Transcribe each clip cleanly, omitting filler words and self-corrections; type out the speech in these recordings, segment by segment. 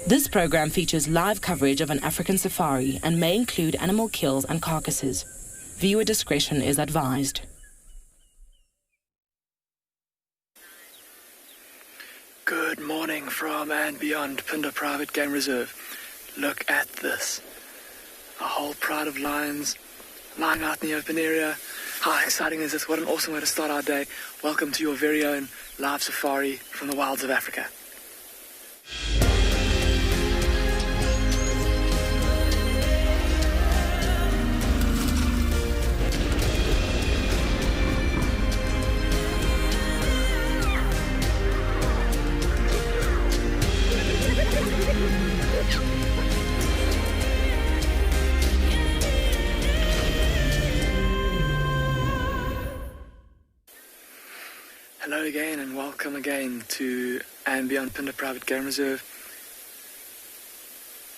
This program features live coverage of an African safari and may include animal kills and carcasses. Viewer discretion is advised. Good morning from and beyond Phinda Private Game Reserve. Look at this. A whole pride of lions lying out in the open area. How exciting is this? What an awesome way to start our day. Welcome to your very own live safari from the wilds of Africa. Hello again and welcome again to and beyond Phinda Private Game Reserve.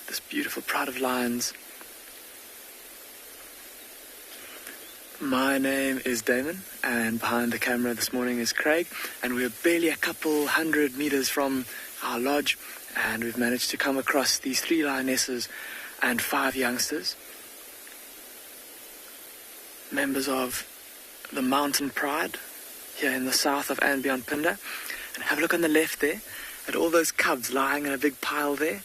This beautiful pride of lions. My name is Damon and behind the camera this morning is Craig, and we're barely a couple 100 meters from our lodge, and we've managed to come across these 3 lionesses and 5 youngsters, members of the Mountain Pride here in the south of and beyond Phinda. And have a look on the left there at all those cubs lying in a big pile there.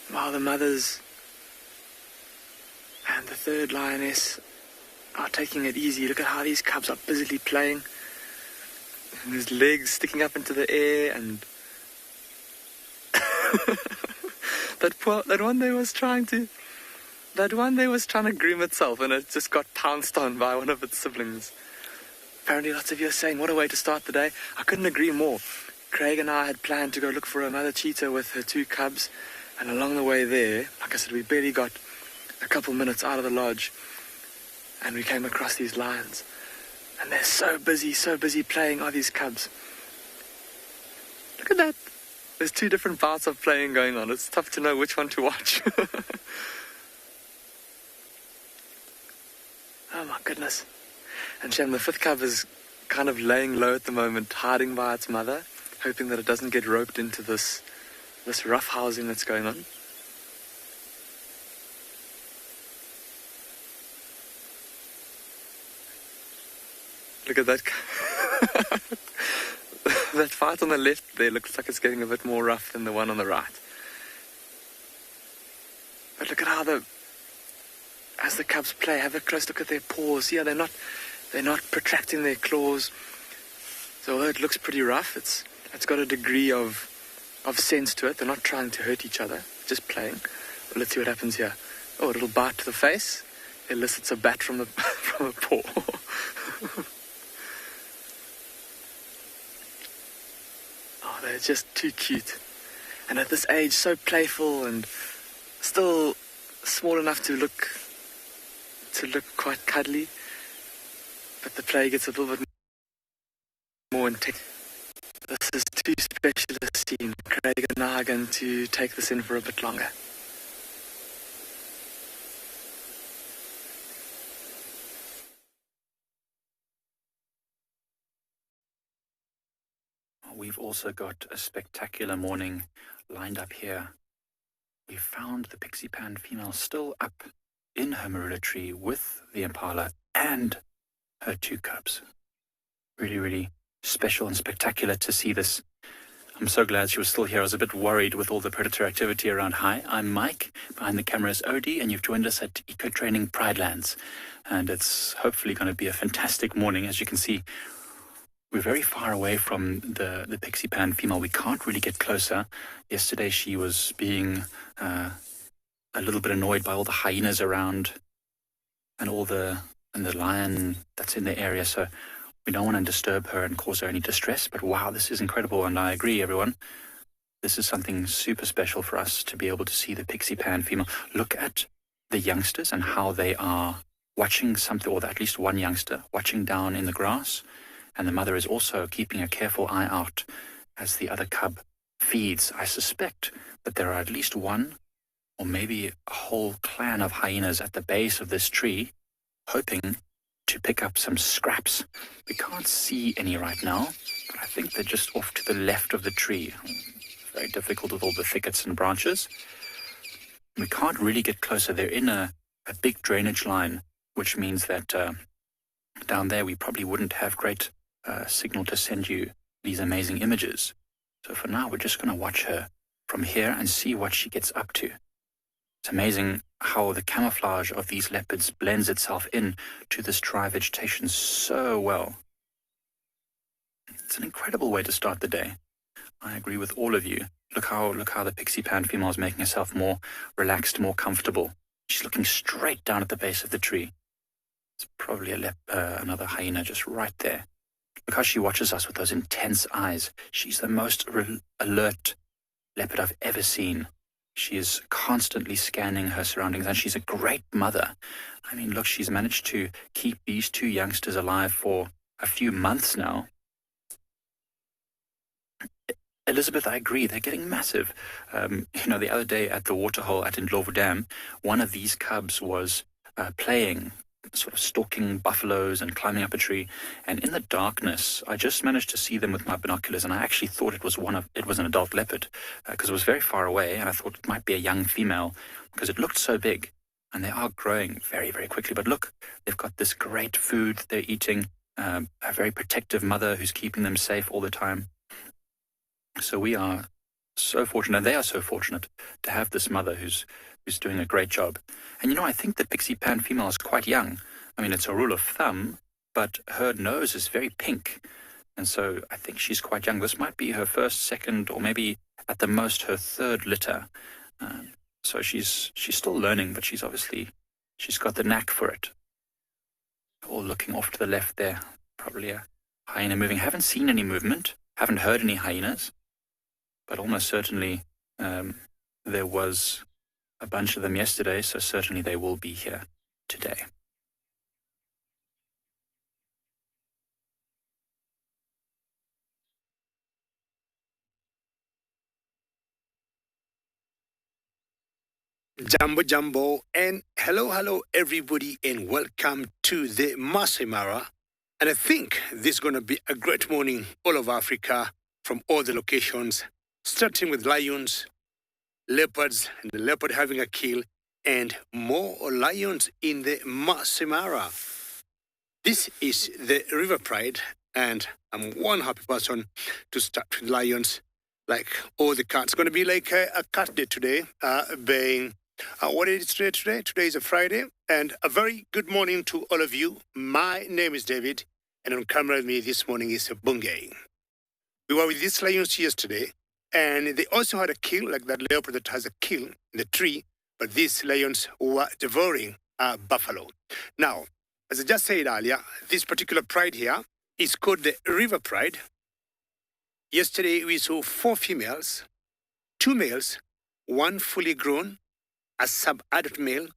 While the mothers and the 3rd lioness are taking it easy. Look at how these cubs are busily playing. And his legs sticking up into the air, and that one there was trying to groom itself, and it just got pounced on by one of its siblings. Apparently lots of you are saying, what a way to start the day. I couldn't agree more. Craig and I had planned to go look for a mother cheetah with her 2 cubs, and along the way there, like I said, we barely got a couple minutes out of the lodge, and we came across these lions. And they're so busy playing, are these cubs. Look at that. There's 2 different bouts of playing going on. It's tough to know which one to watch. Oh my goodness. And Shem, the 5th cub is kind of laying low at the moment, hiding by its mother, hoping that it doesn't get roped into this rough housing that's going on. Look at that. That fight on the left there looks like it's getting a bit more rough than the one on the right. But look at how as the cubs play, have a close look at their paws. Yeah, they're not protracting their claws. So although it looks pretty rough, it's got a degree of sense to it. They're not trying to hurt each other, just playing. Well, let's see what happens here. Oh, a little bite to the face elicits a bat from the from a paw. Oh, they're just too cute. And at this age, so playful and still small enough to look quite cuddly, but the play gets a little bit more intense. This is too special a scene. Craig and I are going to take this in for a bit longer. We've also got a spectacular morning lined up here. We found the Pixie Pan female still up in her marula tree with the impala and her 2 cubs. Really, really special and spectacular to see this. I'm so glad she was still here. I was a bit worried with all the predator activity around. Hi, I'm Mike. Behind the camera is Odie, and you've joined us at Eco Training Pridelands. And it's hopefully going to be a fantastic morning. As you can see, we're very far away from the Pixie Pan female. We can't really get closer. Yesterday she was being a little bit annoyed by all the hyenas around and the lion that's in the area. So we don't want to disturb her and cause her any distress. But wow, this is incredible. And I agree, everyone. This is something super special for us to be able to see the Pixie Pan female. Look at the youngsters and how they are watching something, or at least one youngster watching down in the grass. And the mother is also keeping a careful eye out as the other cub feeds. I suspect that there are at least 1 or maybe a whole clan of hyenas at the base of this tree, hoping to pick up some scraps. We can't see any right now, but I think they're just off to the left of the tree. Very difficult with all the thickets and branches. We can't really get closer. They're in a big drainage line, which means that down there we probably wouldn't have great signal to send you these amazing images. So for now, we're just going to watch her from here and see what she gets up to. It's amazing how the camouflage of these leopards blends itself in to this dry vegetation so well. It's an incredible way to start the day. I agree with all of you. Look how the pixie pan female is making herself more relaxed, more comfortable. She's looking straight down at the base of the tree. It's probably another hyena just right there. Look how she watches us with those intense eyes. She's the most alert leopard I've ever seen. She is constantly scanning her surroundings, and she's a great mother. I mean, look, she's managed to keep these two youngsters alive for a few months now. Elizabeth, I agree, they're getting massive. The other day at the waterhole at Ndlovu Dam, one of these cubs was playing, sort of stalking buffaloes and climbing up a tree. And in the darkness, I just managed to see them with my binoculars, and I actually thought it was an adult leopard because it was very far away, and I thought it might be a young female because it looked so big. And they are growing very, very quickly. But look, they've got this great food they're eating, a very protective mother who's keeping them safe all the time. So we are so fortunate, and they are so fortunate to have this mother who's doing a great job. And I think the pixie pan female is quite young. I mean, it's a rule of thumb, but her nose is very pink. And so I think she's quite young. This might be her first, second, or maybe at the most her third litter. So she's still learning, but she's got the knack for it. All looking off to the left there, probably a hyena moving. Haven't seen any movement, haven't heard any hyenas, but almost certainly there was a bunch of them yesterday, so certainly they will be here today. Jambo, and hello everybody, and welcome to the Masai Mara. And I think this is going to be a great morning all over Africa from all the locations, starting with lions, leopards, and the leopard having a kill, and more lions in the Masai Mara. This is the River Pride, and I'm one happy person to start with lions, like all the cats. It's going to be like a cat day today, being... what is it today? Today is a Friday, and a very good morning to all of you. My name is David, and on camera with me this morning is Bungay. We were with these lions yesterday, and they also had a kill, like that leopard that has a kill in the tree, but these lions were devouring a buffalo. Now, as I just said earlier, this particular pride here is called the River Pride. Yesterday, we saw 4 females, 2 males, 1 fully grown, a sub-adult male,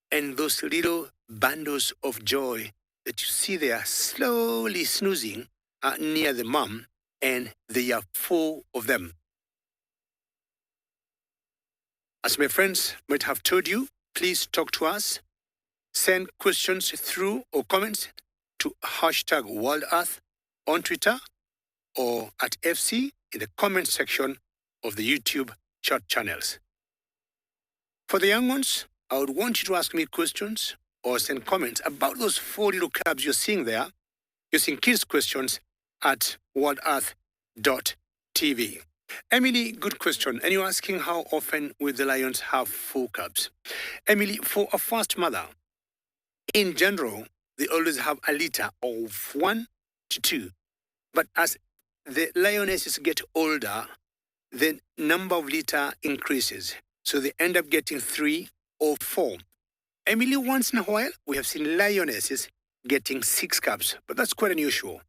and those little bundles of joy that you see there slowly snoozing near the mom, and there are 4 of them. As my friends might have told you, please talk to us. Send questions through or comments to #WorldEarth on Twitter or at FC in the comment section of the YouTube chat channels. For the young ones, I would want you to ask me questions or send comments about those 4 little cubs you're seeing there using kids' questions at worldearth.tv. Emily, good question. And you're asking how often will the lions have 4 cubs? Emily, for a first mother, in general, they always have a litter of 1 to 2. But as the lionesses get older, the number of litter increases. So they end up getting 3 or 4. Emily, once in a while, we have seen lionesses getting 6 cubs, but that's quite unusual.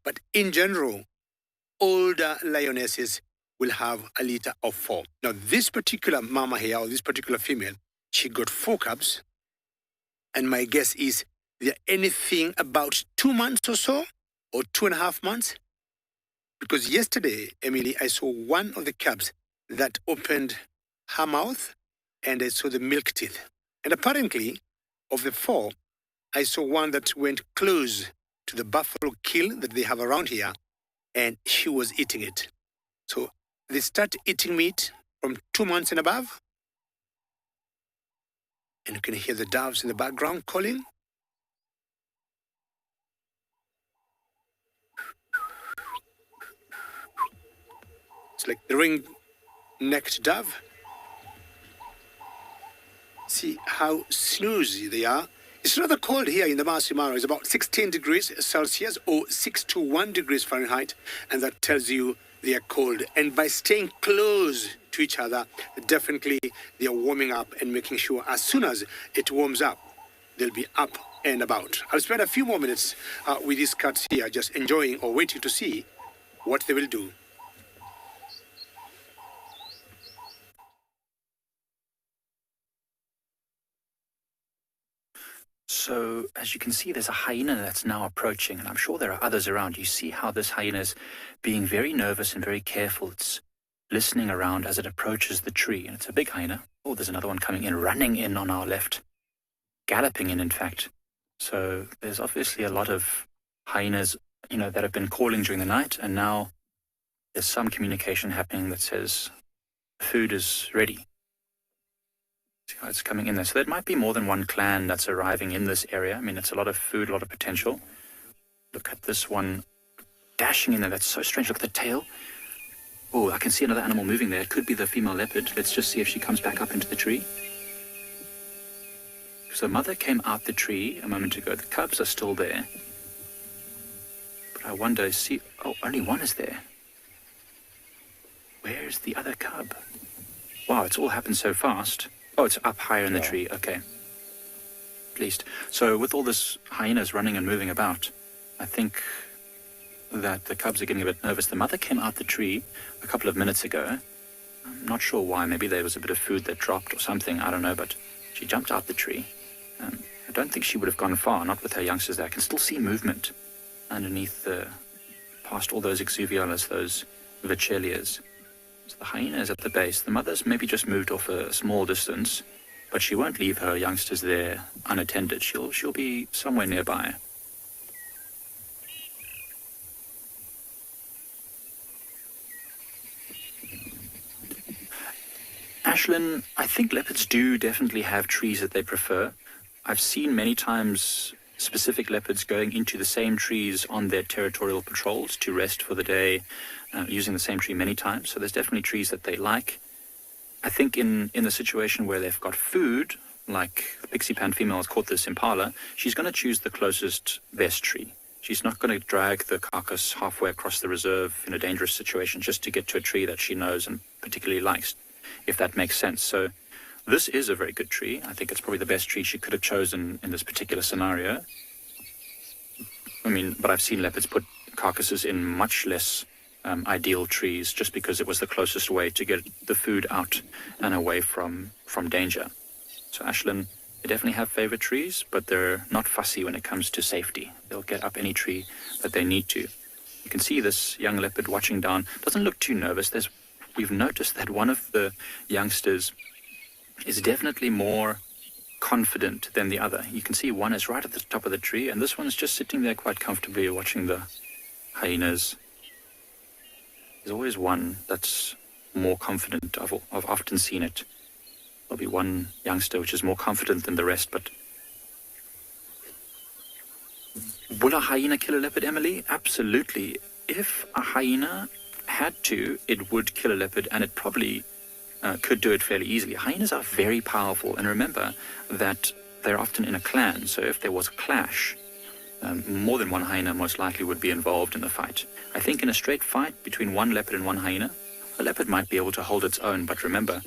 But in general, older lionesses will have a litter of 4. Now, this particular mama here, or this particular female, she got 4 cubs. And my guess is they're anything about 2 months or so, or 2.5 months. Because yesterday, Emily, I saw one of the cubs that opened her mouth and I saw the milk teeth. And apparently, of the 4, I saw one that went close to the buffalo kill that they have around here, and she was eating it. So they start eating meat from 2 months and above. And you can hear the doves in the background calling. It's like the ring-necked dove. See how snoozy they are. It's rather cold here in the Masai Mara. It's about 16 degrees Celsius or 6 to 1 degrees Fahrenheit. And that tells you they are cold. And by staying close to each other, definitely they are warming up and making sure as soon as it warms up, they'll be up and about. I'll spend a few more minutes with these cats here, just enjoying or waiting to see what they will do. So, as you can see, there's a hyena that's now approaching, and I'm sure there are others around. You see how this hyena is being very nervous and very careful. It's listening around as it approaches the tree, and it's a big hyena. Oh, there's another one coming in, running in on our left, galloping in fact. So there's obviously a lot of hyenas, that have been calling during the night, and now there's some communication happening that says the food is ready. See how it's coming in there. So there might be more than one clan that's arriving in this area. I mean, it's a lot of food, a lot of potential. Look at this one dashing in there. That's so strange. Look at the tail. Oh, I can see another animal moving there. It could be the female leopard. Let's just see if she comes back up into the tree. So mother came out the tree a moment ago. The cubs are still there. But I wonder, only one is there. Where's the other cub? Wow, it's all happened so fast. Oh, it's up higher in the tree. Okay. At least. So with all this hyenas running and moving about, I think that the cubs are getting a bit nervous. The mother came out the tree a couple of minutes ago. I'm not sure why. Maybe there was a bit of food that dropped or something. I don't know. But she jumped out the tree. I don't think she would have gone far, not with her youngsters there. I can still see movement underneath past all those exuvialas, those vachellias. So the hyena is at the base. The mother's maybe just moved off a small distance, but she won't leave her youngsters there unattended. She'll be somewhere nearby. Ashlyn, I think leopards do definitely have trees that they prefer. I've seen many times specific leopards going into the same trees on their territorial patrols to rest for the day, using the same tree many times. So there's definitely trees that they like. I think in the situation where they've got food, like the Pixie Pan female has caught this impala, she's going to choose the closest best tree. She's not going to drag the carcass halfway across the reserve in a dangerous situation just to get to a tree that she knows and particularly likes, if that makes sense. So this is a very good tree. I think it's probably the best tree she could have chosen in this particular scenario. I mean, but I've seen leopards put carcasses in much less ideal trees just because it was the closest way to get the food out and away from danger. So Ashlyn, they definitely have favorite trees, but they're not fussy when it comes to safety. They'll get up any tree that they need to. You can see this young leopard watching down. Doesn't look too nervous. We've noticed that one of the youngsters is definitely more confident than the other. You can see one is right at the top of the tree, and this one's just sitting there quite comfortably watching the hyenas. There's always one that's more confident. I've often seen it. There'll be one youngster which is more confident than the rest, but will a hyena kill a leopard, Emily? Absolutely. If a hyena had to, it would kill a leopard, and it probably could do it fairly easily. Hyenas are very powerful, and remember that they're often in a clan, so if there was a clash, more than one hyena most likely would be involved in the fight. I think in a straight fight between one leopard and one hyena, a leopard might be able to hold its own, but remember,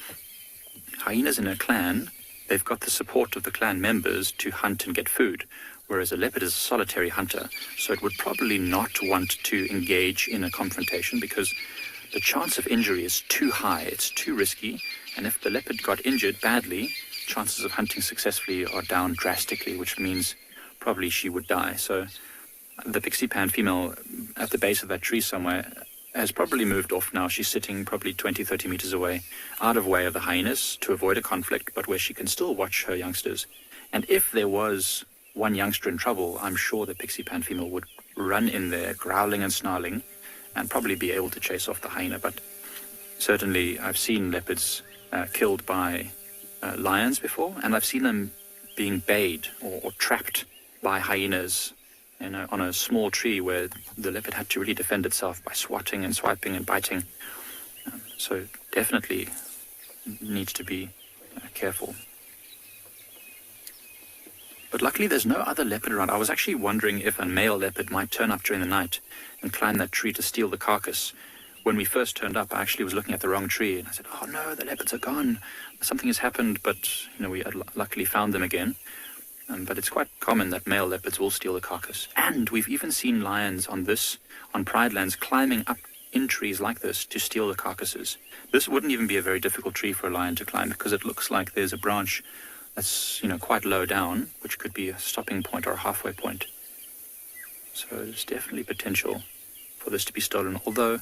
hyenas in a clan, they've got the support of the clan members to hunt and get food, whereas a leopard is a solitary hunter, so it would probably not want to engage in a confrontation because the chance of injury is too high, it's too risky, and if the leopard got injured badly, chances of hunting successfully are down drastically, which means probably she would die. So the Pixie Pan female at the base of that tree somewhere, has probably moved off now. She's sitting probably 20, 30 meters away, out of way of the hyenas to avoid a conflict, but where she can still watch her youngsters. And if there was one youngster in trouble, I'm sure the Pixie Pan female would run in there, growling and snarling, and probably be able to chase off the hyena. But certainly I've seen leopards killed by lions before, and I've seen them being bayed or trapped by hyenas on a small tree where the leopard had to really defend itself by swatting and swiping and biting. So definitely needs to be careful. But luckily there's no other leopard around. I was actually wondering if a male leopard might turn up during the night and climb that tree to steal the carcass. When we first turned up, I actually was looking at the wrong tree, and I said, oh no, the leopards are gone. Something has happened, but we had luckily found them again. But it's quite common that male leopards will steal the carcass. And we've even seen lions on Pride Lands climbing up in trees like this to steal the carcasses. This wouldn't even be a very difficult tree for a lion to climb, because it looks like there's a branch that's quite low down, which could be a stopping point or a halfway point. So there's definitely potential for this to be stolen. Although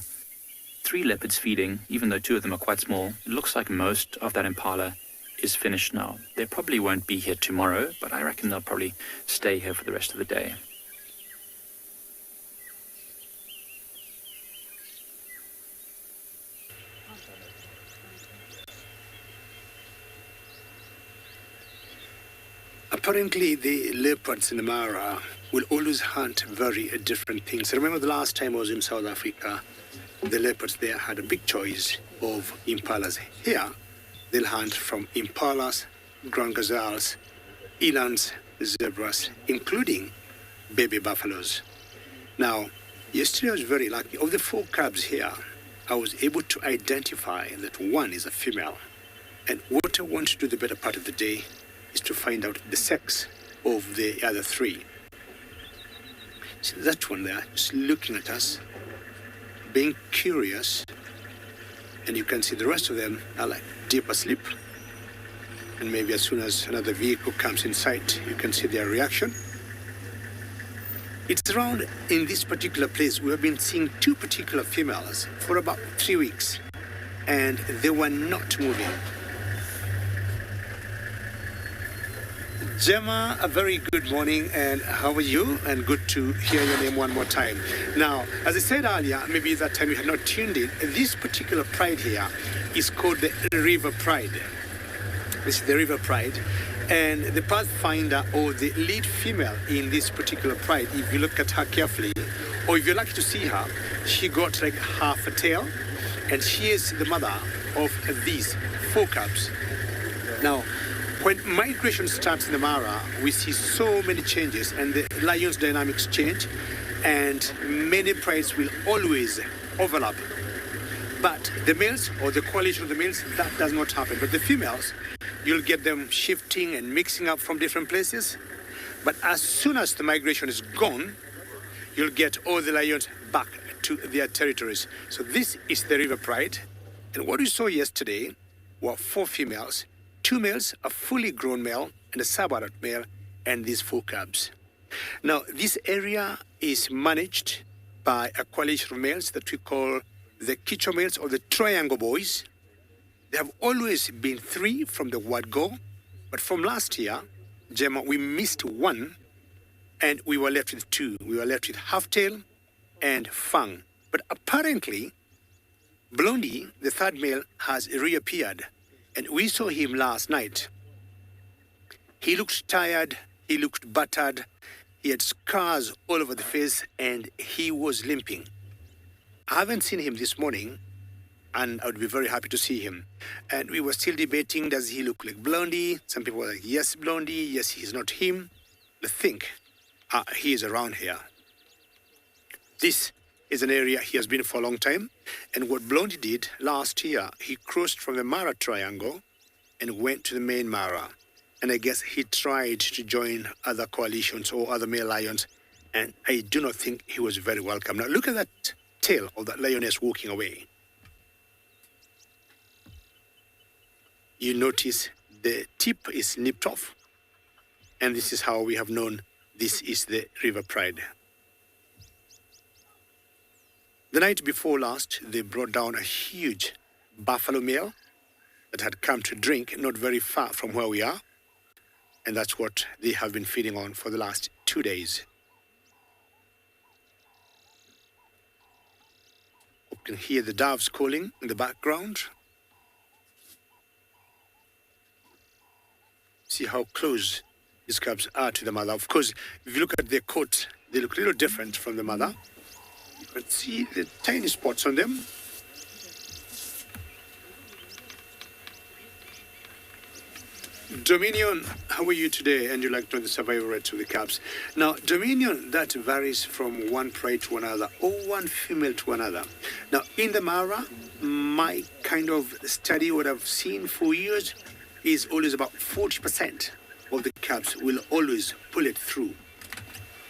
3 leopards feeding, even though 2 of them are quite small, it looks like most of that impala is finished now. They probably won't be here tomorrow, but I reckon they'll probably stay here for the rest of the day. Apparently, the leopards in the Mara will always hunt very different things. I remember the last time I was in South Africa, the leopards there had a big choice of impalas. Here, they'll hunt from impalas, ground gazelles, elands, zebras, including baby buffaloes. Now, yesterday I was very lucky. Of the 4 cubs here, I was able to identify that one is a female. And what I want to do the better part of the day is to find out the sex of the other 3. See that one there, just looking at us, being curious, and you can see the rest of them are like deep asleep. And maybe as soon as another vehicle comes in sight, you can see their reaction. It's around in this particular place, we have been seeing 2 particular females for about 3 weeks, and they were not moving. Gemma, a very good morning, and how are you? And good to hear your name one more time. Now, as I said earlier, maybe that time you had not tuned in, this particular pride here is called the River Pride. This is the River Pride, and the pathfinder or the lead female in this particular pride, if you look at her carefully, or if you're lucky to see her, she got like half a tail, and she is the mother of these 4 cubs. Now, when migration starts in the Mara, we see so many changes, and the lion's dynamics change, and many prides will always overlap. But the males, or the coalition of the males, that does not happen. But the females, you'll get them shifting and mixing up from different places. But as soon as the migration is gone, you'll get all the lions back to their territories. So this is the River Pride. And what we saw yesterday were 4 females, 2 males, a fully grown male, and a sub-adult male, and these 4 cubs. Now, this area is managed by a coalition of males that we call the Kicho males, or the Triangle Boys. There have always been 3 from the word go, but from last year, Gemma, we missed 1, and we were left with 2. We were left with Halftail and Fang. But apparently, Blondie, the 3rd male, has reappeared. And we saw him last night. He looked tired, he looked battered, he had scars all over the face, and he was limping. I haven't seen him this morning, and I would be very happy to see him. And we were still debating, does he look like Blondie? Some people were like, yes, Blondie, yes, he's not him. I think he is around here. This is an area he has been for a long time. And what Blondie did last year, he crossed from the Mara Triangle and went to the main Mara. And I guess he tried to join other coalitions or other male lions. And I do not think he was very welcome. Now look at that tail of that lioness walking away. You notice the tip is nipped off. And this is how we have known this is the River Pride. The night before last, they brought down a huge buffalo male that had come to drink not very far from where we are. And that's what they have been feeding on for the last 2 days. You can hear the doves calling in the background. See how close these cubs are to the mother. Of course, if you look at their coat, they look a little different from the mother. But see the tiny spots on them. Dominion, how are you today? And you like to know the survival rates of the cubs. Now, Dominion, that varies from one prey to another or one female to another. Now, in the Mara, my kind of study, what I've seen for years, is always about 40% of the cubs will always pull it through.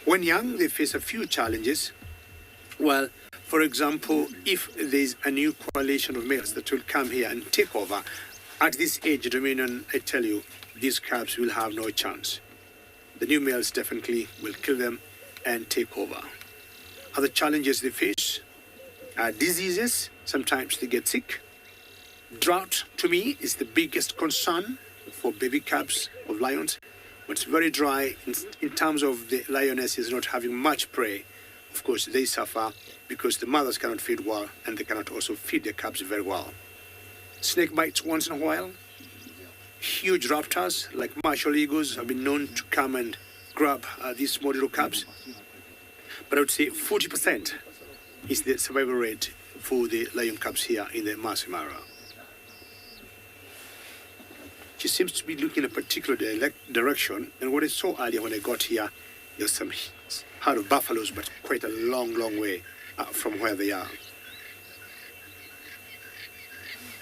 When young, they face a few challenges. Well, for example, if there's a new coalition of males that will come here and take over, at this age, Dominion, I tell you, these cubs will have no chance. The new males definitely will kill them and take over. Other challenges they face are diseases. Sometimes they get sick. Drought, to me, is the biggest concern for baby cubs of lions. When it's very dry, in terms of the lionesses not having much prey, of course, they suffer because the mothers cannot feed well and they cannot also feed their cubs very well. Snake bites once in a while. Huge raptors like martial eagles have been known to come and grab these small little cubs. But I would say 40% is the survival rate for the lion cubs here in the Masai Mara. She seems to be looking in a particular direction, and what I saw earlier when I got here, there's some herd of buffaloes, but quite a long, long way from where they are.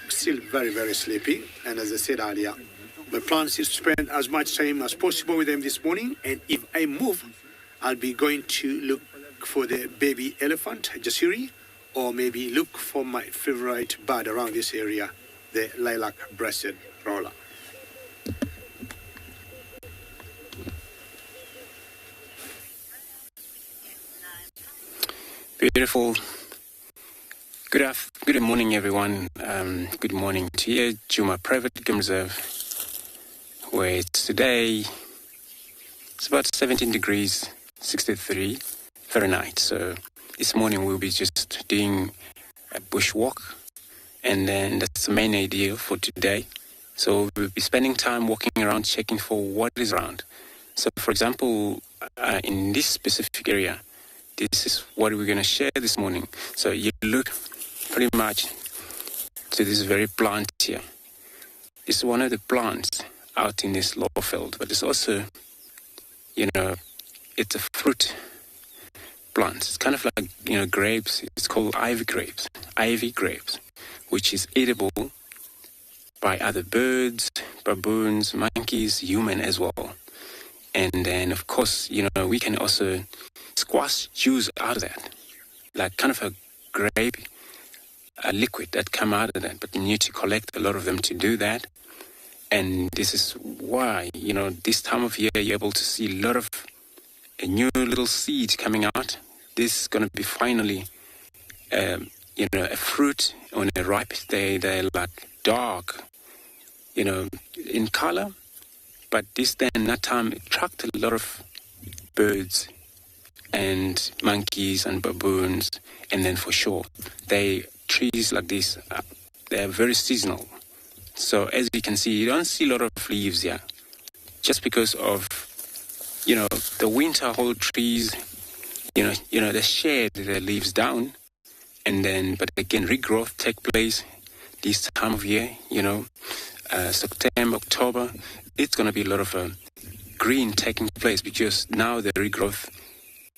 Still very, very sleepy, and as I said earlier, my plan is to spend as much time as possible with them this morning, and if I move, I'll be going to look for the baby elephant, Jasiri, or maybe look for my favorite bird around this area, the lilac-breasted roller. Beautiful. Good morning, everyone. Good morning to you, Djuma Private Game Reserve, where it's today, it's about 17 degrees, 63 Fahrenheit. So this morning we'll be just doing a bushwalk, and then that's the main idea for today. So we'll be spending time walking around, checking for what is around. So, for example, in this specific area, this is what we're going to share this morning. So you look pretty much to this very plant here. It's one of the plants out in this lower field, but it's also, it's a fruit plant. It's kind of like, grapes. It's called ivy grapes, which is eatable by other birds, baboons, monkeys, human as well. And then, of course, we can also squash juice out of that, like kind of a grape, a liquid that come out of that. But you need to collect a lot of them to do that. And this is why, this time of year, you're able to see a lot of new little seeds coming out. This is going to be finally, a fruit when they ripe. They're like dark, in color. But that time, it attracted a lot of birds and monkeys and baboons. And then for sure, trees like this, they're very seasonal. So as you can see, you don't see a lot of leaves here. Just because of, the winter whole trees, they shed their leaves down. And then, but again, regrowth take place this time of year, September, October. It's going to be a lot of green taking place because now the regrowth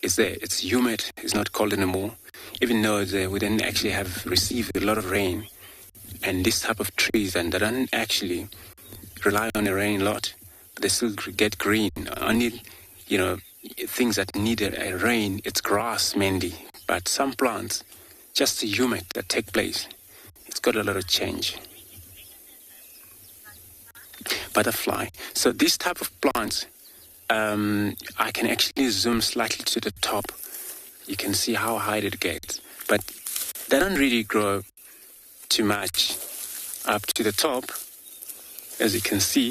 is there. It's humid. It's not cold anymore. Even though we didn't actually have received a lot of rain. And this type of trees, and they don't actually rely on the rain a lot, but they still get green. Only, things that need a rain, it's grass mainly. But some plants, just the humid that take place, it's got a lot of change. Butterfly. So this type of plants, I can actually zoom slightly to the top. You can see how high it gets. But they don't really grow too much up to the top, as you can see.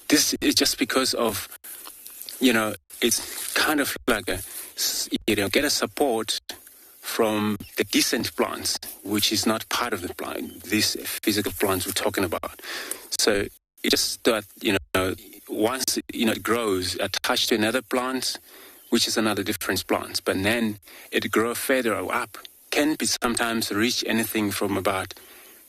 This is just because of, it's kind of like get a support from the decent plants, which is not part of the plant, these physical plants we're talking about. So it just that, once, it grows attached to another plant, which is another different plant, but then it grows further up, can be sometimes reach anything from about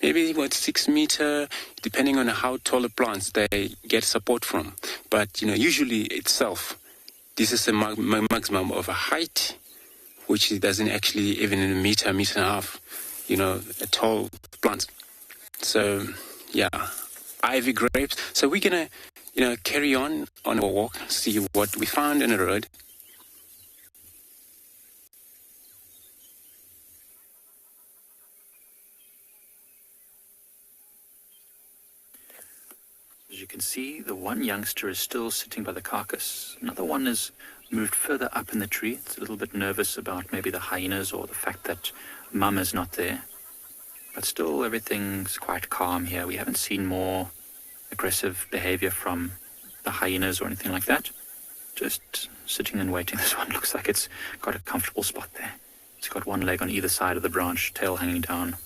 maybe 6 meters, depending on how tall the plants they get support from. But, usually itself, this is a maximum of a height, which it doesn't actually even in a meter and a half, a tall plant. So, yeah, ivy grapes. So we're going to, carry on our walk, see what we found in the road. As you can see, the one youngster is still sitting by the carcass. Another one has moved further up in the tree. It's a little bit nervous about maybe the hyenas or the fact that mum is not there. But still, everything's quite calm here. We haven't seen more aggressive behavior from the hyenas or anything like that. Just sitting and waiting. This one looks like it's got a comfortable spot there. It's got one leg on either side of the branch, tail hanging down.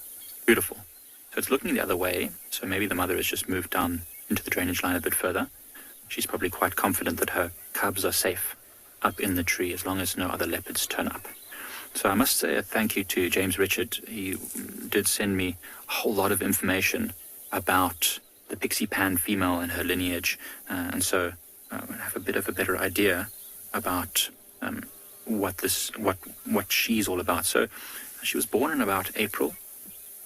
Beautiful. So it's looking the other way. So maybe the mother has just moved down into the drainage line a bit further. She's probably quite confident that her cubs are safe up in the tree as long as no other leopards turn up. So I must say a thank you to James Richard. He did send me a whole lot of information about the Pixie Pan female and her lineage, and so I have a bit of a better idea about what she's all about. So she was born in about April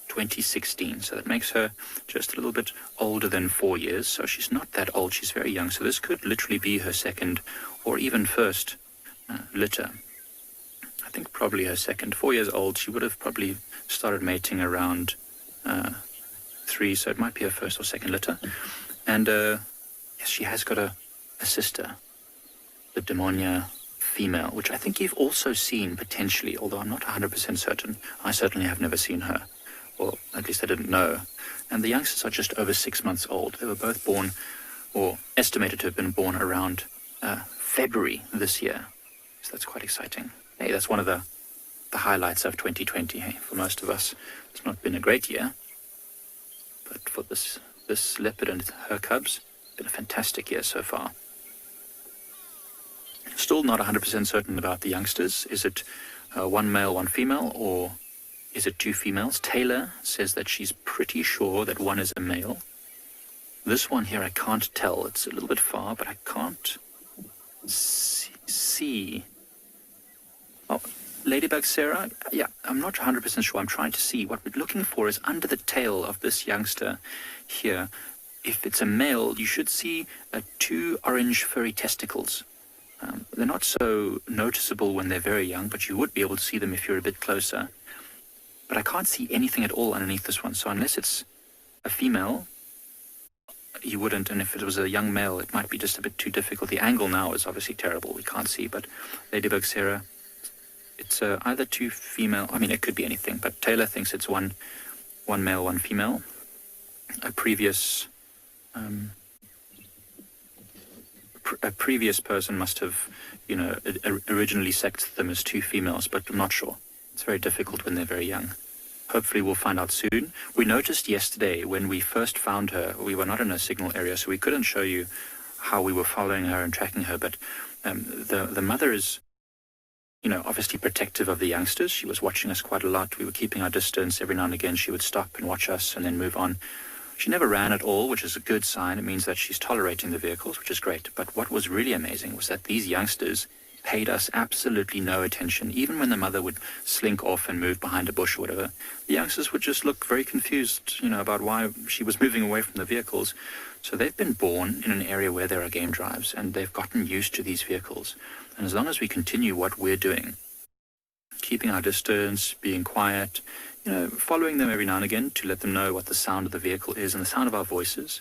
2016, so that makes her just a little bit older than 4 years. So she's not that old, she's very young. So this could literally be her second or even first litter. I think probably her second. 4 years old, she would have probably started mating around 3, so it might be her first or second litter. And yes, she has got a sister, the Demonia female, which I think you've also seen potentially, although I'm not 100% certain. I certainly have never seen her. Well, at least I didn't know. And the youngsters are just over 6 months old. They were both born, or estimated to have been born around February this year. So that's quite exciting. Hey, that's one of the highlights of 2020. Hey, for most of us, it's not been a great year. But for this leopard and her cubs, it's been a fantastic year so far. Still not 100% certain about the youngsters. Is it one male, one female, or is it 2 females? Taylor says that she's pretty sure that one is a male. This one here I can't tell. It's a little bit far, but I can't see. Oh, Ladybug Sarah? Yeah, I'm not 100% sure. I'm trying to see. What we're looking for is under the tail of this youngster here. If it's a male, you should see 2 orange furry testicles. They're not so noticeable when they're very young, but you would be able to see them if you're a bit closer. But I can't see anything at all underneath this one. So unless it's a female, you wouldn't. And if it was a young male, it might be just a bit too difficult. The angle now is obviously terrible. We can't see. But Ladybug Sarah, it's either 2 female. I mean, it could be anything. But Taylor thinks it's one male, one female. A previous person must have, originally sexed them as 2 females, but I'm not sure. It's very difficult when they're very young. Hopefully we'll find out soon. We noticed yesterday when we first found her, we were not in a signal area, so we couldn't show you how we were following her and tracking her, but the mother is, obviously protective of the youngsters. She was watching us quite a lot. We were keeping our distance. Every now and again she would stop and watch us and then move on. She never ran at all, which is a good sign. It means that she's tolerating the vehicles, which is great. But what was really amazing was that these youngsters paid us absolutely no attention. Even when the mother would slink off and move behind a bush or whatever, the youngsters would just look very confused, about why she was moving away from the vehicles. So they've been born in an area where there are game drives, and they've gotten used to these vehicles. And as long as we continue what we're doing, keeping our distance, being quiet, following them every now and again to let them know what the sound of the vehicle is and the sound of our voices.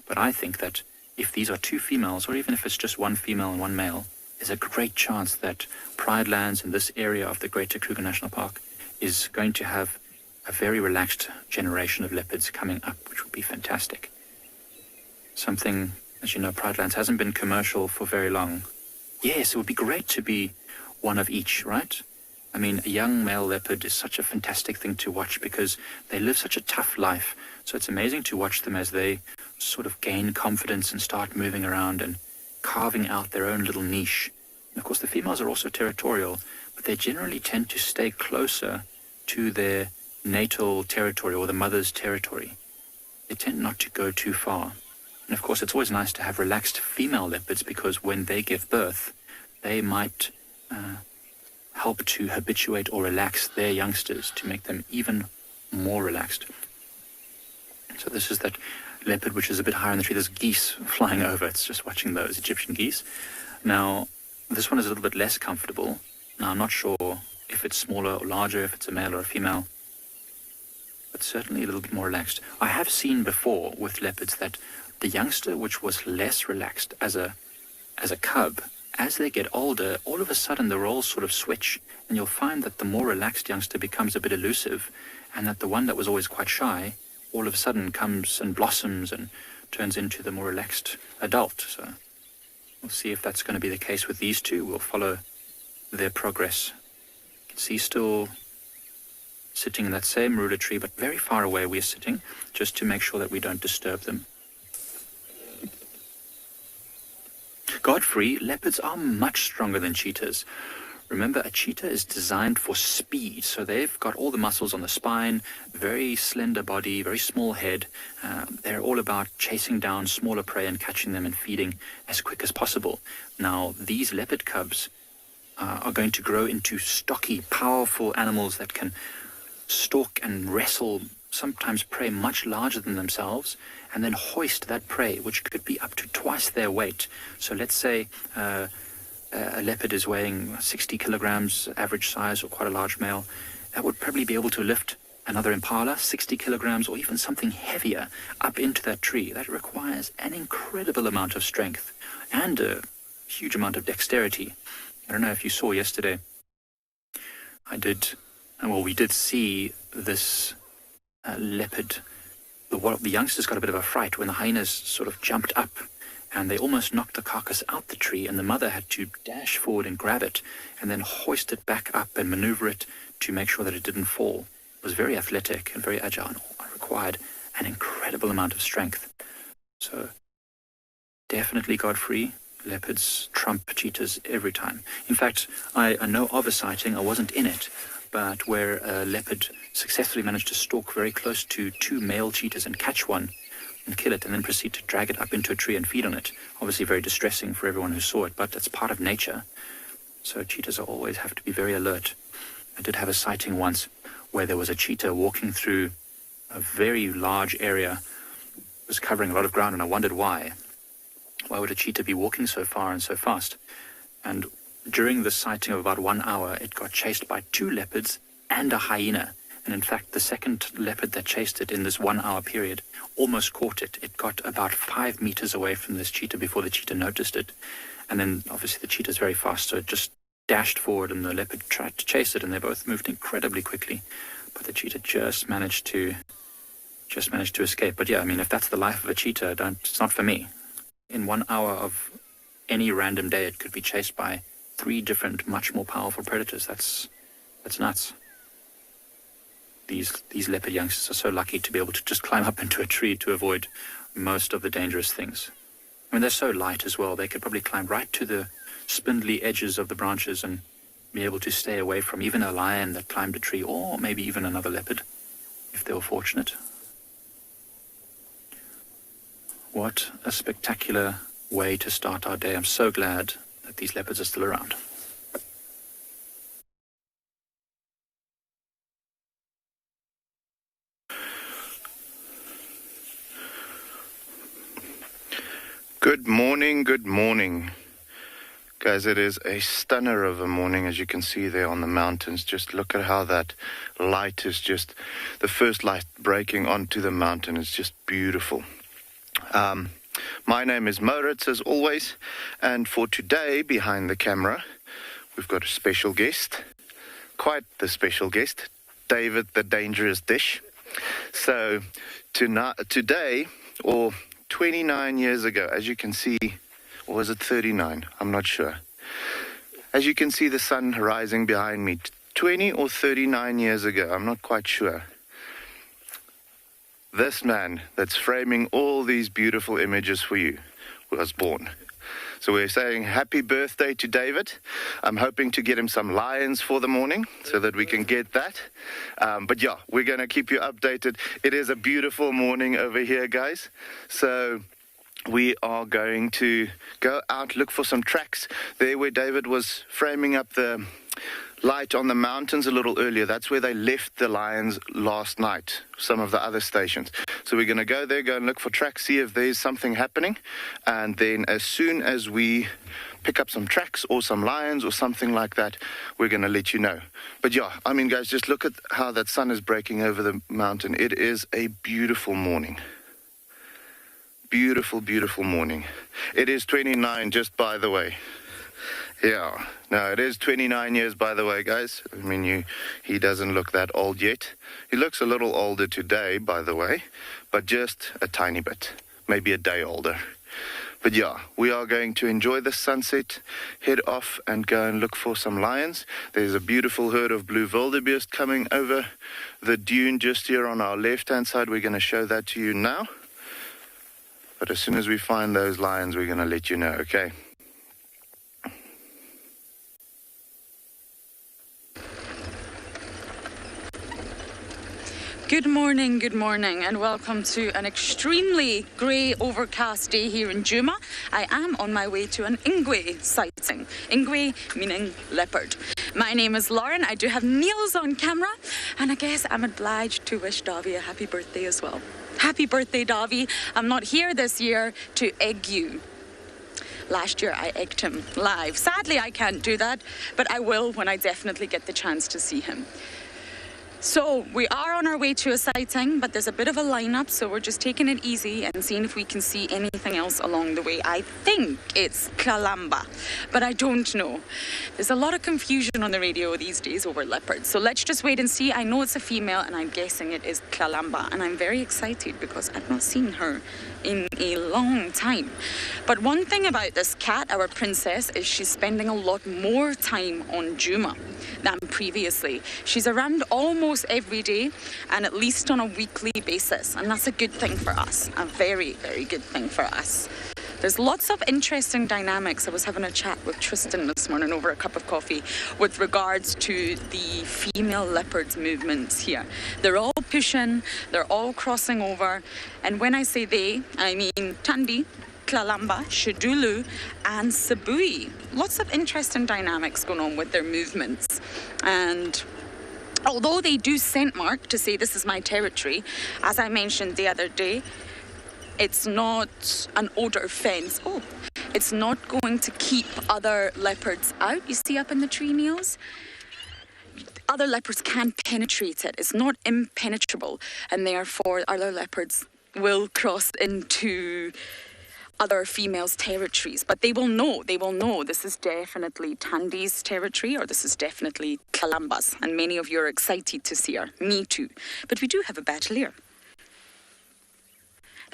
But I think that if these are 2 females, or even if it's just 1 female and 1 male, there's a great chance that Pride Lands in this area of the Greater Kruger National Park is going to have a very relaxed generation of leopards coming up, which would be fantastic. Something, as you know, Pride Lands hasn't been commercial for very long. Yes, it would be great to be one of each, right? I mean, a young male leopard is such a fantastic thing to watch because they live such a tough life. So it's amazing to watch them as they sort of gain confidence and start moving around and carving out their own little niche. And of course, the females are also territorial, but they generally tend to stay closer to their natal territory or the mother's territory. They tend not to go too far. And of course, it's always nice to have relaxed female leopards because when they give birth, they might help to habituate or relax their youngsters to make them even more relaxed. So this is that leopard which is a bit higher in the tree. There's geese flying over. It's just watching those Egyptian geese. Now, this one is a little bit less comfortable. Now, I'm not sure if it's smaller or larger, if it's a male or a female, but certainly a little bit more relaxed. I have seen before with leopards that the youngster which was less relaxed as a cub, as they get older, all of a sudden the roles sort of switch, and you'll find that the more relaxed youngster becomes a bit elusive, and that the one that was always quite shy all of a sudden comes and blossoms and turns into the more relaxed adult. So we'll see if that's going to be the case with these two. We'll follow their progress. You can see still sitting in that same marula tree, but very far away we're sitting, just to make sure that we don't disturb them. Godfrey, leopards are much stronger than cheetahs. Remember, a cheetah is designed for speed, so they've got all the muscles on the spine, very slender body, very small head. They're all about chasing down smaller prey and catching them and feeding as quick as possible. Now, these leopard cubs are going to grow into stocky, powerful animals that can stalk and wrestle sometimes prey much larger than themselves, and then hoist that prey, which could be up to twice their weight. So let's say a leopard is weighing 60 kilograms, average size, or quite a large male. That would probably be able to lift another impala, 60 kilograms, or even something heavier, up into that tree. That requires an incredible amount of strength and a huge amount of dexterity. I don't know if you saw yesterday. We did see this leopard. The youngsters got a bit of a fright when the hyenas sort of jumped up and they almost knocked the carcass out the tree, and the mother had to dash forward and grab it and then hoist it back up and maneuver it to make sure that it didn't fall. It was very athletic and very agile and required an incredible amount of strength. So definitely Godfrey, leopards trump cheetahs every time. In fact, I know of a sighting, I wasn't in it, but where a leopard successfully managed to stalk very close to two male cheetahs and catch one and kill it, and then proceed to drag it up into a tree and feed on it. Obviously very distressing for everyone who saw it, but it's part of nature. So cheetahs always have to be very alert. I did have a sighting once where there was a cheetah walking through a very large area. It was covering a lot of ground, and I wondered why. Why would a cheetah be walking so far and so fast? And during the sighting of about 1 hour, it got chased by 2 leopards and a hyena. And in fact, the second leopard that chased it in this 1 hour period almost caught it. It got about 5 meters away from this cheetah before the cheetah noticed it. And then obviously the cheetah's very fast, so it just dashed forward and the leopard tried to chase it, and they both moved incredibly quickly. But the cheetah just managed to escape. But yeah, I mean, if that's the life of a cheetah, it's not for me. In 1 hour of any random day, it could be chased by 3 different, much more powerful predators. That's nuts. These leopard youngsters are so lucky to be able to just climb up into a tree to avoid most of the dangerous things. I mean, they're so light as well. They could probably climb right to the spindly edges of the branches and be able to stay away from even a lion that climbed a tree, or maybe even another leopard, if they were fortunate. What a spectacular way to start our day. I'm so glad that these leopards are still around. Good morning. Guys, it is a stunner of a morning, as you can see there on the mountains. Just look at how that light is just, the first light breaking onto the mountain is just beautiful. My name is Moritz, as always, and for today, behind the camera, we've got a special guest, quite the special guest, David the Dangerous Dish. So today, or 29 years ago, as you can see, or was it 39? I'm not sure. As you can see the sun rising behind me, 20 or 39 years ago, I'm not quite sure. This man that's framing all these beautiful images for you was born. So we're saying happy birthday to David. I'm hoping to get him some lions for the morning so that we can get that. But yeah, we're going to keep you updated. It is a beautiful morning over here, guys. So we are going to go out, look for some tracks. There where David was framing up the light on the mountains a little earlier, that's where they left the lions last night, some of the other stations. So we're going to go there, go and look for tracks, see if there's something happening. And then as soon as we pick up some tracks or some lions or something like that, we're going to let you know. But yeah, I mean, guys, just look at how that sun is breaking over the mountain. It is a beautiful morning. Beautiful, beautiful morning. It is 29, just by the way. Yeah, no, it is 29 years, by the way, guys. I mean, he doesn't look that old yet. He looks a little older today, by the way, but just a tiny bit, maybe a day older. But yeah, we are going to enjoy the sunset, head off and go and look for some lions. There's a beautiful herd of blue wildebeest coming over the dune just here on our left-hand side. We're going to show that to you now. But as soon as we find those lions, we're going to let you know, okay? Good morning, and welcome to an extremely grey, overcast day here in Djuma. I am on my way to an Ingwe sighting. Ingwe meaning leopard. My name is Lauren. I do have Niels on camera, and I guess I'm obliged to wish Davy a happy birthday as well. Happy birthday, Davy. I'm not here this year to egg you. Last year I egged him live. Sadly, I can't do that, but I will when I definitely get the chance to see him. So we are on our way to a sighting, but there's a bit of a lineup, so we're just taking it easy and seeing if we can see anything else along the way. I think it's Kalamba, but I don't know. There's a lot of confusion on the radio these days over leopards, so let's just wait and see. I know it's a female, and I'm guessing it is Kalamba, and I'm very excited because I've not seen her in a long time. But one thing about this cat, our princess, is she's spending a lot more time on Djuma than previously. She's around almost every day and at least on a weekly basis, and that's a good thing for us, a very, very good thing for us. There's lots of interesting dynamics. I was having a chat with Tristan this morning over a cup of coffee with regards to the female leopards movements here. They're all pushing, they're all crossing over, and when I say they, I mean Thandi, Kalamba, Shidulu and Sabui. Lots of interesting dynamics going on with their movements. And although they do scent mark to say this is my territory, as I mentioned the other day, it's not an odor fence. Oh, it's not going to keep other leopards out. You see up in the tree, Niels? Other leopards can't penetrate it. It's not impenetrable, and therefore other leopards will cross into other females' territories. But they will know this is definitely Thandi's territory, or this is definitely Kalamba's. And many of you are excited to see her. Me too. But we do have a battalier.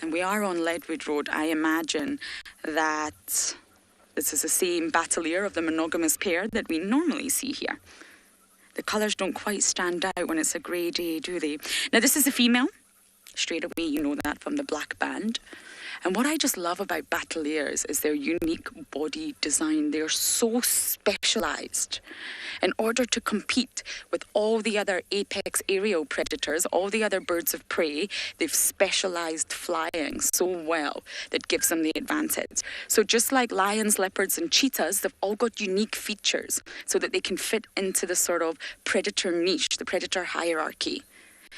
And we are on Ledwood Road. I imagine that this is the same battalier of the monogamous pair that we normally see here. The colours don't quite stand out when it's a grey day, do they? Now, this is a female. Straight away, you know that from the black band. And what I just love about battaliers is their unique body design. They're so specialised. In order to compete with all the other apex aerial predators, all the other birds of prey, they've specialised flying so well that gives them the advantage. So just like lions, leopards and cheetahs, they've all got unique features so that they can fit into the sort of predator niche, the predator hierarchy.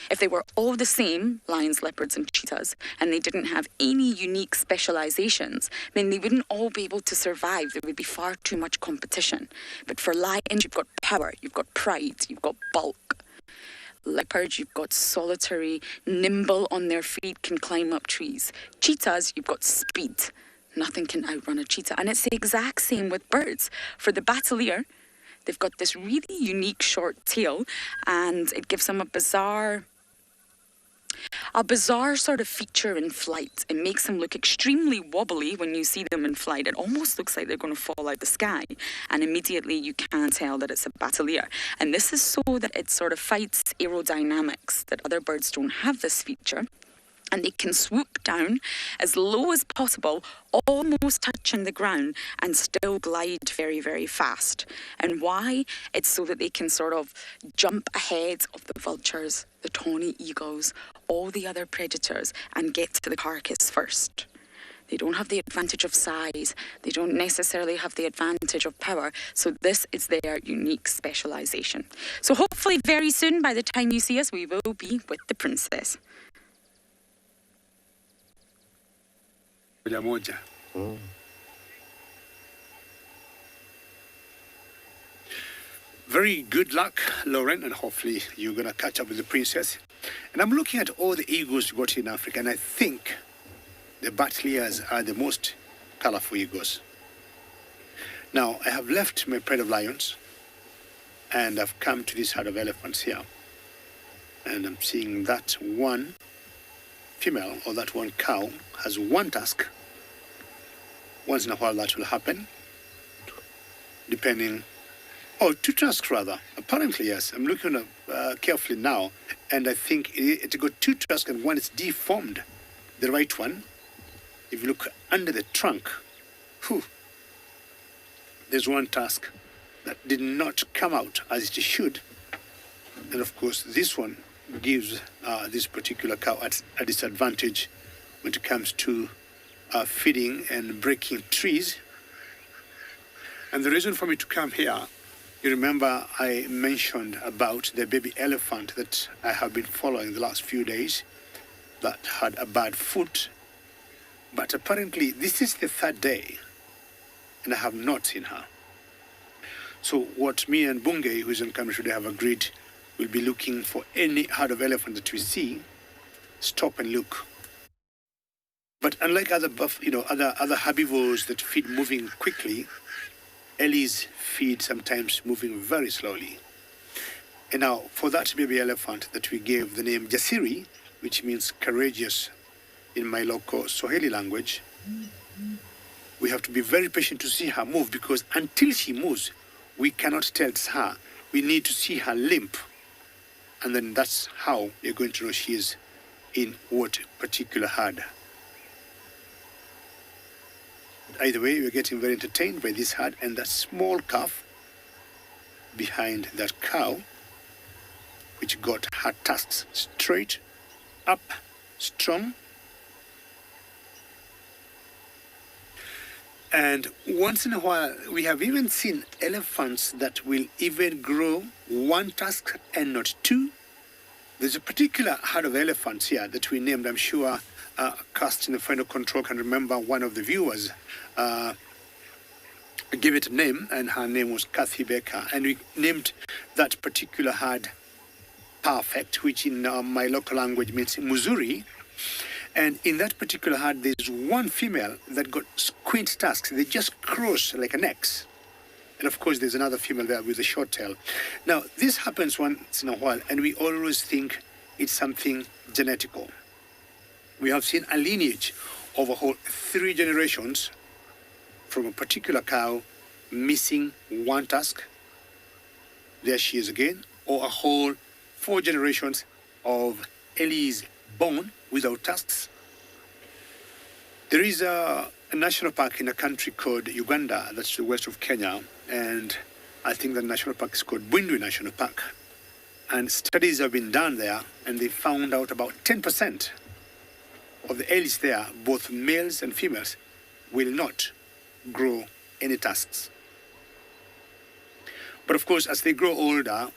If they were all the same, lions, leopards and cheetahs, and they didn't have any unique specializations, then they wouldn't all be able to survive. There would be far too much competition. But for lions, you've got power, you've got pride, you've got bulk. Leopards, you've got solitary, nimble on their feet, can climb up trees. Cheetahs, you've got speed. Nothing can outrun a cheetah. And it's the exact same with birds. For the battalier, They've got this really unique short tail, and it gives them a bizarre sort of feature in flight. It makes them look extremely wobbly when you see them in flight. It almost looks like they're going to fall out the sky, and immediately you can tell that it's a batelier. And this is so that it sort of fights aerodynamics, that other birds don't have this feature. And they can swoop down as low as possible, almost touching the ground, and still glide very, very fast. And why? It's so that they can sort of jump ahead of the vultures, the tawny eagles, all the other predators, and get to the carcass first. They don't have the advantage of size. They don't necessarily have the advantage of power. So this is their unique specialization. So hopefully very soon, by the time you see us, we will be with the princess. Moja. Very good luck, Lauren, and hopefully you're going to catch up with the princess. And I'm looking at all the eagles you got in Africa, and I think the bateliers are the most colorful eagles. Now, I have left my pride of lions, and I've come to this herd of elephants here. And I'm seeing that one female, or that one cow, has one tusk. Once in a while that will happen, depending... Oh, two tusks rather. Apparently, yes. I'm looking carefully now, and I think it got two tusks and one is deformed. The right one, if you look under the trunk, there's one tusk that did not come out as it should. And of course, this one gives this particular cow a disadvantage when it comes to feeding and breaking trees. And the reason for me to come here, you remember I mentioned about the baby elephant that I have been following the last few days that had a bad foot. But apparently this is the third day and I have not seen her. So what me and Bungei, who is on camera today, have agreed, we'll be looking for any herd of elephant that we see, stop and look. But unlike other other herbivores that feed moving quickly, Ellies feed sometimes moving very slowly. And now, for that baby elephant that we gave the name Jasiri, which means courageous in my local Swahili language, we have to be very patient to see her move, because until she moves, we cannot tell it's her. We need to see her limp. And then that's how you're going to know she is in what particular herd. Either way, we're getting very entertained by this herd and that small calf behind that cow, which got her tusks straight up, strong. And once in a while, we have even seen elephants that will even grow one tusk and not two. There's a particular herd of elephants here that we named, I'm sure, Cast in the Final Control can remember. One of the viewers gave it a name, and her name was Kathy Baker. And we named that particular herd Perfect, which in my local language means Muzuri. And in that particular herd, there's one female that got squint tusks. They just cross like an X. And of course, there's another female there with a short tail. Now, this happens once in a while, and we always think it's something genetical. We have seen a lineage of a whole 3 generations from a particular cow missing one tusk. There she is again. Or a whole 4 generations of Ellies born without tusks. There is a national park in a country called Uganda, that's the west of Kenya, and I think the national park is called Bwindi National Park. And studies have been done there, and they found out about 10% of the Ellies there, both males and females, will not grow any tusks. But of course, as they grow older,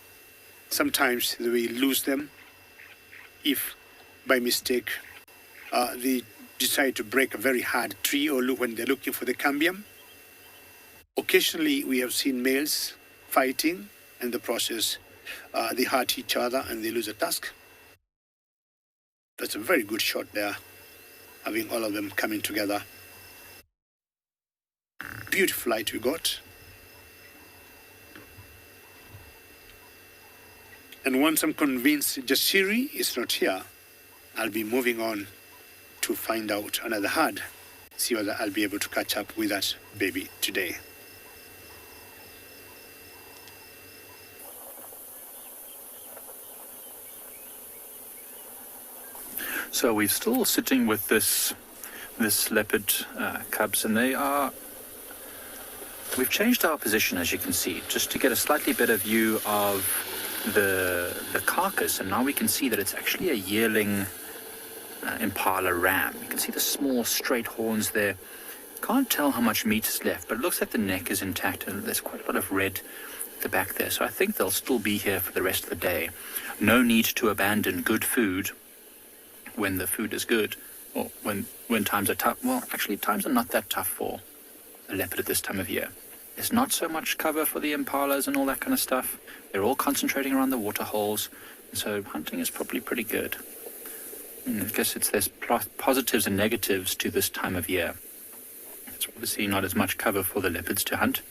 sometimes they will lose them if by mistake they decide to break a very hard tree, or look when they're looking for the cambium. Occasionally we have seen males fighting, and in the process they hurt each other and they lose a tusk. That's a very good shot there, having all of them coming together. Beautiful light we got. And once I'm convinced Jasiri is not here, I'll be moving on to find out another herd, see whether I'll be able to catch up with that baby today. So we're still sitting with this leopard cubs, and we've changed our position, as you can see, just to get a slightly better view of the carcass, and now we can see that it's actually a yearling impala ram. You can see the small straight horns there. Can't tell how much meat is left, but it looks like the neck is intact, and there's quite a lot of red at the back there, so I think they'll still be here for the rest of the day. No need to abandon good food when the food is good, or when times are tough. Well, actually, times are not that tough for a leopard at this time of year. There's not so much cover for the impalas and all that kind of stuff. They're all concentrating around the water holes, and so hunting is probably pretty good. I guess there's positives and negatives to this time of year. It's obviously not as much cover for the leopards to hunt,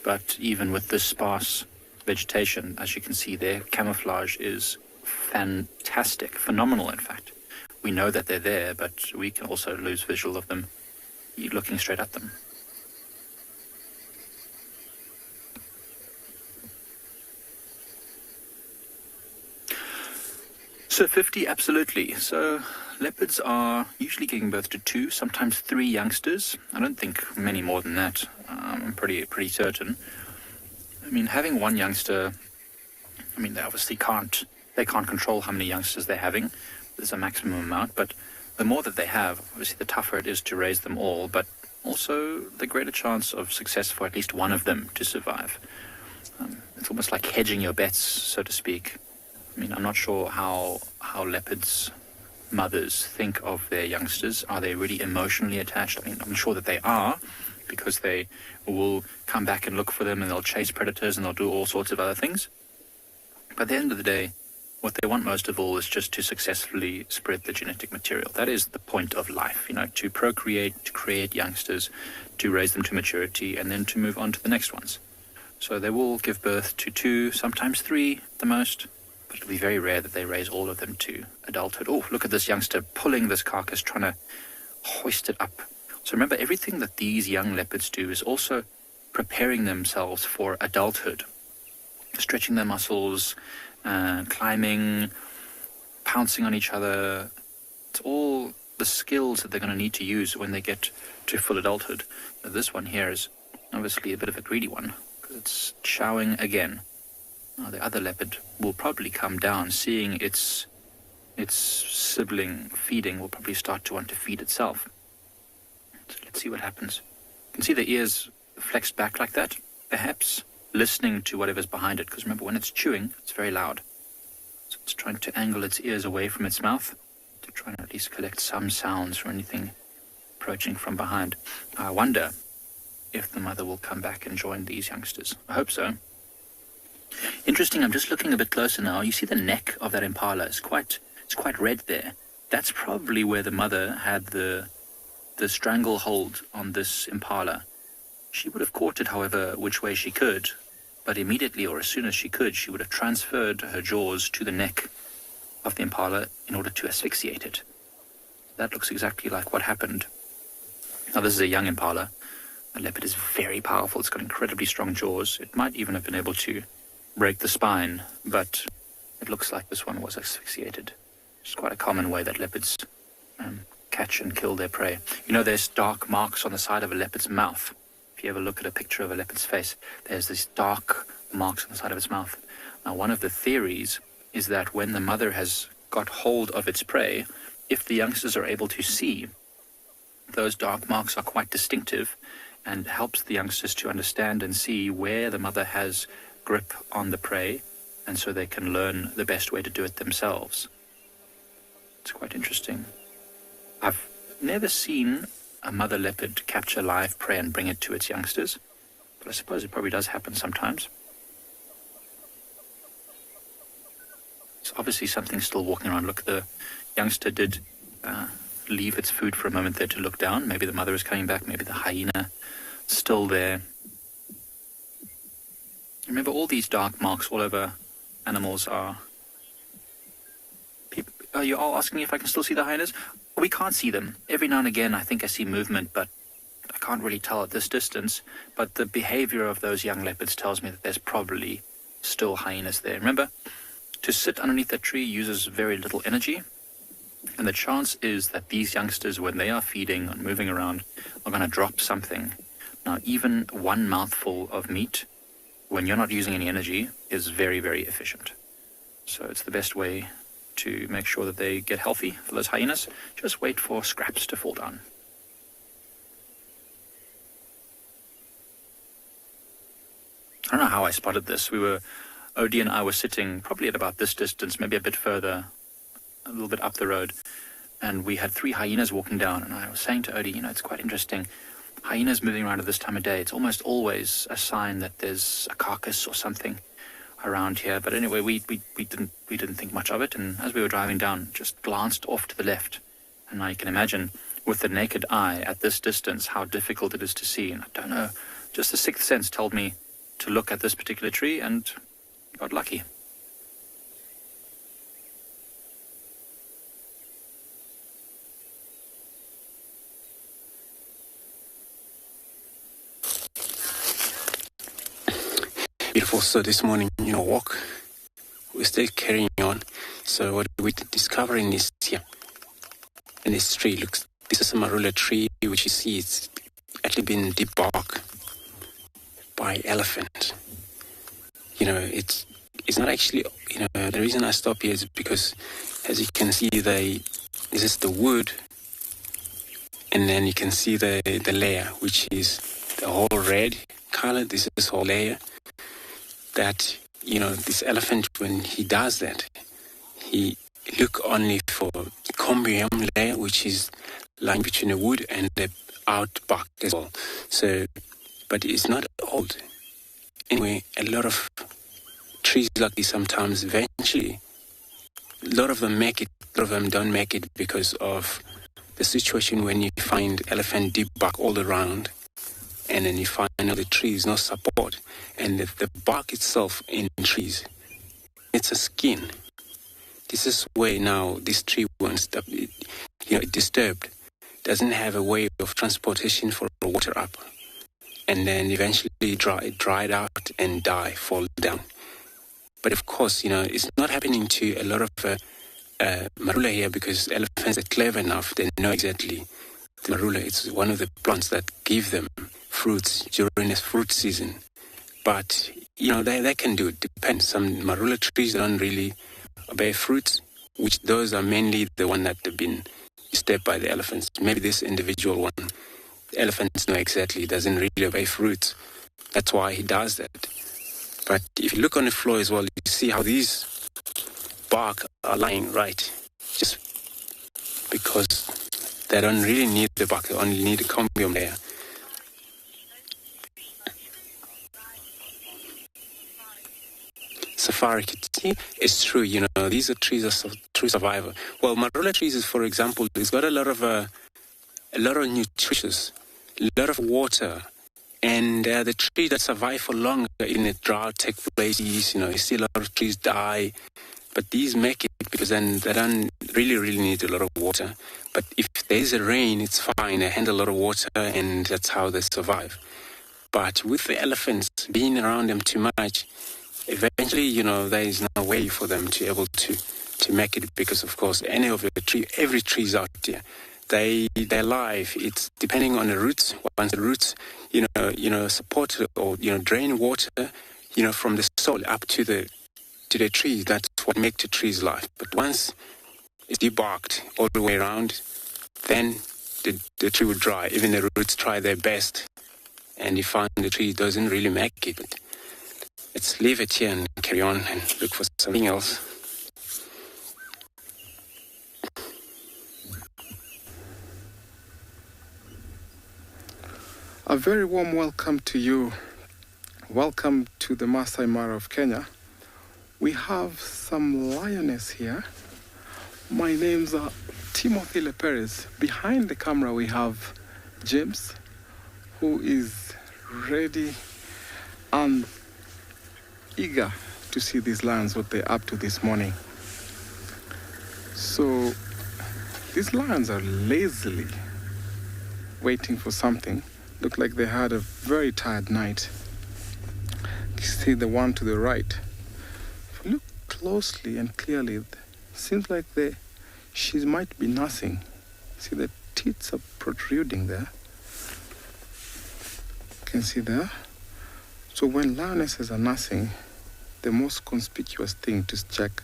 but even with this sparse vegetation, as you can see there, camouflage is fantastic, phenomenal in fact. We know that they're there, but we can also lose visual of them looking straight at them. So 50, absolutely. So leopards are usually giving birth to 2, sometimes 3 youngsters. I don't think many more than that. I'm pretty certain. I mean, having one youngster, I mean, they obviously can't control how many youngsters they're having. There's a maximum amount, but the more that they have, obviously the tougher it is to raise them all, but also the greater chance of success for at least one of them to survive. It's almost like hedging your bets, so to speak. I mean, I'm not sure how leopards' mothers think of their youngsters. Are they really emotionally attached? I mean, I'm sure that they are, because they will come back and look for them, and they'll chase predators, and they'll do all sorts of other things. But at the end of the day, what they want most of all is just to successfully spread the genetic material. That is the point of life, to procreate, to create youngsters, to raise them to maturity, and then to move on to the next ones. So they will give birth to 2, sometimes 3 at the most, but it'll be very rare that they raise all of them to adulthood. Oh, look at this youngster pulling this carcass, trying to hoist it up. So remember, everything that these young leopards do is also preparing themselves for adulthood, stretching their muscles, climbing, pouncing on each other. It's all the skills that they're going to need to use when they get to full adulthood. Now, this one here is obviously a bit of a greedy one, because it's chowing again. Now, the other leopard will probably come down, seeing its sibling feeding, will probably start to want to feed itself. So let's see what happens. You can see the ears flexed back like that, perhaps listening to whatever's behind it, because remember, when it's chewing, it's very loud. So it's trying to angle its ears away from its mouth to try and at least collect some sounds from anything approaching from behind. I wonder if the mother will come back and join these youngsters. I hope so. Interesting, I'm just looking a bit closer now. You see the neck of that impala is quite red there. That's probably where the mother had the stranglehold on this impala. She would have caught it however which way she could, but immediately, or as soon as she could, she would have transferred her jaws to the neck of the impala in order to asphyxiate it. That looks exactly like what happened. Now, this is a young impala. A leopard is very powerful. It's got incredibly strong jaws. It might even have been able to break the spine, but it looks like this one was asphyxiated. It's quite a common way that leopards catch and kill their prey. There's dark marks on the side of a leopard's mouth. If you ever look at a picture of a leopard's face, there's these dark marks on the side of its mouth. Now, one of the theories is that when the mother has got hold of its prey, if the youngsters are able to see, those dark marks are quite distinctive and helps the youngsters to understand and see where the mother has grip on the prey, and so they can learn the best way to do it themselves. It's quite interesting. I've never seen a mother leopard capture live prey and bring it to its youngsters, but I suppose it probably does happen sometimes. It's obviously something still walking around. Look, the youngster did leave its food for a moment there to look down. Maybe the mother is coming back, maybe the hyena still there. Remember, all these dark marks all over animals are... Are you all asking if I can still see the hyenas? We can't see them. Every now and again I think I see movement, but I can't really tell at this distance. But the behavior of those young leopards tells me that there's probably still hyenas there. Remember, to sit underneath a tree uses very little energy, and the chance is that these youngsters, when they are feeding and moving around, are going to drop something. Now, even one mouthful of meat, when you're not using any energy, is very, very efficient. So it's the best way to make sure that they get healthy for those hyenas. Just wait for scraps to fall down. I don't know how I spotted this. Odie and I were sitting probably at about this distance, maybe a bit further, a little bit up the road, and we had 3 hyenas walking down, and I was saying to Odie, it's quite interesting. Hyenas moving around at this time of day, it's almost always a sign that there's a carcass or something around here. But anyway, we didn't think much of it, and as we were driving down, just glanced off to the left. And now you can imagine, with the naked eye at this distance, how difficult it is to see. And I don't know, just the sixth sense told me to look at this particular tree, and got lucky. Beautiful. So this morning, walk, we're still carrying on. So what we're discovering is here, and this tree this is a marula tree, which you see it's actually been debarked by elephant. It's not actually, the reason I stop here is because, as you can see, this is the wood, and then you can see the layer, which is the whole red color. This is whole layer that, this elephant, when he does that, he look only for the combium layer, which is lying between the wood and the out bark as well. So, but it's not old. Anyway, a lot of trees like this sometimes eventually, a lot of them make it, a lot of them don't make it because of the situation when you find elephant deep bark all around, and then you find the trees no support, and the bark itself in trees, it's a skin. This is where now this tree, once it disturbed, doesn't have a way of transportation for water up, and then eventually it dried out and fall down. But of course, it's not happening to a lot of marula here, because elephants are clever enough, they know exactly the marula. It's one of the plants that give them fruits during the fruit season. But, they can do it. Depends. Some marula trees don't really bear fruits, which those are mainly the one that have been disturbed by the elephants. Maybe this individual one, the elephants know exactly, doesn't really bear fruits. That's why he does that. But if you look on the floor as well, you see how these bark are lying right, just because they don't really need the bark, they only need the combium layer. Safari, it's true, these are trees of true survival. Well, marula trees is, for example, it's got a lot of nutritious, a lot of water, and the trees that survive for longer in a drought take places. You see a lot of trees die, but these make it because then they don't really need a lot of water. But if there's a rain, it's fine. They handle a lot of water, and that's how they survive. But with the elephants being around them too much, eventually, there is no way for them to be able to make it, because, of course, every tree's out there. Their life, it's depending on the roots. Once the roots, support or, drain water, from the soil up to the trees, that's what makes the tree's life. But once it's debarked all the way around, then the tree will dry. Even the roots try their best, and you find the tree doesn't really make it. But let's leave it here and carry on and look for something else. A very warm welcome to you. Welcome to the Masai Mara of Kenya. We have some lioness here. My name's Timothy Leperez. Behind the camera we have James, who is ready and eager to see these lions, what they're up to this morning. So these lions are lazily waiting for something. Look like they had a very tired night. You see the one to the right. If you look closely and clearly, it seems like she might be nursing. See, the teats are protruding there. You can see there. So when lionesses are nursing, the most conspicuous thing to check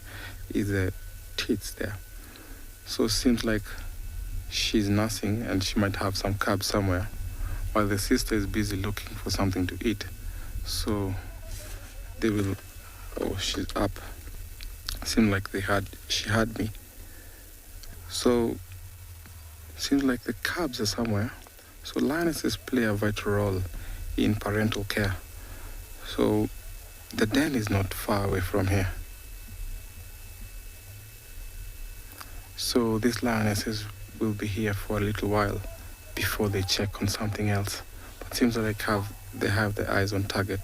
is the teats there. So it seems like she's nursing and she might have some cubs somewhere, while the sister is busy looking for something to eat. So they will, oh, she's up. Seems like she had me. So seems like the cubs are somewhere. So lionesses play a vital role in parental care. So the den is not far away from here. So these lionesses will be here for a little while before they check on something else. But it seems like they have their eyes on target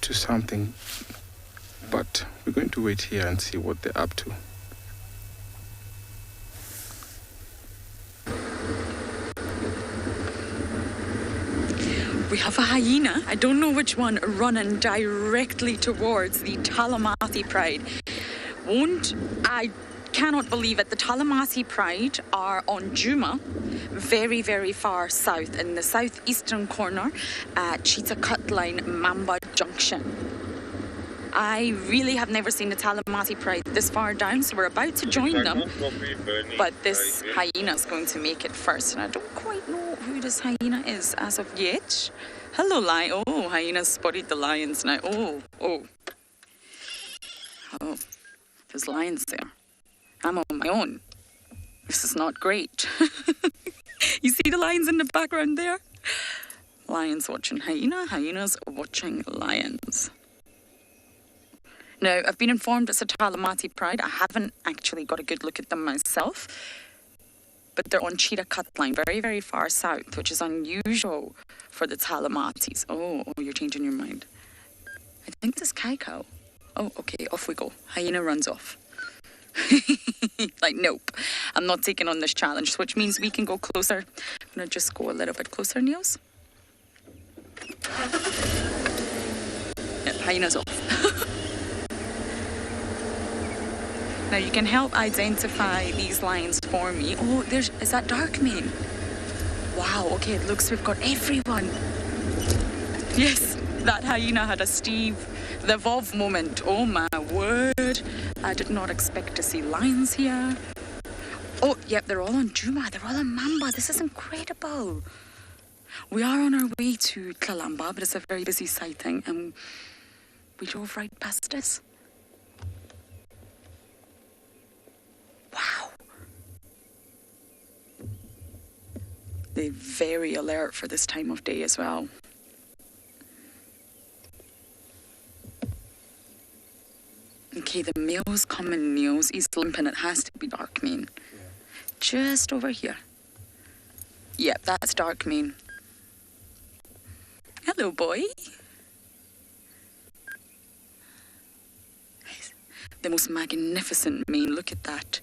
to something. But we're going to wait here and see what they're up to. We have a hyena, I don't know which one, running directly towards the Talamati Pride. I cannot believe it. The Talamati Pride are on Djuma, very, very far south, in the southeastern corner at Cheetah Cut Line, Mamba Junction. I really have never seen the Talamati Pride this far down, so we're about to join them. But this hyena is going to make it first, and I don't quite know who this hyena is as of yet. Hello, lion. Oh, hyena's spotted the lions now. Oh, there's lions there. I'm on my own. This is not great. You see the lions in the background there? Lions watching hyena, hyenas watching lions. Now, I've been informed it's a Talamati Pride. I haven't actually got a good look at them myself. But they're on Cheetah Cut Line, very, very far south, which is unusual for the Talamatis. Oh, you're changing your mind. I think this Kaiko. Oh, okay, off we go. Hyena runs off. Like, nope, I'm not taking on this challenge, which means we can go closer. I'm going to just go a little bit closer, Niels. Yep, hyena's off. Now you can help identify these lions for me. Oh, is that Darkmane? Wow, okay, it looks we've got everyone. Yes, that hyena had a Steve the Vov moment. Oh my word. I did not expect to see lions here. Oh, yep, they're all on Djuma. They're all on Mamba. This is incredible. We are on our way to Kalamba, but it's a very busy sighting, and we drove right past this. Wow. They're very alert for this time of day as well. Okay, the male's coming, Niels. He's limping. It has to be Darkmane. Yeah. Just over here. Yep, that's Darkmane. Hello, boy. The most magnificent mane. Look at that.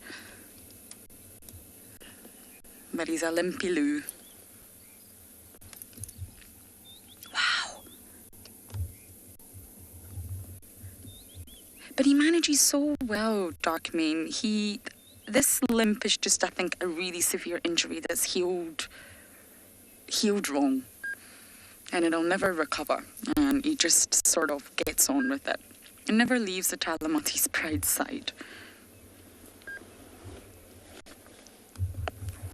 But he's a limpy loo. Wow. But he manages so well, Darkmane. This limp is just, I think, a really severe injury that's healed wrong. And it'll never recover. And he just sort of gets on with it. It never leaves the Talamati's Pride side.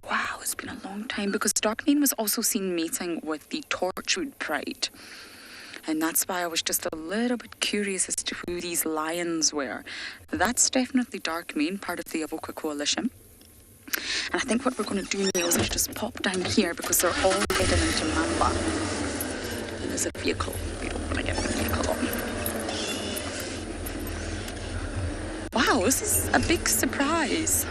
Wow, it's been a long time, because Darkmane was also seen mating with the Torchwood Pride. And that's why I was just a little bit curious as to who these lions were. That's definitely Darkmane, part of the Avoca Coalition. And I think what we're going to do now is just pop down here, because they're all getting into Mamba. And there's a vehicle. We don't want to get the vehicle on. Wow, this is a big surprise.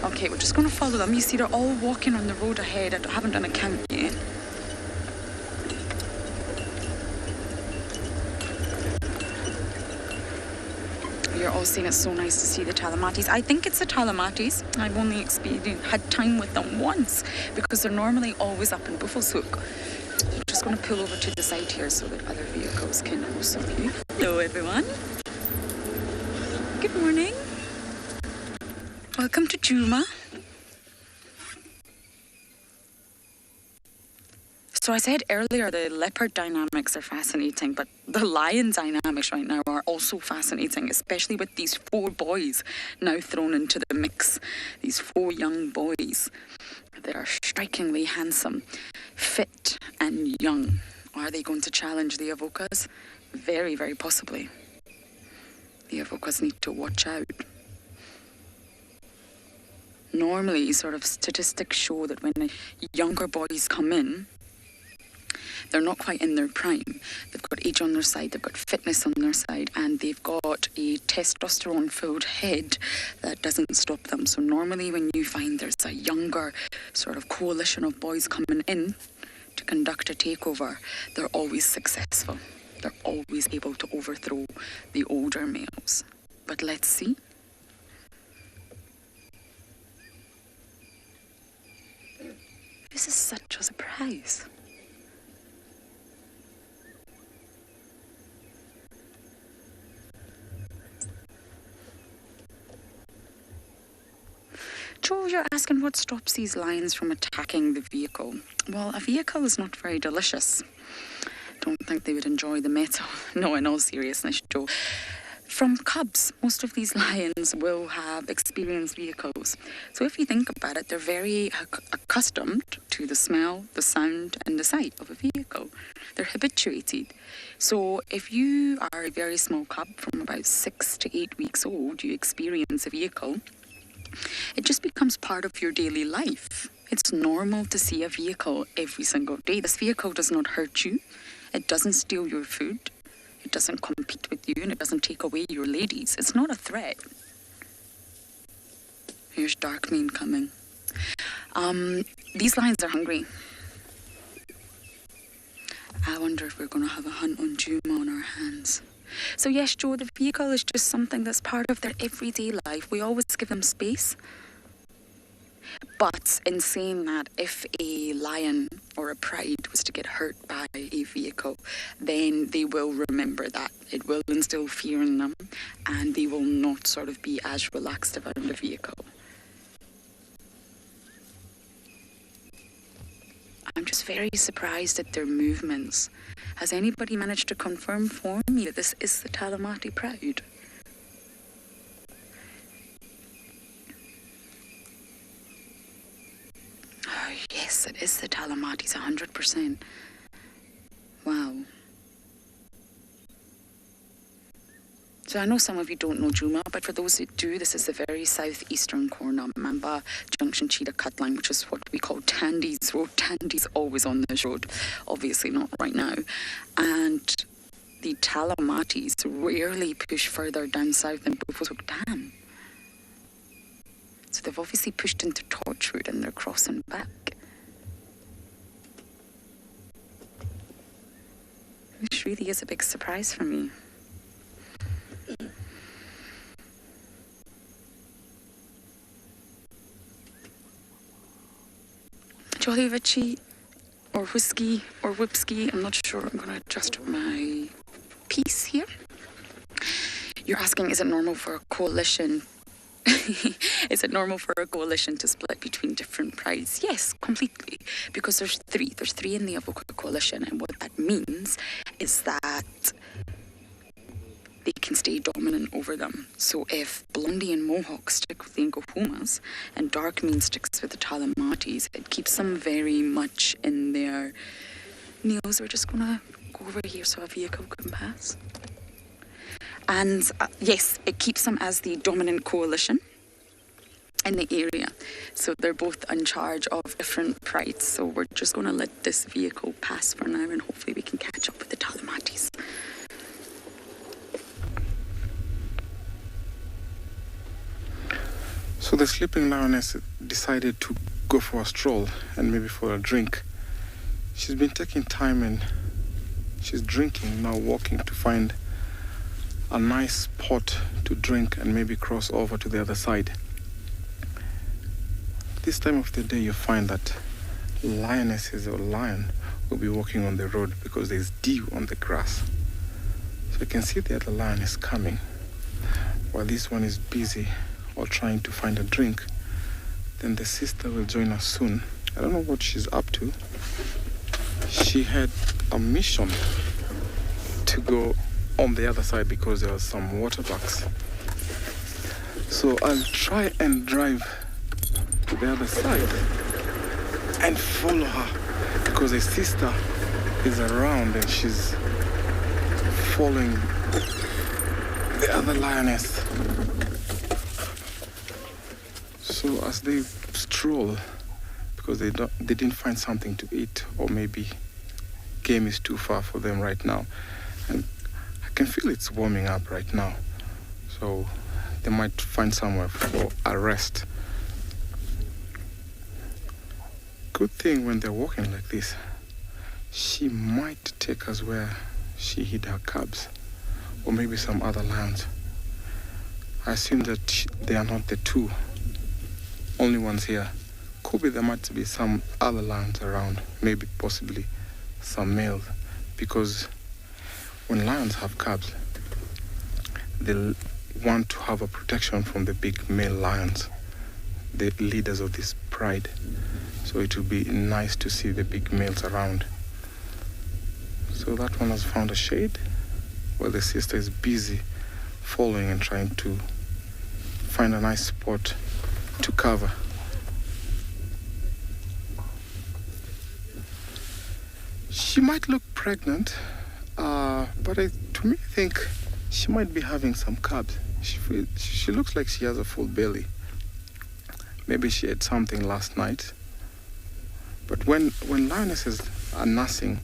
Okay, we're just going to follow them. You see, they're all walking on the road ahead. I haven't done a count yet. You're all saying it's so nice to see the Talamatis. I think it's the Talamatis. I've only had time with them once because they're normally always up in Buffelshoek. I'm just going to pull over to the side here so that other vehicles can also view. Hello, everyone. Good morning. Welcome to Djuma. So I said earlier the leopard dynamics are fascinating, but the lion dynamics right now are also fascinating, especially with these 4 boys now thrown into the mix. These 4 young boys that are strikingly handsome, fit and young. Are they going to challenge the Avokas? Very, very possibly. The Avokas need to watch out. Normally, sort of statistics show that when the younger boys come in, they're not quite in their prime. They've got age on their side, they've got fitness on their side, and they've got a testosterone-filled head that doesn't stop them. So normally when you find there's a younger sort of coalition of boys coming in to conduct a takeover, they're always successful. They're always able to overthrow the older males. But let's see. This is such a surprise. Joe, you're asking what stops these lions from attacking the vehicle. Well, a vehicle is not very delicious. Don't think they would enjoy the metal. No, in all seriousness, Joe. From cubs, most of these lions will have experienced vehicles. So if you think about it, they're very accustomed to the smell, the sound, and the sight of a vehicle. They're habituated. So if you are a very small cub from about 6 to 8 weeks old, you experience a vehicle, it just becomes part of your daily life. It's normal to see a vehicle every single day. This vehicle does not hurt you. It doesn't steal your food. It doesn't compete with you, and it doesn't take away your ladies. It's not a threat. Here's Darkmane coming. These lions are hungry. I wonder if we're going to have a hunt on Djuma on our hands. So yes, Joe, the vehicle is just something that's part of their everyday life. We always give them space. But in saying that, if a lion or a pride was to get hurt by a vehicle, then they will remember that. It will instill fear in them, and they will not sort of be as relaxed about the vehicle. I'm just very surprised at their movements. Has anybody managed to confirm for me that this is the Talamati Pride? Oh, yes, it is the Talamatis, 100%. Wow. So I know some of you don't know Djuma, but for those who do, this is the very southeastern corner of Mamba Junction Cheetah Cut Line, which is what we call Tandy's Road. Tandy's always on this road, obviously not right now. And the Talamatis rarely push further down south than Buffelshoek Dam. So they've obviously pushed into Torchwood and they're crossing back. This really is a big surprise for me. Jolly Richie, or Whiskey, or Whipsky, I'm not sure. I'm going to adjust my piece here. You're asking, is it normal for a coalition? Is it normal for a coalition to split between different prides? Yes, completely. Because there's three. There's three in the Avoca coalition, and what that means is that they can stay dominant over them. So if Blondie and Mohawk stick with the Ngohumas and Darkmane sticks with the Talamatis, it keeps them very much in their nails. We're just going to go over here so a vehicle can pass. And yes, it keeps them as the dominant coalition in the area. So they're both in charge of different prides. So we're just going to let this vehicle pass for now, and hopefully we can catch up with the Talamatis. So the sleeping lioness decided to go for a stroll and maybe for a drink. She's been taking time and she's drinking, now walking to find a nice spot to drink and maybe cross over to the other side. This time of the day you find that lionesses or lion will be walking on the road because there's dew on the grass. So you can see the other lion is coming while this one is busy or trying to find a drink. Then the sister will join us soon. I don't know what she's up to. She had a mission to go on the other side because there was some water bugs. So I'll try and drive to the other side and follow her because the sister is around and she's following the other lioness. So as they stroll, because they didn't find something to eat, or maybe game is too far for them right now, and I can feel it's warming up right now, so they might find somewhere for a rest. Good thing when they're walking like this, she might take us where she hid her cubs, or maybe some other lions. I assume that they are not the two only ones here. Could be there might be some other lions around, maybe possibly some males, because when lions have cubs, they want to have a protection from the big male lions, the leaders of this pride. So it would be nice to see the big males around. So that one has found a shade where the sister is busy following and trying to find a nice spot to cover. She might look pregnant, but to me, I think she might be having some cubs. She looks like she has a full belly. Maybe she ate something last night. But when lionesses are nursing,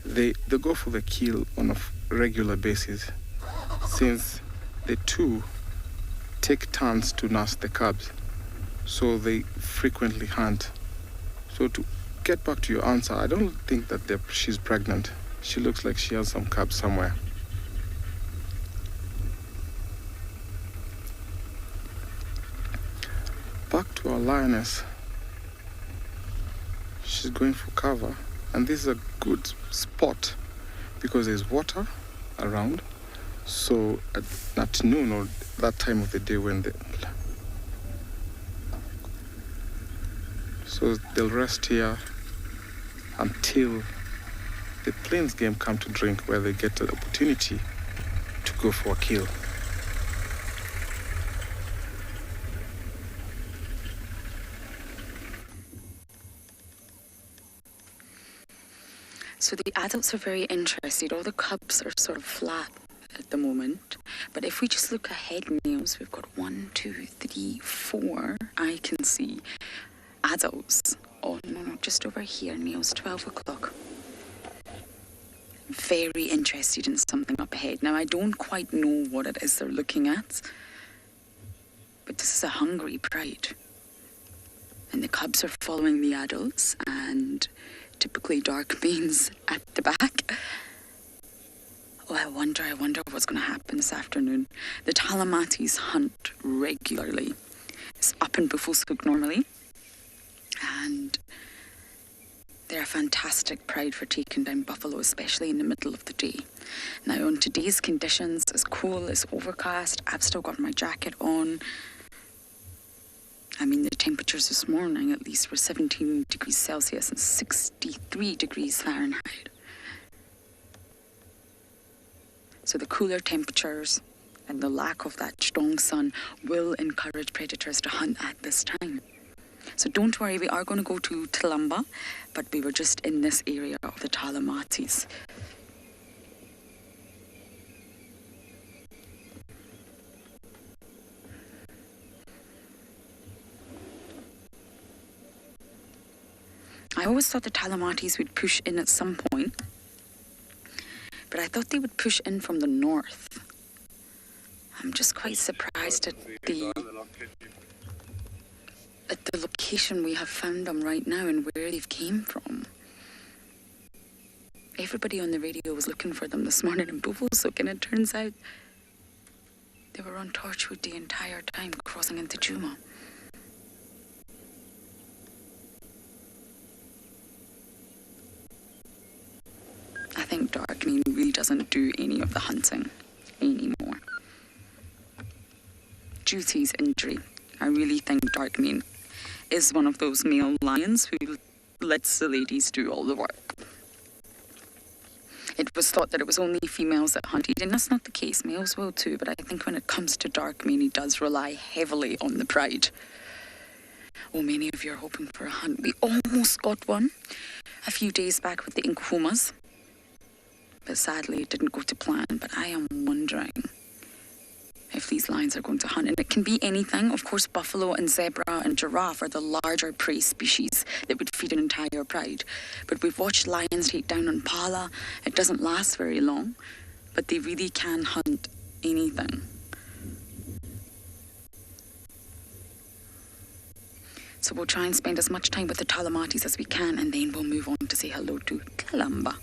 they go for the kill on a regular basis, since the two take turns to nurse the cubs. So they frequently hunt. So to get back to your answer, I don't think that she's pregnant. She looks like she has some cubs somewhere. Back to our lioness. She's going for cover, and this is a good spot because there's water around. So at noon or that time of the day so they'll rest here until the plains game come to drink, where they get an opportunity to go for a kill. So the adults are very interested. All the cubs are sort of flat at the moment. But if we just look ahead, Niels, we've got 1, 2, 3, 4. I can see adults. Oh, no, just over here, Niels, 12 o'clock. Very interested in something up ahead. Now, I don't quite know what it is they're looking at, but this is a hungry pride. And the cubs are following the adults, and typically dark means at the back. Oh, I wonder what's going to happen this afternoon. The Talamatis hunt regularly. It's up in Buffelshoek normally. And they're a fantastic pride for taking down buffalo, especially in the middle of the day. Now, on today's conditions, it's cool, it's overcast. I've still got my jacket on. I mean, the temperatures this morning at least were 17 degrees Celsius and 63 degrees Fahrenheit. So the cooler temperatures and the lack of that strong sun will encourage predators to hunt at this time. So don't worry, we are going to go to Tulumba, but we were just in this area of the Talamatis. I always thought the Talamatis would push in at some point, but I thought they would push in from the north. I'm just quite surprised at the at the location we have found them right now and where they've came from. Everybody on the radio was looking for them this morning in Buffelshoek, and it turns out they were on Torchwood the entire time, crossing into Juma. I think Darkmean really doesn't do any of the hunting anymore. Duty's injury. I really think Darkmean is one of those male lions who lets the ladies do all the work. It was thought that it was only females that hunted, and that's not the case. Males will too, but I think when it comes to Darkmean, he does rely heavily on the pride. Oh, many of you are hoping for a hunt. We almost got one a few days back with the Inkuhumas, but sadly it didn't go to plan. But I am wondering if these lions are going to hunt, and it can be anything. Of course, buffalo and zebra and giraffe are the larger prey species that would feed an entire pride. But we've watched lions take down impala. It doesn't last very long, but they really can hunt anything. So we'll try and spend as much time with the Talamatis as we can, and then we'll move on to say hello to Kalamba.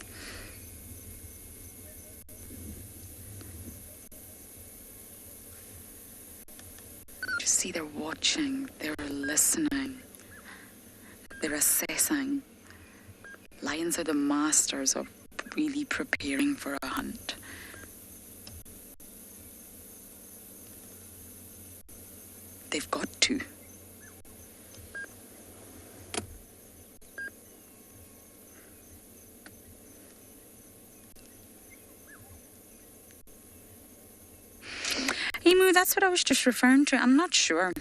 See, they're watching, they're listening, they're assessing. Lions are the masters of really preparing for a hunt. They've got to. Emu, that's what I was just referring to. I'm not sure.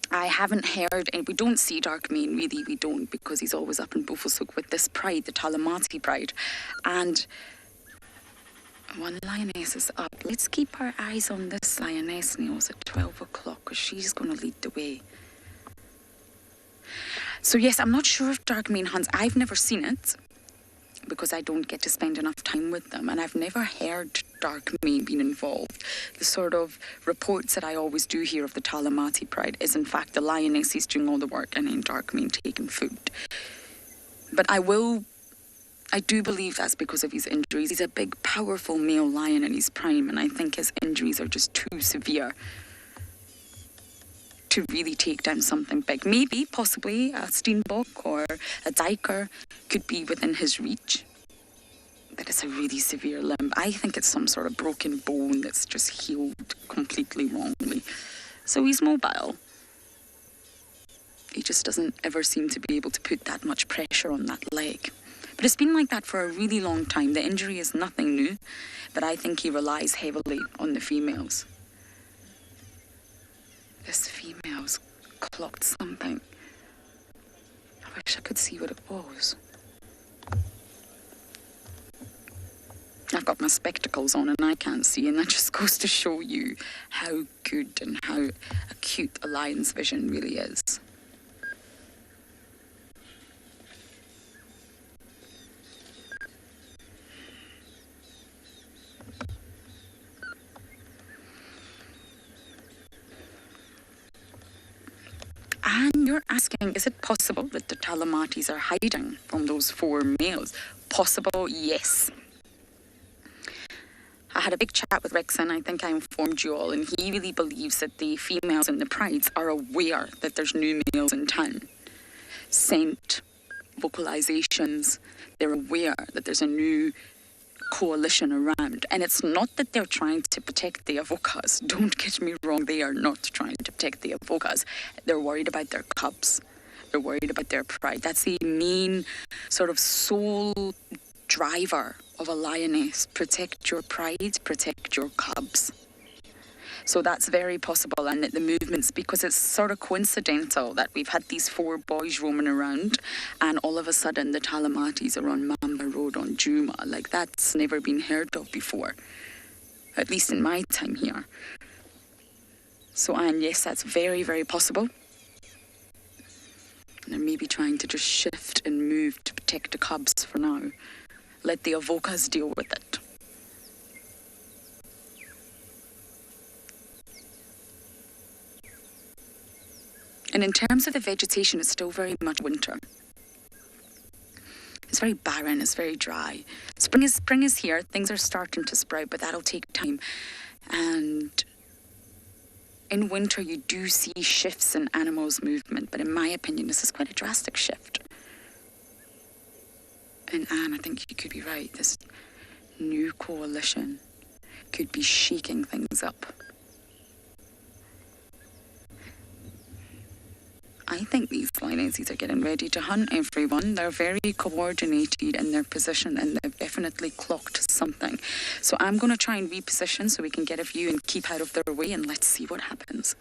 I haven't heard, and we don't see Darkmean, really, we don't, because he's always up in Buffelshoek with this pride, the Talamati pride. And one lioness is up. Let's keep our eyes on this lioness, Niels, at 12 o'clock, because she's going to lead the way. So yes, I'm not sure if Darkmean hunts. I've never seen it, because I don't get to spend enough time with them, and I've never heard Darkmean being involved. The sort of reports that I always do hear of the Talamati pride is in fact the lionesses doing all the work and then Darkmean taking food. But I do believe that's because of his injuries. He's a big, powerful male lion in his prime, and I think his injuries are just too severe to really take down something big. Maybe, possibly, a Steenbok or a Duiker could be within his reach. But it's a really severe limb. I think it's some sort of broken bone that's just healed completely wrongly. So he's mobile. He just doesn't ever seem to be able to put that much pressure on that leg. But it's been like that for a really long time. The injury is nothing new, but I think he relies heavily on the females. This female's clocked something. I wish I could see what it was. I've got my spectacles on and I can't see, and that just goes to show you how good and how acute a lion's vision really is. And you're asking, is it possible that the Talamatis are hiding from those 4 males? Possible, yes. I had a big chat with Rexon, I think I informed you all, and he really believes that the females in the prides are aware that there's new males in town. Scent, vocalizations, they're aware that there's a new coalition around. And it's not that they're trying to protect the Avokas. Don't get me wrong, they are not trying to protect the Avokas. They're worried about their cubs. They're worried about their pride. That's the main sort of sole driver of a lioness. Protect your pride, protect your cubs. So that's very possible, and the movements, because it's sort of coincidental that we've had these 4 boys roaming around and all of a sudden the Talamatis are on Mamba Road on Juma. Like, that's never been heard of before, at least in my time here. So, and yes, that's very, very possible. And they're maybe trying to just shift and move to protect the cubs for now. Let the Avokas deal with it. And in terms of the vegetation, it's still very much winter. It's very barren, it's very dry. Spring is here, things are starting to sprout, but that'll take time. And in winter, you do see shifts in animals' movement, but in my opinion, this is quite a drastic shift. And Anne, I think you could be right. This new coalition could be shaking things up. I think these lionesses are getting ready to hunt everyone. They're very coordinated in their position and they've definitely clocked something. So I'm going to try and reposition so we can get a view and keep out of their way, and let's see what happens.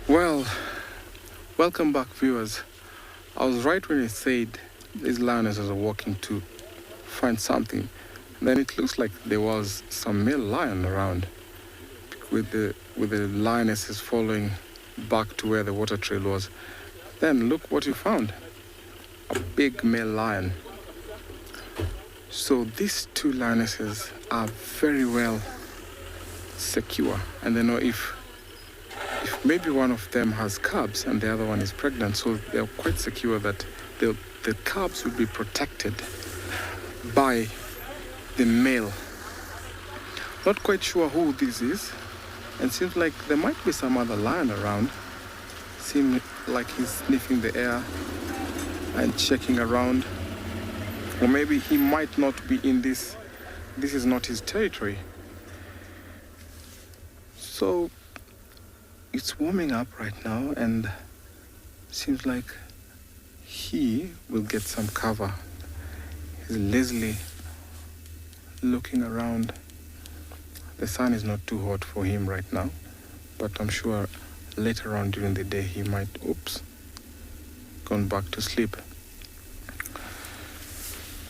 Well, welcome back, viewers. I was right when I said these lionesses are walking to find something. Then it looks like there was some male lion around, with the lionesses following back to where the water trail was. Then look what you found, a big male lion. So these two lionesses are very well secure, and they know if maybe one of them has cubs and the other one is pregnant, so they're quite secure that the cubs will be protected by the male. Not quite sure who this is, and seems like there might be some other lion around. Seems like he's sniffing the air and checking around, or maybe he might not be in this is not his territory. So it's warming up right now, and seems like he will get some cover. He's lazily looking around. The sun is not too hot for him right now, but I'm sure later on during the day he might, gone back to sleep.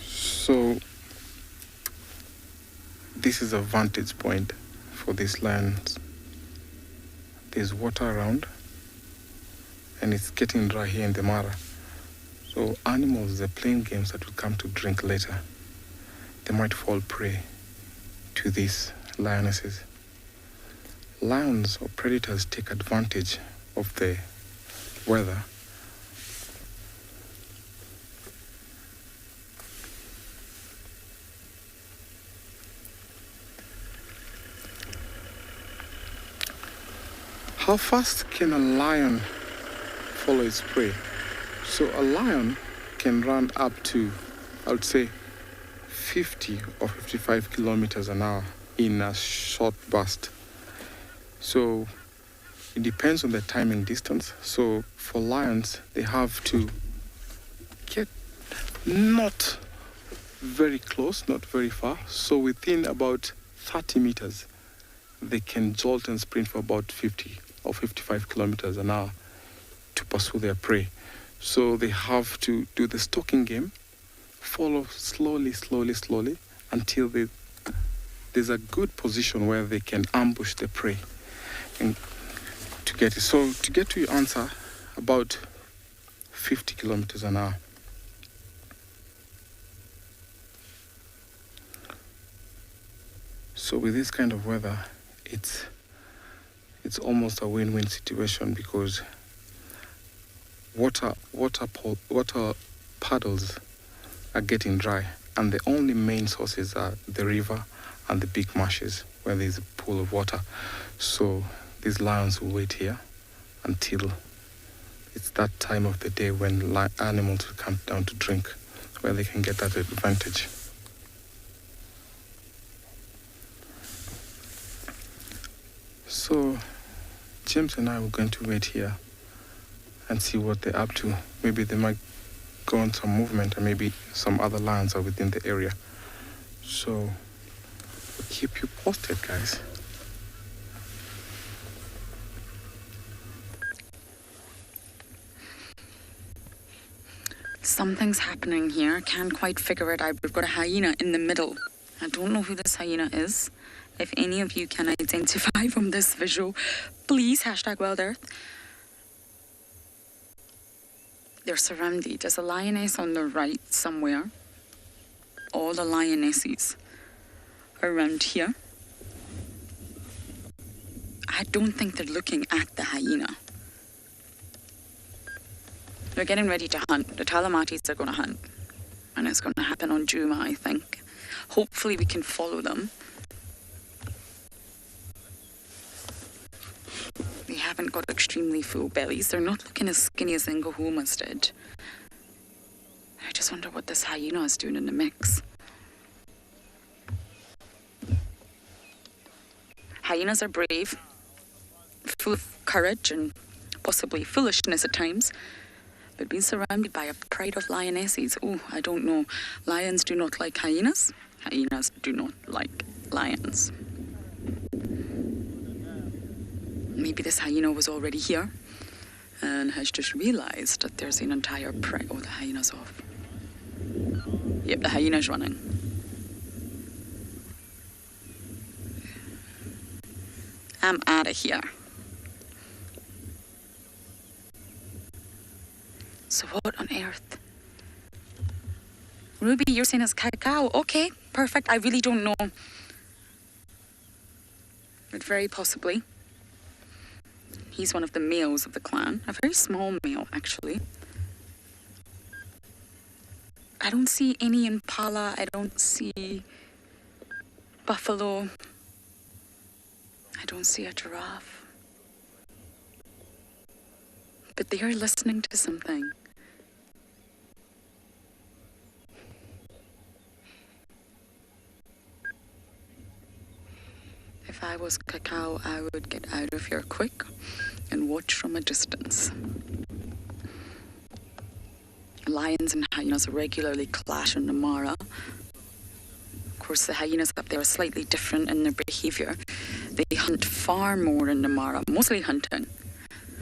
So this is a vantage point for these lions. There's water around, and it's getting dry here in the Mara. So animals, they're playing games that will come to drink later. They might fall prey to these lionesses. Lions or predators take advantage of the weather. How fast can a lion follow its prey? So a lion can run up to, I would say, 50 or 55 kilometers an hour in a short burst. So it depends on the time and distance. So for lions, they have to get not very close, not very far. So within about 30 meters, they can jolt and sprint for about 50 or 55 kilometers an hour to pursue their prey. So they have to do the stalking game, follow slowly until there's a good position where they can ambush the prey and to get it. So to get to your answer, about 50 kilometers an hour. So with this kind of weather, it's almost a win-win situation, because water puddles are getting dry, and the only main sources are the river and the big marshes where there's a pool of water. So these lions will wait here until it's that time of the day when animals will come down to drink, where they can get that advantage. So James and I were going to wait here and see what they're up to. Maybe they might go on some movement, and maybe some other lions are within the area. So we'll keep you posted, guys. Something's happening here. Can't quite figure it out. We've got a hyena in the middle. I don't know who this hyena is. If any of you can identify from this visual, please #WildEarth. They're surrounded. There's a lioness on the right somewhere. All the lionesses around here. I don't think they're looking at the hyena. They're getting ready to hunt. The Talamatis are going to hunt. And it's going to happen on Juma, I think. Hopefully we can follow them. They haven't got extremely full bellies. They're not looking as skinny as the Ngahumas did. I just wonder what this hyena is doing in the mix. Hyenas are brave, full of courage and possibly foolishness at times, but being surrounded by a pride of lionesses, I don't know. Lions do not like hyenas. Hyenas do not like lions. Maybe this hyena was already here and has just realized that there's an entire prey. Oh, the hyena's off. Yep, the hyena's running. I'm out of here. So what on earth? Ruby, you're saying it's cacao. Okay, perfect. I really don't know. But very possibly. He's one of the males of the clan. A very small male, actually. I don't see any impala. I don't see buffalo. I don't see a giraffe. But they are listening to something. If I was cacao, I would get out of here quick and watch from a distance. Lions and hyenas regularly clash in Namara. Of course, the hyenas up there are slightly different in their behavior. They hunt far more in Namara, mostly hunting,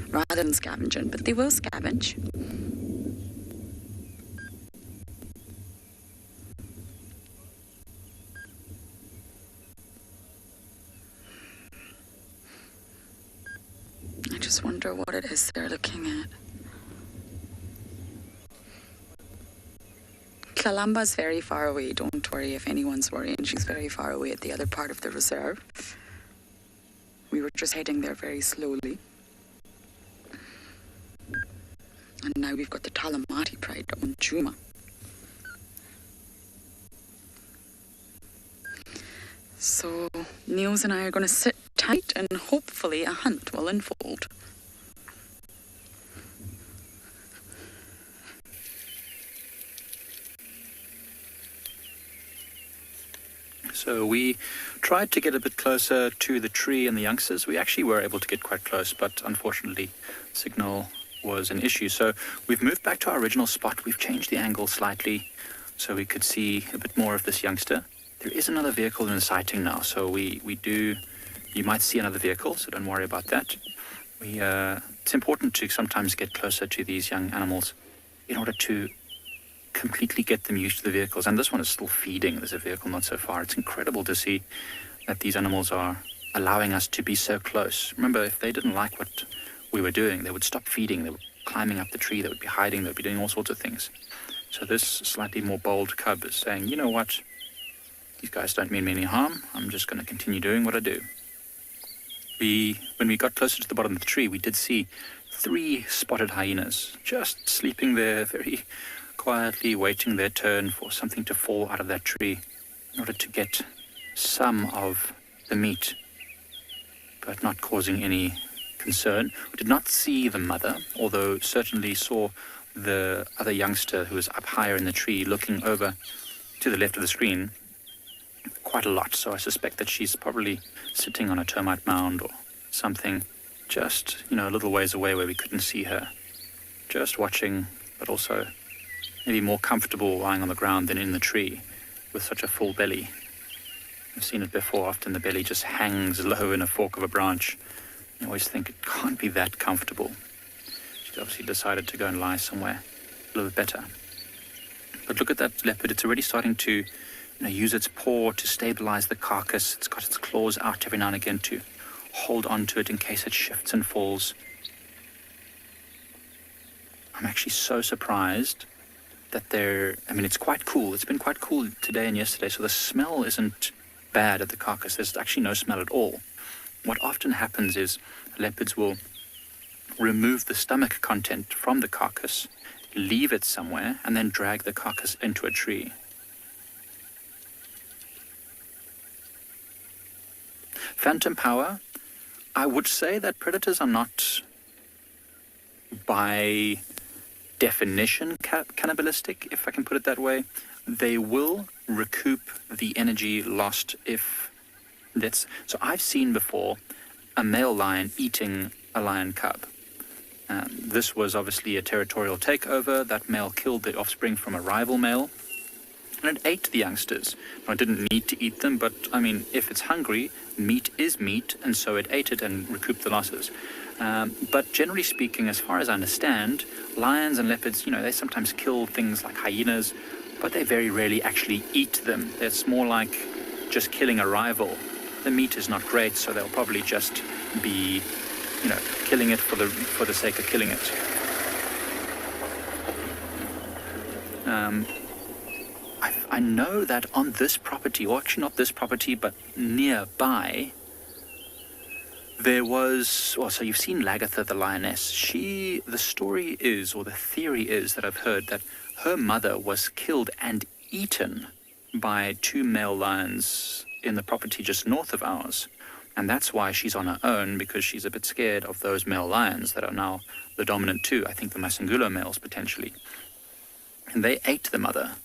rather than scavenging, but they will scavenge. I just wonder what it is they're looking at. Tlalamba's very far away. Don't worry if anyone's worrying. She's very far away at the other part of the reserve. We were just heading there very slowly. And now we've got the Talamati Pride on Juma. So Niels and I are going to sit tight and hopefully a hunt will unfold. So we tried to get a bit closer to the tree and the youngsters. We actually were able to get quite close, but unfortunately signal was an issue. So we've moved back to our original spot. We've changed the angle slightly so we could see a bit more of this youngster. There is another vehicle in the sighting now, so you might see another vehicle, so don't worry about that. It's important to sometimes get closer to these young animals in order to completely get them used to the vehicles. And this one is still feeding. There's a vehicle not so far. It's incredible to see that these animals are allowing us to be so close. Remember, if they didn't like what we were doing, they would stop feeding. They would be climbing up the tree. They would be hiding. They would be doing all sorts of things. So this slightly more bold cub is saying, you know what? These guys don't mean me any harm. I'm just going to continue doing what I do. When we got closer to the bottom of the tree, we did see 3 spotted hyenas just sleeping there very quietly, waiting their turn for something to fall out of that tree in order to get some of the meat, but not causing any concern. We did not see the mother, although certainly saw the other youngster who was up higher in the tree looking over to the left of the screen quite a lot. So I suspect that she's probably sitting on a termite mound or something, just, a little ways away where we couldn't see her, just watching, but also maybe more comfortable lying on the ground than in the tree with such a full belly. I've seen it before. Often the belly just hangs low in a fork of a branch. I always think it can't be that comfortable. She's obviously decided to go and lie somewhere a little bit better. But look at that leopard. It's already starting to use its paw to stabilize the carcass. It's got its claws out every now and again to hold on to it in case it shifts and falls. I'm actually so surprised that it's quite cool. It's been quite cool today and yesterday, so the smell isn't bad at the carcass. There's actually no smell at all. What often happens is leopards will remove the stomach content from the carcass, leave it somewhere, and then drag the carcass into a tree. Phantom power, I would say that predators are not, by definition, cannibalistic, if I can put it that way. They will recoup the energy lost if that's... So I've seen before a male lion eating a lion cub. This was obviously a territorial takeover. That male killed the offspring from a rival male, and it ate the youngsters. Now, it didn't need to eat them, but, I mean, if it's hungry, meat is meat, and so it ate it and recouped the losses. But generally speaking, as far as I understand, lions and leopards, they sometimes kill things like hyenas, but they very rarely actually eat them. It's more like just killing a rival. The meat is not great, so they'll probably just be, killing it for the sake of killing it. I know that on this property, or actually not this property, but nearby, there was, so you've seen Lagatha the lioness. The story is, or the theory is that I've heard, that her mother was killed and eaten by 2 male lions in the property just north of ours. And that's why she's on her own, because she's a bit scared of those male lions that are now the dominant 2, I think the Masangulo males potentially. And they ate the mother.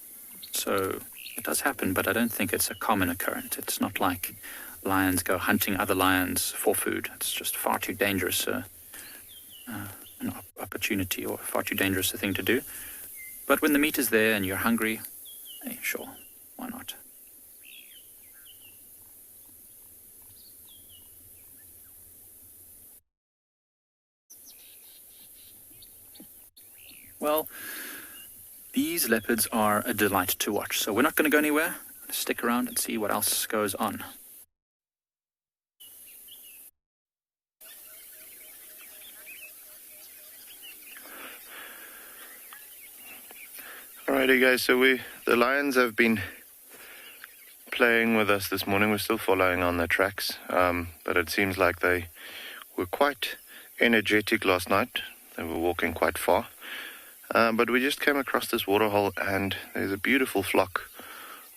So it does happen, but I don't think it's a common occurrence. It's not like lions go hunting other lions for food. It's just far too dangerous an opportunity, or far too dangerous a thing to do. But when the meat is there and you're hungry, hey, sure, why not? Well, these leopards are a delight to watch, so we're not going to go anywhere. Let's stick around and see what else goes on. Alrighty guys, so the lions have been playing with us this morning. We're still following on their tracks, but it seems like they were quite energetic last night. They were walking quite far. But we just came across this waterhole, and there's a beautiful flock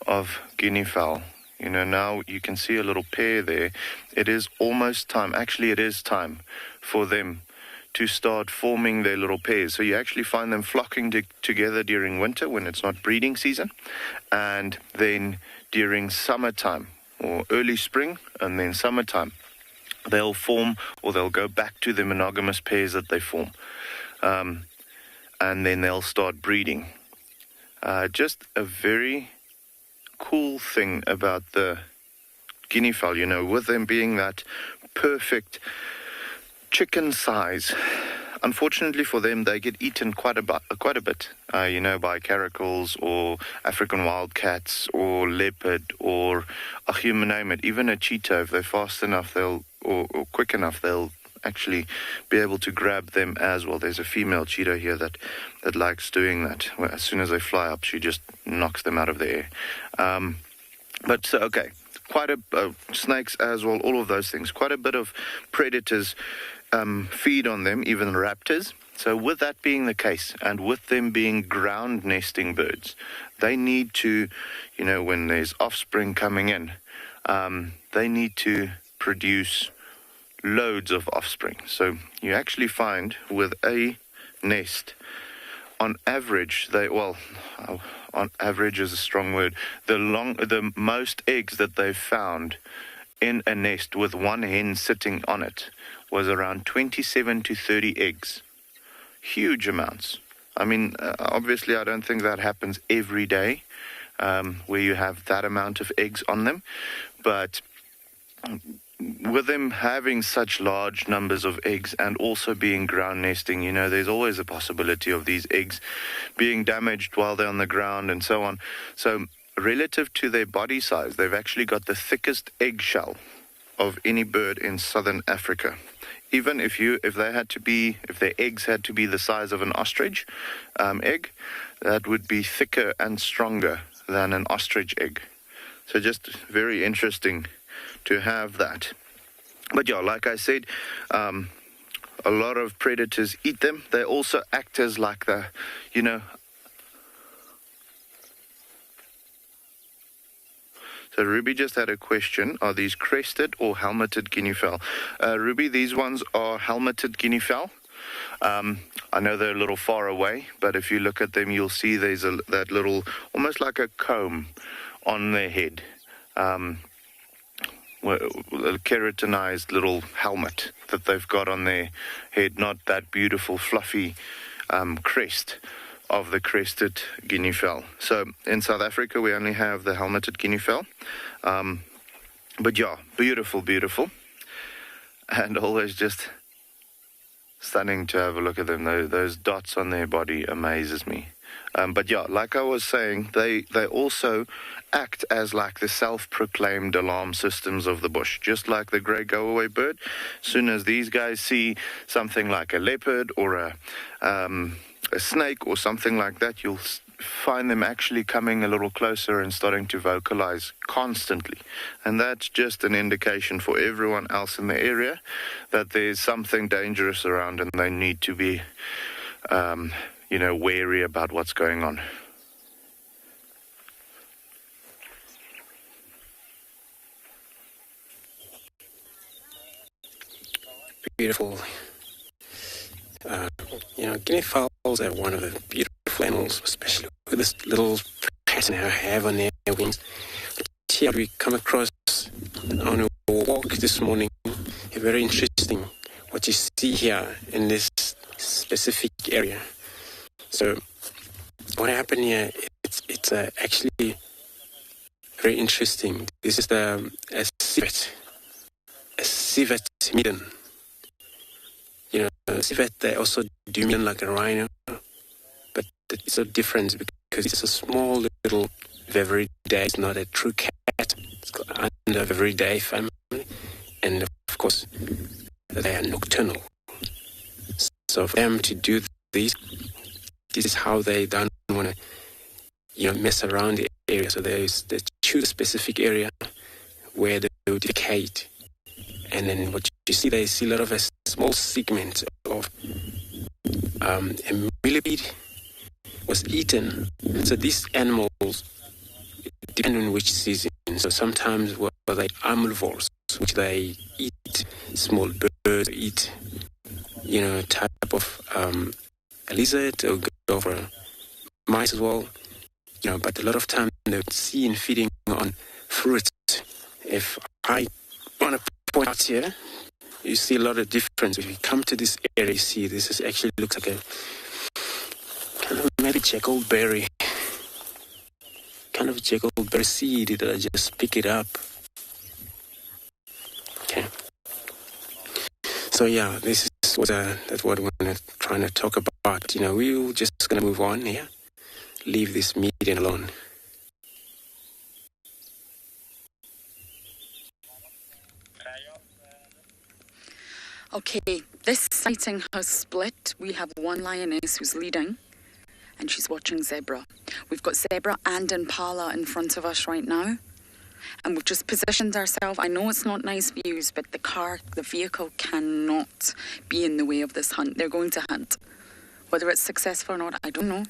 of guinea fowl. Now you can see a little pair there. It is almost time. Actually, it is time for them to start forming their little pairs. So you actually find them flocking together during winter when it's not breeding season, and then during summertime, or early spring, and then summertime, they'll form, or they'll go back to the monogamous pairs that they form. And then they'll start breeding. Just a very cool thing about the guinea fowl, with them being that perfect chicken size. Unfortunately for them, they get eaten quite a bit, by caracals or African wildcats or leopard or, you name it, even a cheetah. If they're fast enough, or quick enough, they'll actually be able to grab them as well. There's a female cheetah here that likes doing that. As soon as they fly up, she just knocks them out of the air. Quite a snakes as well, all of those things. Quite a bit of predators feed on them, even raptors. So with that being the case, and with them being ground nesting birds, they need to, when there's offspring coming in, they need to produce loads of offspring. So you actually find with a nest, on average, on average is a strong word, the most eggs that they've found in a nest with one hen sitting on it was around 27 to 30 eggs. Huge amounts. I mean, obviously I don't think that happens every day, where you have that amount of eggs on them, but with them having such large numbers of eggs and also being ground nesting, there's always a possibility of these eggs being damaged while they're on the ground and so on. So relative to their body size, they've actually got the thickest eggshell of any bird in southern Africa. Even if their eggs had to be the size of an ostrich egg, that would be thicker and stronger than an ostrich egg. So just very interesting to have that. But yeah, like I said, a lot of predators eat them. They also act as like the, So Ruby just had a question. Are these crested or helmeted guinea fowl? Ruby, these ones are helmeted guinea fowl. I know they're a little far away, but if you look at them, you'll see there's that little, almost like a comb on their head. A keratinized little helmet that they've got on their head, not that beautiful fluffy crest of the crested guinea fowl. So in South Africa we only have the helmeted guinea fowl, but yeah, beautiful, and always just stunning to have a look at them. Those dots on their body amazes me. But yeah, like I was saying, they also act as like the self-proclaimed alarm systems of the bush, just like the grey go-away bird. As soon as these guys see something like a leopard or a snake or something like that, you'll find them actually coming a little closer and starting to vocalize constantly. And that's just an indication for everyone else in the area that there's something dangerous around and they need to be wary about what's going on. Beautiful. Guinea fowls are one of the beautiful animals, especially with this little pattern they have on their wings. But here we come across on a walk this morning, a very interesting what you see here in this specific area. So what happened here, it's actually very interesting. This is a civet midden. Civet, they also do midden like a rhino, but it's so different because it's a small little Veveridae. It's not a true cat. It's under Veveridae family, and of course they are nocturnal. So for them to do this is how they don't want to, mess around the area. So they choose a specific area where they will defecate. And then what you see, they see a lot of a small segment of a millipede was eaten. So these animals depend on which season. So sometimes they omnivores, which they eat small birds, eat, type of a lizard, or go for mice as well. But a lot of time they would see in feeding on fruits. If I want to point out here, you see a lot of difference. If you come to this area, you see this is actually looks like a kind of maybe jackalberry, seed that I just pick it up. Okay. So yeah, this is that's what we're trying to talk about. We're just gonna move on here, leave this meeting alone. Okay, this sighting has split. We have one lioness who's leading, and she's watching zebra. We've got zebra and impala in front of us right now, and we've just positioned ourselves. I know it's not nice views, but the vehicle cannot be in the way of this hunt. They're going to hunt. Whether it's successful or not, I don't know. And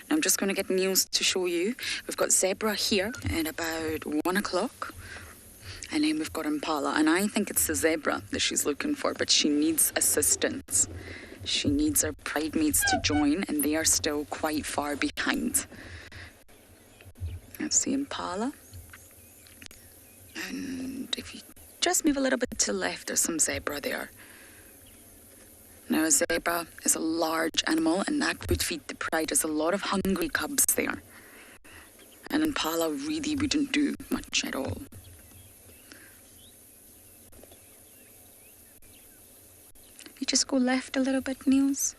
I'm just going to get news to show you. We've got zebra here at about 1 o'clock. And then we've got impala, and I think it's the zebra that she's looking for, but she needs assistance. She needs her pride mates to join, and they are still quite far behind. That's the impala. And if you just move a little bit to the left, there's some zebra there. Now, a zebra is a large animal, and that would feed the pride. There's a lot of hungry cubs there. And impala really wouldn't do much at all. You just go left a little bit, Niels.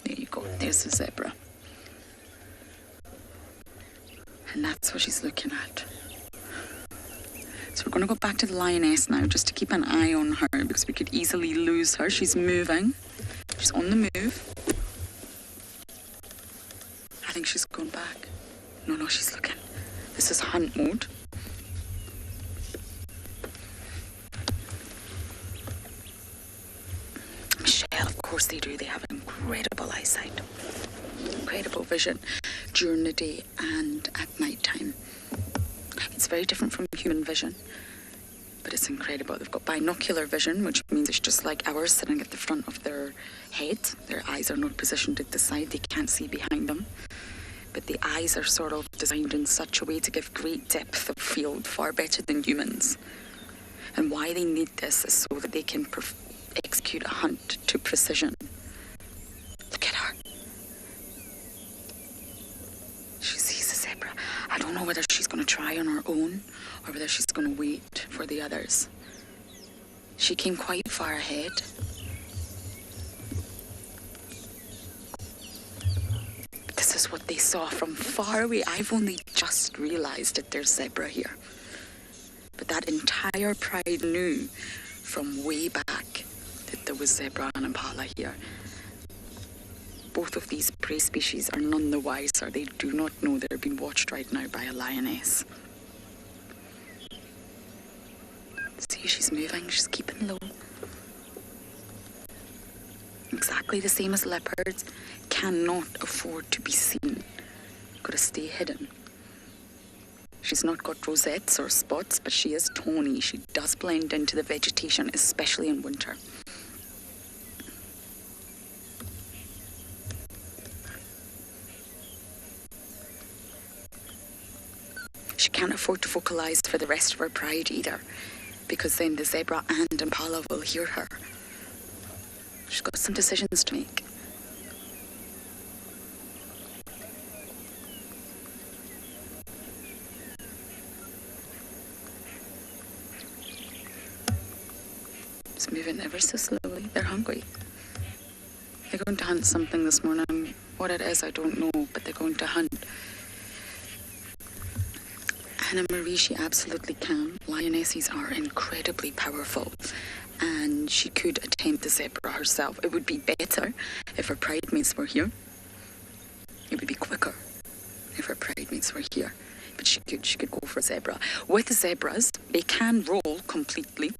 There you go. There's the zebra. And that's what she's looking at. So we're going to go back to the lioness now, just to keep an eye on her, because we could easily lose her. She's moving. She's on the move. I think she's going back. No, she's looking. This is hunt mode. Michelle, of course they do. They have incredible eyesight. Incredible vision during the day and at night time. It's very different from human vision, but it's incredible. They've got binocular vision, which means it's just like ours, sitting at the front of their head. Their eyes are not positioned at the side. They can't see behind them. But the eyes are sort of designed in such a way to give great depth of field, far better than humans. And why they need this is so that they can execute a hunt to precision. Look at her. She sees a zebra. I don't know whether she's going to try on her own or whether she's going to wait for the others. She came quite far ahead. This is what they saw from far away. I've only just realised that there's zebra here. But that entire pride knew from way back that there was zebra and impala here. Both of these prey species are none the wiser. They do not know they're being watched right now by a lioness. See, she's moving, she's keeping low. Exactly the same as leopards, cannot afford to be seen. Gotta stay hidden. She's not got rosettes or spots, but she is tawny. She does blend into the vegetation, especially in winter. She can't afford to vocalise for the rest of her pride either, because then the zebra and impala will hear her. She's got some decisions to make. It's moving ever so slowly. They're hungry. They're going to hunt something this morning. What it is, I don't know, but they're going to hunt. Anna Marie, she absolutely can. Lionesses are incredibly powerful, and she could attempt the zebra herself. It would be better if her pride mates were here. It would be quicker if her pride mates were here. But she could go for a zebra. With the zebras, they can roll completely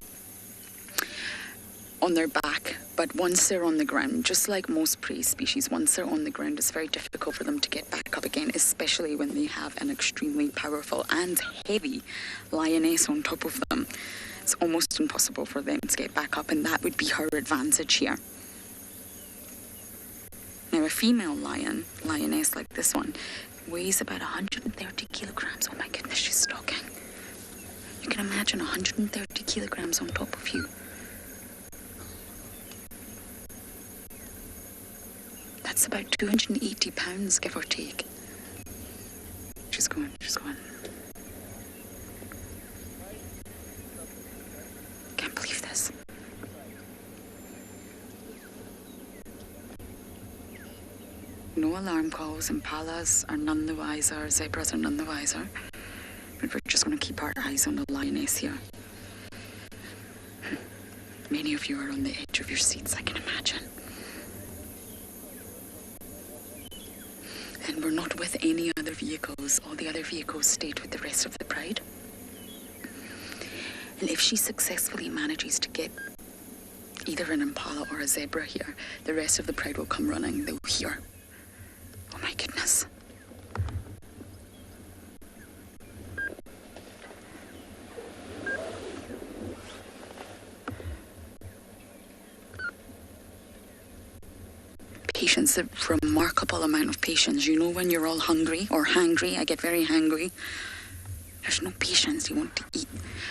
on their back, but once they're on the ground, just like most prey species, once they're on the ground, it's very difficult for them to get back up again, especially when they have an extremely powerful and heavy lioness on top of them. It's almost impossible for them to get back up, and that would be her advantage here. Now, a female lioness like this one, weighs about 130 kilograms. Oh my goodness, she's stalking. You can imagine 130 kilograms on top of you. That's about 280 pounds, give or take. She's going. Can't believe this. No alarm calls. Impalas are none the wiser. Zebras are none the wiser. But we're just going to keep our eyes on the lioness here. Many of you are on the edge of your seats, I can imagine. And we're not with any other vehicles. All the other vehicles stayed with the rest of the pride. And if she successfully manages to get either an impala or a zebra here, the rest of the pride will come running. They'll hear. Oh my goodness. Patience, a remarkable amount of patience. You know when you're all hungry or hangry, I get very hangry. There's no patience. You want to eat.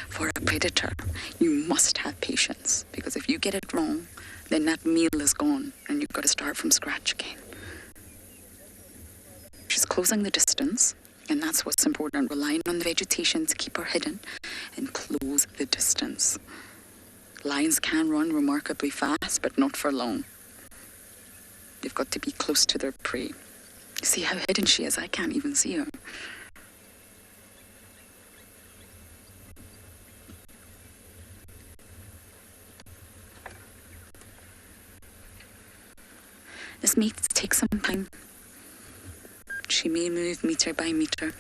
For a predator, you must have patience, because if you get it wrong, then that meal is gone and you've got to start from scratch again. She's closing the distance, and that's what's important, relying on the vegetation to keep her hidden and close the distance. Lions can run remarkably fast, but not for long. They've got to be close to their prey. See how hidden she is? I can't even see her. This may take some time. she may move meter by meter.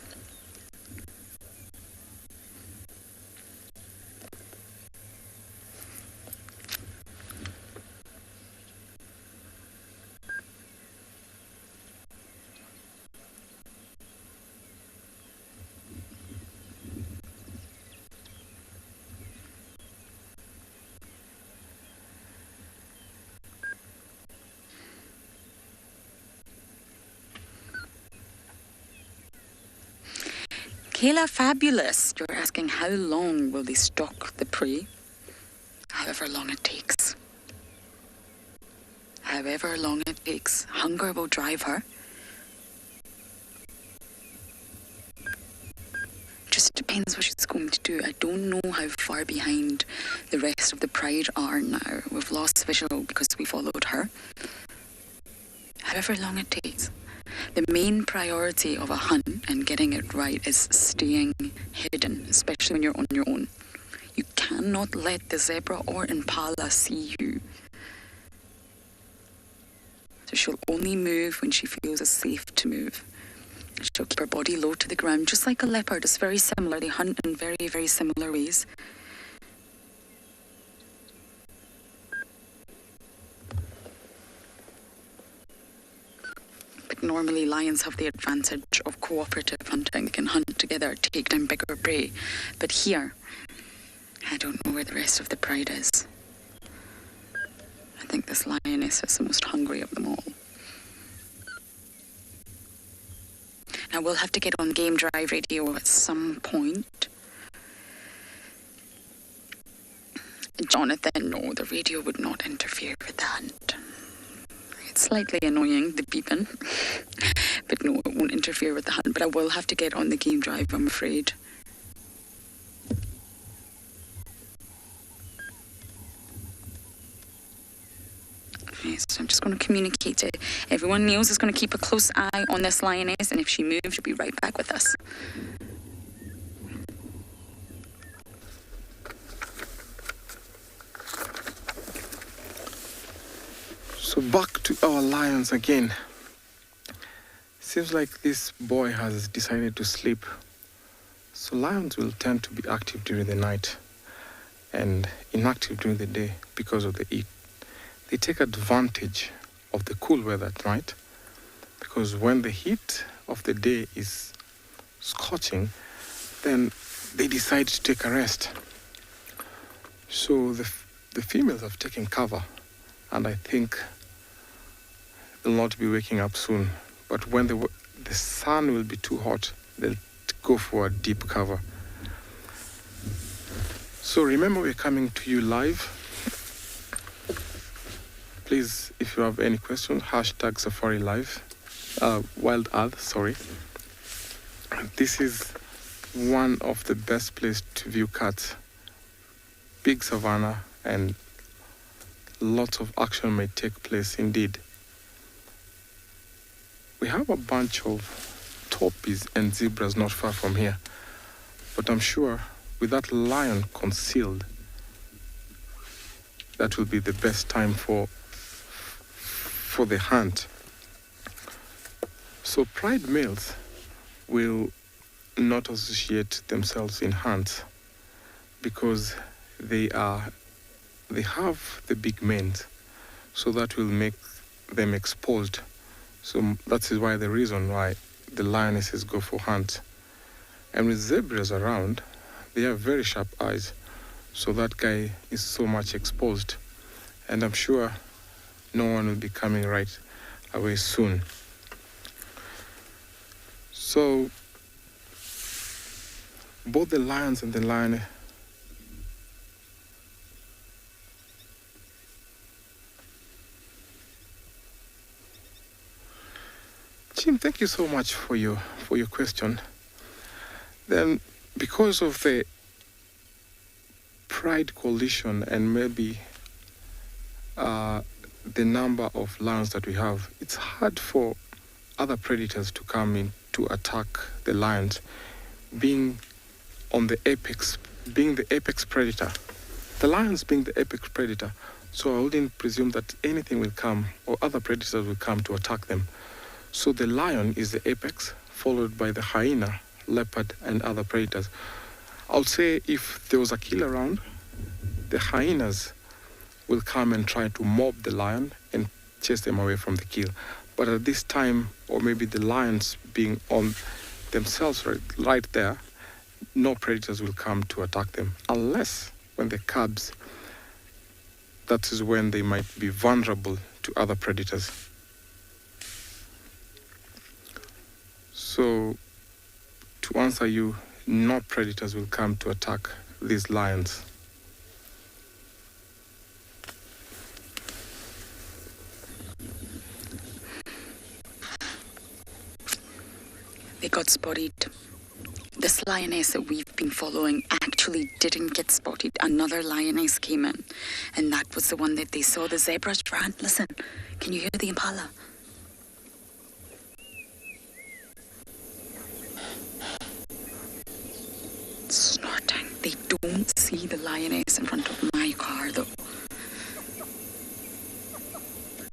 Kayla Fabulous, you're asking how long will they stalk the prey? However long it takes. However long it takes. Hunger will drive her. Just depends what she's going to do. I don't know how far behind the rest of the pride are now. We've lost visual because we followed her. However long it takes. The main priority of a hunt and getting it right is staying hidden, especially when you're on your own. You cannot let the zebra or impala see you. So she'll only move when she feels it's safe to move. She'll keep her body low to the ground, just like a leopard. It's very similar. They hunt in very, very similar ways. But normally lions have the advantage of cooperative hunting. They can hunt together, take down bigger prey. But here, I don't know where the rest of the pride is. I think this lioness is the most hungry of them all. Now we'll have to get on Game Drive Radio at some point. Jonathan, no, the radio would not interfere with the hunt. It's slightly annoying, the beeping, but no, it won't interfere with the hunt. But I will have to get on the Game Drive, I'm afraid. Okay, so I'm just going to communicate to everyone. Niels is going to keep a close eye on this lioness, and if she moves, she'll be right back with us. So back to our lions again. Seems like this boy has decided to sleep. So lions will tend to be active during the night and inactive during the day because of the heat. They take advantage of the cool weather at night because when the heat of the day is scorching, then they decide to take a rest. So the females have taken cover, and I think they'll not be waking up soon. But when the sun will be too hot, they'll go for a deep cover. So remember, we're coming to you live. Please, if you have any questions, hashtag Safari Live, Wild Earth, sorry. This is one of the best places to view cats. Big savanna, and lots of action may take place indeed. We have a bunch of torpies and zebras not far from here, but I'm sure with that lion concealed, that will be the best time for the hunt. So pride males will not associate themselves in hunts because they have the big manes, so that will make them exposed. So that is why the reason why the lionesses go for hunts. And with zebras around, they have very sharp eyes, so that guy is so much exposed. And I'm sure no one will be coming right away soon. So both the lions and the lioness Jim, thank you so much for your question. Then, because of the pride coalition and maybe the number of lions that we have, it's hard for other predators to come in to attack the lions, being the apex predator. The lions being the apex predator, so I wouldn't presume that anything will come or other predators will come to attack them. So the lion is the apex, followed by the hyena, leopard, and other predators. I would say if there was a kill around, the hyenas will come and try to mob the lion and chase them away from the kill. But at this time, or maybe the lions being on themselves right there, no predators will come to attack them, unless when the cubs, that is when they might be vulnerable to other predators. So, to answer you, no predators will come to attack these lions. They got spotted. This lioness that we've been following actually didn't get spotted. Another lioness came in, and that was the one that they saw. The zebras ran. Listen, can you hear the impala? Snorting. They don't see the lioness in front of my car, though.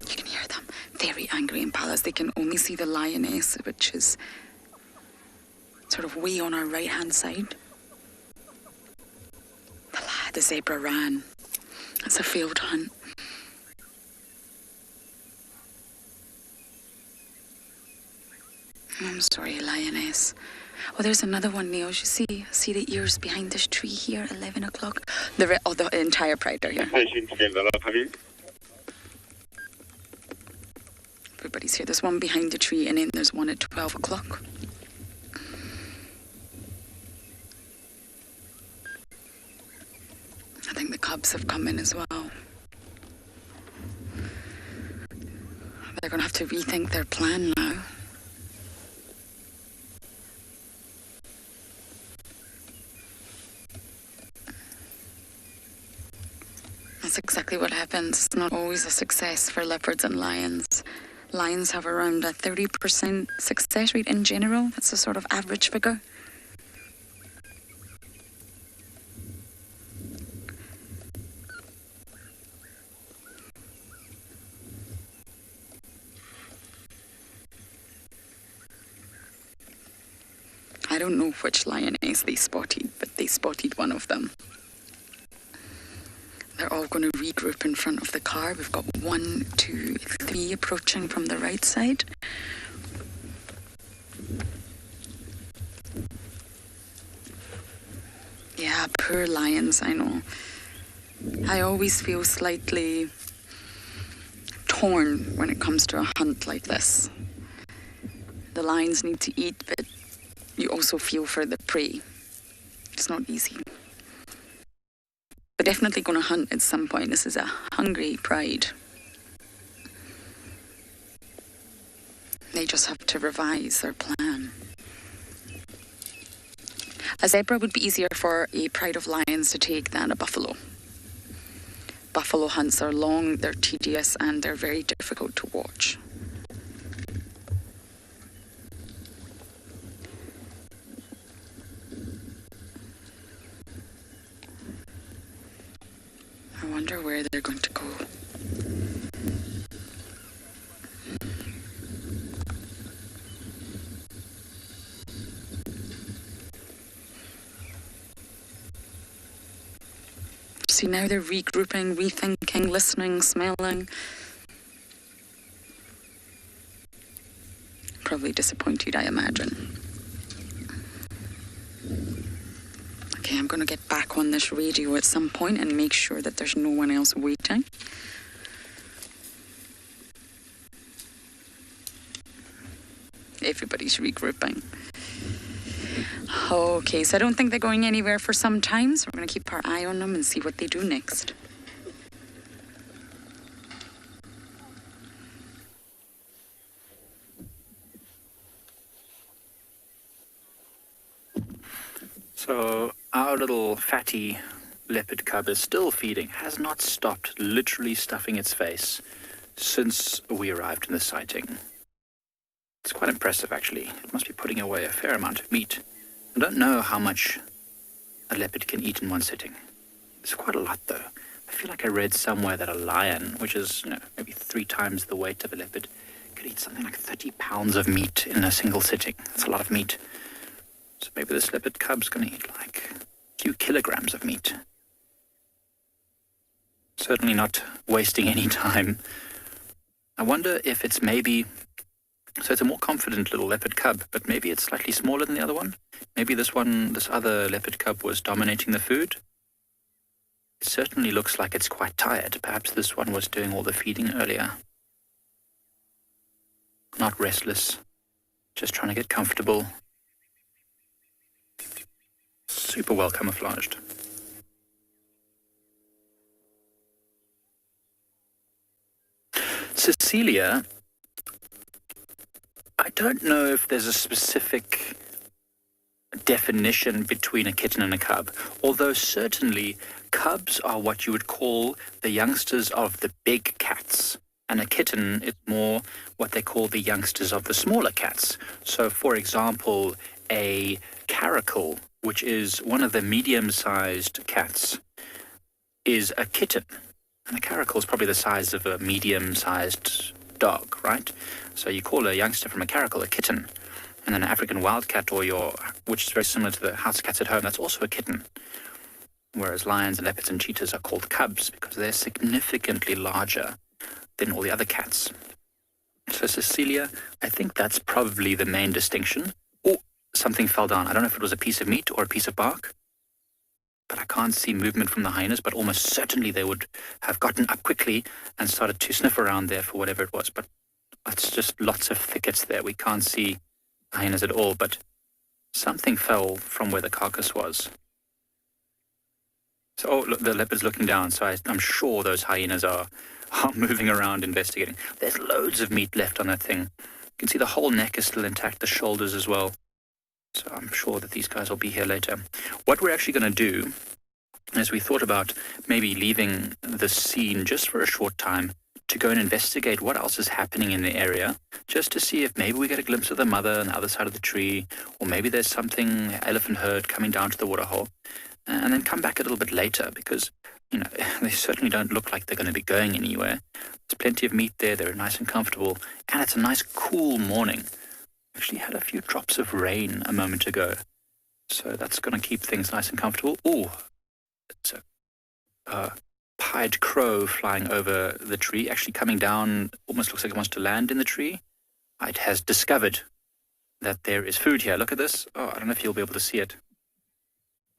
You can hear them. Very angry impalas. They can only see the lioness, which is sort of way on our right-hand side. The zebra ran. It's a failed hunt. I'm sorry, lioness. Oh, there's another one, Neil. You see the ears behind this tree here, 11 o'clock? The entire predator here. Everybody's here. There's one behind the tree, and then there's one at 12 o'clock. I think the cubs have come in as well. They're going to have to rethink their plan now. That's exactly what happens. It's not always a success for leopards and lions. Lions have around a 30% success rate in general. That's the sort of average figure. I don't know which lioness they spotted, but they spotted one of them. They're all going to regroup in front of the car. We've got 1, 2, 3 approaching from the right side. Yeah, poor lions, I know. I always feel slightly torn when it comes to a hunt like this. The lions need to eat, but you also feel for the prey. It's not easy. We're definitely going to hunt at some point. This is a hungry pride. They just have to revise their plan. A zebra would be easier for a pride of lions to take than a buffalo. Buffalo hunts are long, they're tedious, and they're very difficult to watch. I wonder where they're going to go. See, now they're regrouping, rethinking, listening, smelling. Probably disappointed, I imagine. Okay, I'm going to get back on this radio at some point and make sure that there's no one else waiting. Everybody's regrouping. Okay, so I don't think they're going anywhere for some time, so we're going to keep our eye on them and see what they do next. So our little fatty leopard cub is still feeding, has not stopped literally stuffing its face since we arrived in the sighting. It's quite impressive, actually. It must be putting away a fair amount of meat. I don't know how much a leopard can eat in one sitting. It's quite a lot, though. I feel like I read somewhere that a lion, which is maybe 3 times the weight of a leopard, could eat something like 30 pounds of meat in a single sitting. That's a lot of meat. So maybe this leopard cub's going to eat like a few kilograms of meat. Certainly not wasting any time. I wonder if it's maybe... So it's a more confident little leopard cub, but maybe it's slightly smaller than the other one. Maybe this other leopard cub was dominating the food. It certainly looks like it's quite tired. Perhaps this one was doing all the feeding earlier. Not restless, just trying to get comfortable. Super well camouflaged. Cecilia, I don't know if there's a specific definition between a kitten and a cub, although certainly cubs are what you would call the youngsters of the big cats, and a kitten is more what they call the youngsters of the smaller cats. So, for example, a caracal, which is one of the medium-sized cats, is a kitten. And a caracal is probably the size of a medium-sized dog, right? So you call a youngster from a caracal a kitten. And then an African wildcat, which is very similar to the house cats at home, that's also a kitten. Whereas lions and leopards and cheetahs are called cubs because they're significantly larger than all the other cats. So Cecilia, I think that's probably the main distinction. Oh, something fell down. I don't know if it was a piece of meat or a piece of bark, but I can't see movement from the hyenas, but almost certainly they would have gotten up quickly and started to sniff around there for whatever it was. But it's just lots of thickets there. We can't see hyenas at all, but something fell from where the carcass was. So, oh, look, the leopard's looking down, so I'm sure those hyenas are moving around investigating. There's loads of meat left on that thing. You can see the whole neck is still intact, the shoulders as well. So I'm sure that these guys will be here later. What we're actually going to do is we thought about maybe leaving the scene just for a short time to go and investigate what else is happening in the area, just to see if maybe we get a glimpse of the mother on the other side of the tree, or maybe there's something, elephant herd coming down to the waterhole, and then come back a little bit later because, you know, they certainly don't look like they're going to be going anywhere. There's plenty of meat there, they're nice and comfortable, and it's a nice cool morning. Actually had a few drops of rain a moment ago, so that's going to keep things nice and comfortable. Oh, it's a pied crow flying over the tree, actually coming down, almost looks like it wants to land in the tree. It has discovered that there is food here. Look at this. Oh, I don't know if you'll be able to see it.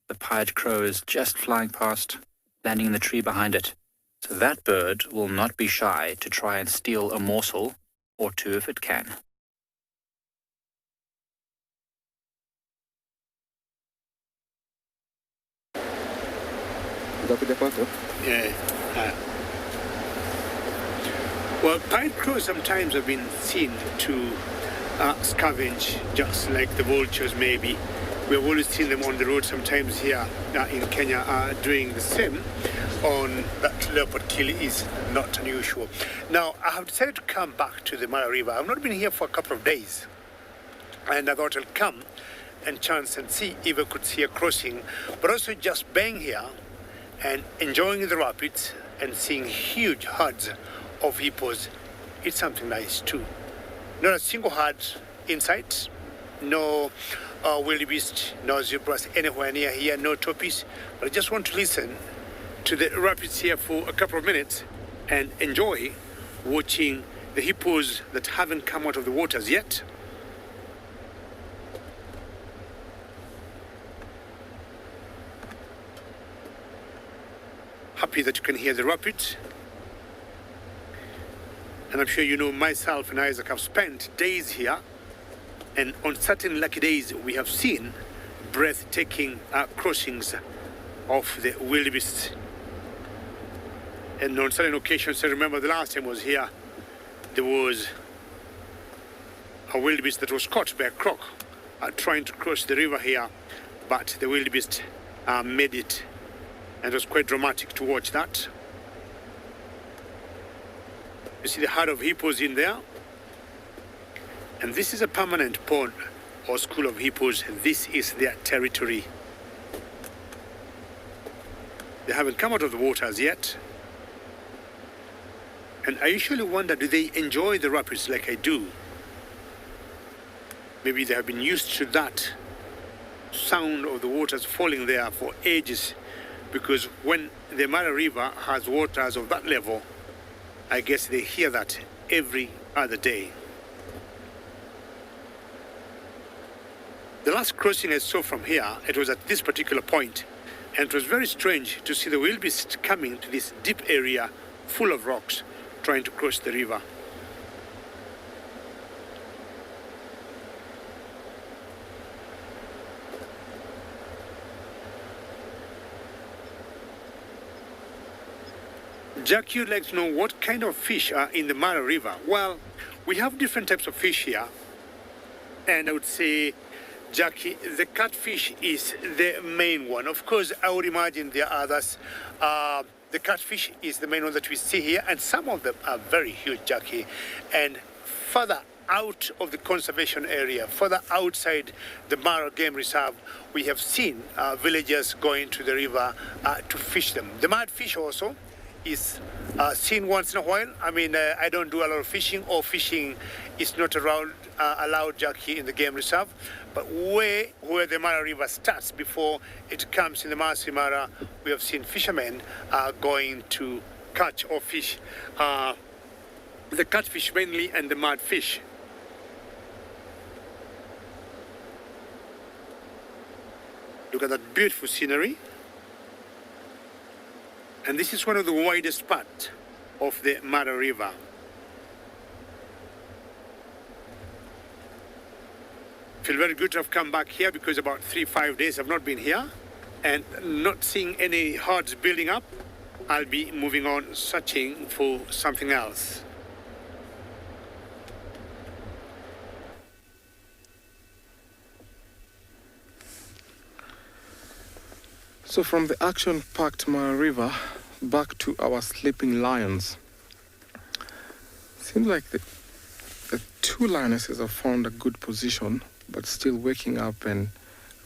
The pied crow is just flying past, landing in the tree behind it. So that bird will not be shy to try and steal a morsel or two if it can. Yeah. Well, pied crows sometimes have been seen to scavenge, just like the vultures maybe. We've always seen them on the road sometimes here in Kenya doing the same. On that leopard kill is not unusual. Now, I have decided to come back to the Mara River. I've not been here for a couple of days, and I thought I'll come and chance and see if I could see a crossing, but also just being here and enjoying the rapids and seeing huge herds of hippos. It's something nice too. Not a single herd in sight, no wildebeest, no zebras anywhere near here, no topis, but I just want to listen to the rapids here for a couple of minutes and enjoy watching the hippos that haven't come out of the waters yet. Happy that you can hear the rapids. And I'm sure you know myself and Isaac have spent days here, and on certain lucky days we have seen breathtaking crossings of the wildebeest. And on certain occasions, I remember the last time I was here, there was a wildebeest that was caught by a croc trying to cross the river here, but the wildebeest made it. And it was quite dramatic to watch that. You see the herd of hippos in there. And this is a permanent pond or school of hippos. This is their territory. They haven't come out of the waters yet. And I usually wonder, do they enjoy the rapids like I do? Maybe they have been used to that sound of the waters falling there for ages, because when the Mara River has waters of that level, I guess they hear that every other day. The last crossing I saw from here, it was at this particular point, and it was very strange to see the wildebeest coming to this deep area full of rocks, trying to cross the river. Jackie would like to know what kind of fish are in the Mara River. Well, we have different types of fish here, and I would say, Jackie, the catfish is the main one. Of course, I would imagine there are others. The catfish is the main one that we see here, and some of them are very huge, Jackie. And further out of the conservation area, further outside the Mara Game Reserve, we have seen villagers going to the river to fish them. The mudfish also is seen once in a while. I mean, I don't do a lot of fishing, or fishing is not allowed, Jackie, in the game reserve. But where the Mara River starts, before it comes in the Masai Mara, we have seen fishermen going to catch or fish the catfish mainly, and the mudfish. Look at that beautiful scenery. And this is one of the widest parts of the Mara River. Feel very good to have come back here, because about 3-5 days I've not been here, and not seeing any herds building up. I'll be moving on, searching for something else. So from the action-packed Mara River back to our sleeping lions. Seems like the two lionesses have found a good position, but still waking up and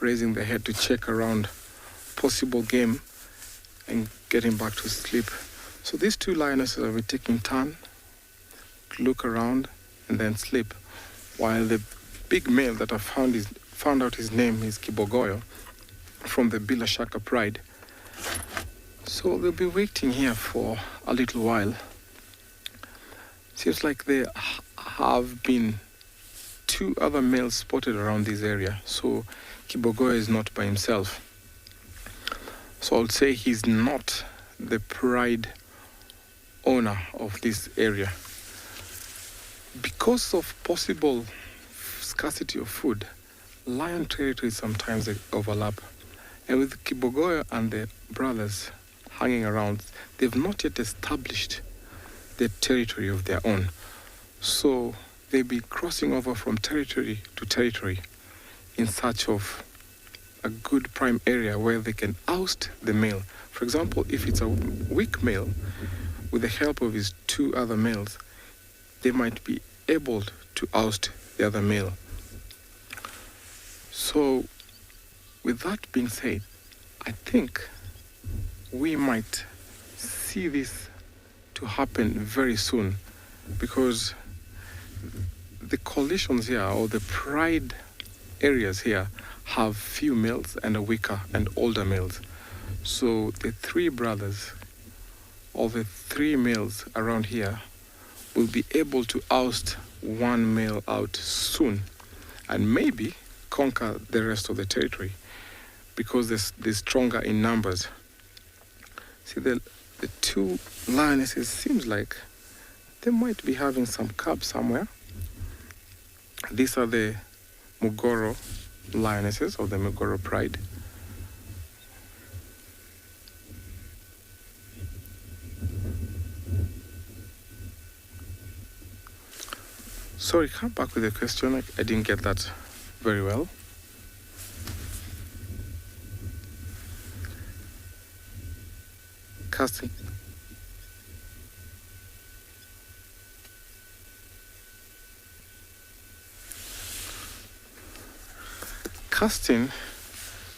raising their head to check around possible game and getting back to sleep. So these two lionesses will be taking turn to look around and then sleep, while the big male that I found out his name is Kibogoyo from the Bila Shaka Pride. So they'll be waiting here for a little while. Seems like there have been two other males spotted around this area, so Kibogoyo is not by himself. So I would say he's not the pride owner of this area. Because of possible scarcity of food, lion territories sometimes overlap. And with Kibogoyo and the brothers hanging around, they've not yet established the territory of their own. So they'll be crossing over from territory to territory in search of a good prime area where they can oust the male. For example, if it's a weak male, with the help of his two other males, they might be able to oust the other male. So, with that being said, I think we might see this to happen very soon, because the coalitions here, or the pride areas here, have few males and a weaker and older males. So the three brothers, or the three males around here, will be able to oust one male out soon, and maybe conquer the rest of the territory, because they're stronger in numbers. See, the two lionesses seems like they might be having some cubs somewhere. These are the Mugoro lionesses of the Mugoro Pride. Sorry, come back with a question. I didn't get that very well. Casting. Casting,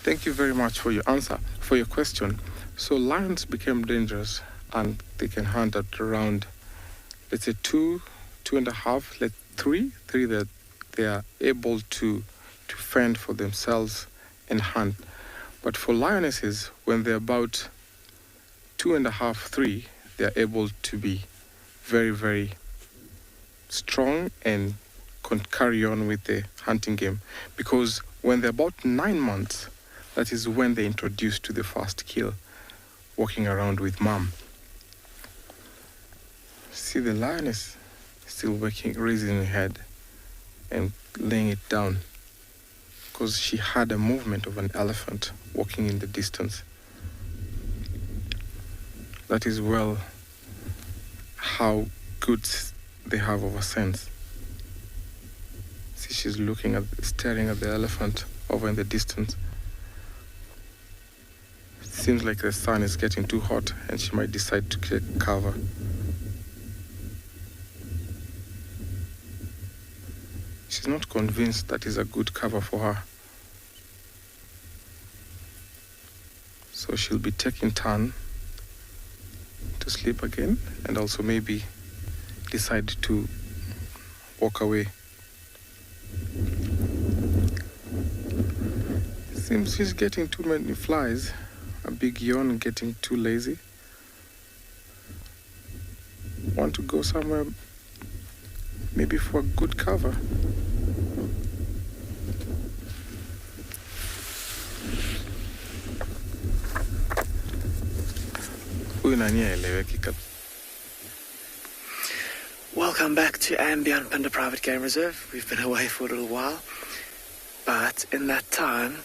thank you very much for your answer, for your question. So lions became dangerous and they can hunt at around let's say 2, 2.5, 3 that they are able to fend for themselves and hunt. But for lionesses, when they're about 2.5, 3, they're able to be very, very strong and can carry on with the hunting game. Because when they're about 9 months, that is when they're introduced to the first kill, walking around with mom. See the lioness still raising her head and laying it down, because she had a movement of an elephant walking in the distance. That is well how good they have of a sense. See, she's staring at the elephant over in the distance. It seems like the sun is getting too hot and she might decide to take cover. She's not convinced that is a good cover for her. So she'll be taking turn to sleep again and also maybe decide to walk away. Seems she's getting too many flies. A big yawn, getting too lazy. Want to go somewhere maybe for a good cover. Welcome back to Ambient Panda Private Game Reserve. We've been away for a little while, but in that time,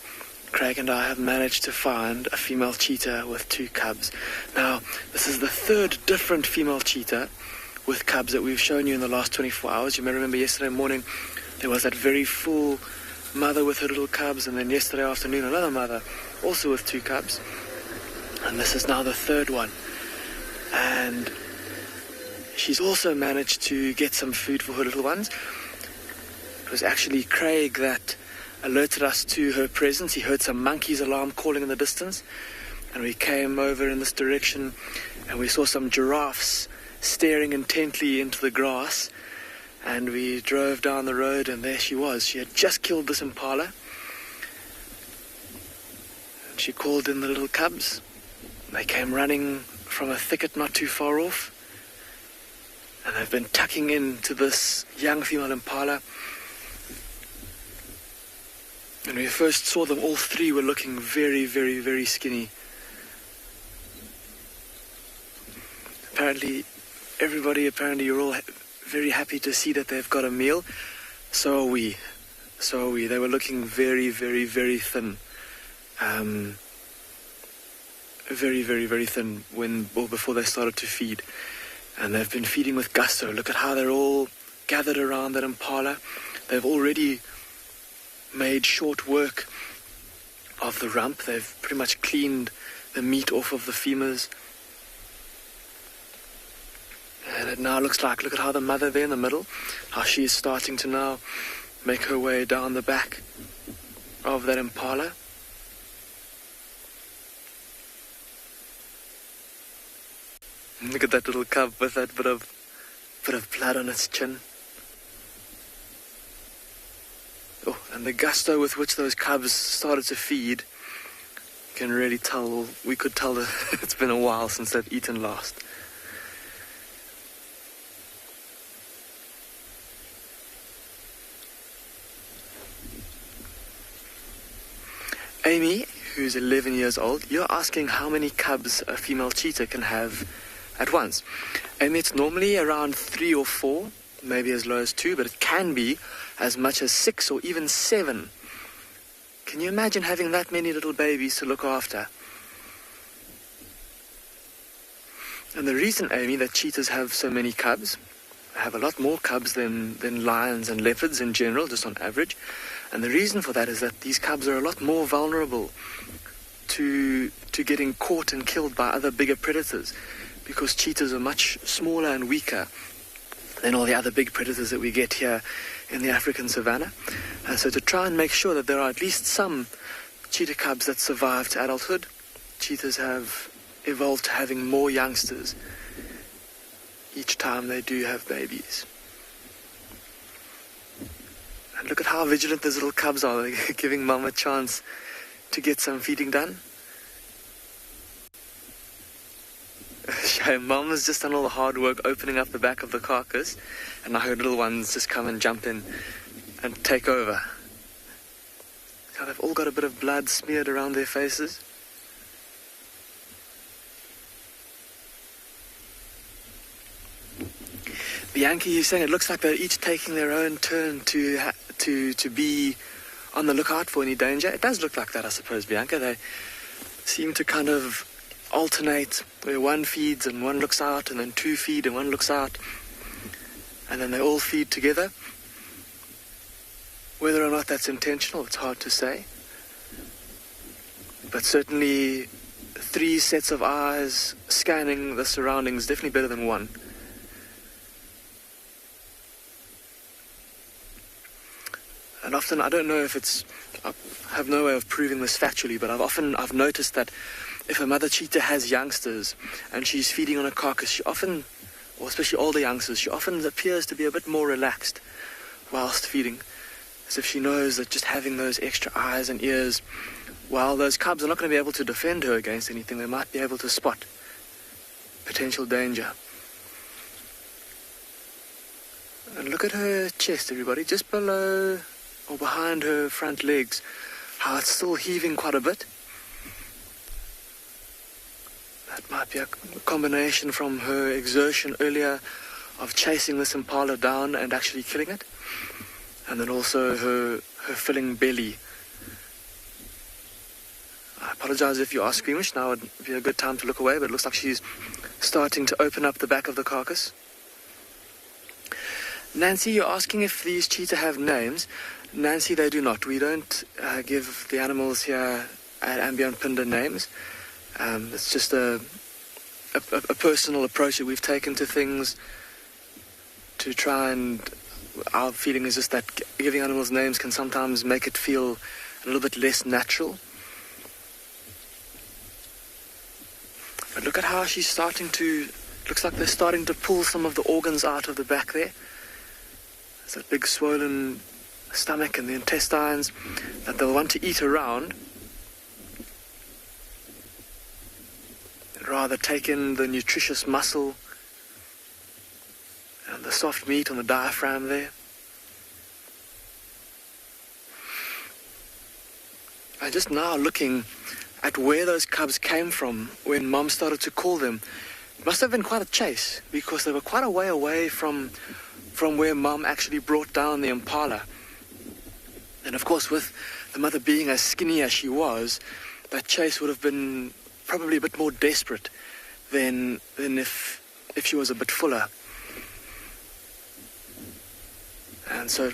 Craig and I have managed to find a female cheetah with 2 cubs. Now, this is the 3rd different female cheetah with cubs that we've shown you in the last 24 hours. You may remember yesterday morning, there was that very full mother with her little cubs, and then yesterday afternoon, another mother, also with 2 cubs. And this is now the 3rd one. And she's also managed to get some food for her little ones. It was actually Craig that alerted us to her presence. He heard some monkeys' alarm calling in the distance, and we came over in this direction and we saw some giraffes staring intently into the grass, and we drove down the road and there she was. She had just killed this impala, and she called in the little cubs. They came running from a thicket not too far off, and they've been tucking into this young female impala. When we first saw them, all 3 were looking very, very, very skinny. Apparently, you're all very happy to see that they've got a meal. So are we. They were looking very, very, very thin. Very, very, very thin before they started to feed. And they've been feeding with gusto. Look at how they're all gathered around that impala. They've already made short work of the rump. They've pretty much cleaned the meat off of the femurs. And it now looks like, look at how the mother there in the middle, how she is starting to now make her way down the back of that impala. Look at that little cub with that bit of blood on its chin. Oh, and the gusto with which those cubs started to feed, you can really tell, we could tell that it's been a while since they've eaten last. Amy, who's 11 years old, you're asking how many cubs a female cheetah can have at once. Amy, it's normally around 3 or 4, maybe as low as 2, but it can be as much as 6 or even 7. Can you imagine having that many little babies to look after? And the reason, Amy, that cheetahs have so many cubs, have a lot more cubs than lions and leopards in general, just on average, and the reason for that is that these cubs are a lot more vulnerable to getting caught and killed by other bigger predators, because cheetahs are much smaller and weaker than all the other big predators that we get here in the African savannah. So to try and make sure that there are at least some cheetah cubs that survive to adulthood, cheetahs have evolved to having more youngsters each time they do have babies. And look at how vigilant those little cubs are. They're giving mum a chance to get some feeding done. Shame, mum has just done all the hard work opening up the back of the carcass, and now her little ones just come and jump in and take over. Now they've all got a bit of blood smeared around their faces. Bianca, you're saying it looks like they're each taking their own turn to be on the lookout for any danger. It does look like that, I suppose, Bianca. They seem to kind of alternate where one feeds and one looks out, and then two feed and one looks out, and then they all feed together. Whether or not that's intentional, it's hard to say. But certainly 3 sets of eyes scanning the surroundings, definitely better than one. And often, I don't know if I have no way of proving this factually, but I've noticed that if a mother cheetah has youngsters and she's feeding on a carcass, she often, or especially older youngsters, she often appears to be a bit more relaxed whilst feeding, as if she knows that just having those extra eyes and ears, while those cubs are not going to be able to defend her against anything, they might be able to spot potential danger. And look at her chest, everybody, just below or behind her front legs, how it's still heaving quite a bit. That might be a combination from her exertion earlier of chasing this impala down and actually killing it, and then also her filling belly. I apologize if you are squeamish. Now would be a good time to look away, but it looks like she's starting to open up the back of the carcass. Nancy, you're asking if these cheetah have names. Nancy, they do not. We don't give the animals here at Ambient Phinda names. It's just a personal approach that we've taken to things to try, and our feeling is just that giving animals names can sometimes make it feel a little bit less natural. But look at how she's looks like they're starting to pull some of the organs out of the back there. There's that big swollen stomach and the intestines that they'll want to eat around. They'd rather take in the nutritious muscle and the soft meat on the diaphragm there. And just now looking at where those cubs came from when Mum started to call them, it must have been quite a chase, because they were quite a way away from where Mum actually brought down the impala. And of course, with the mother being as skinny as she was, that chase would have been probably a bit more desperate than if she was a bit fuller. And so,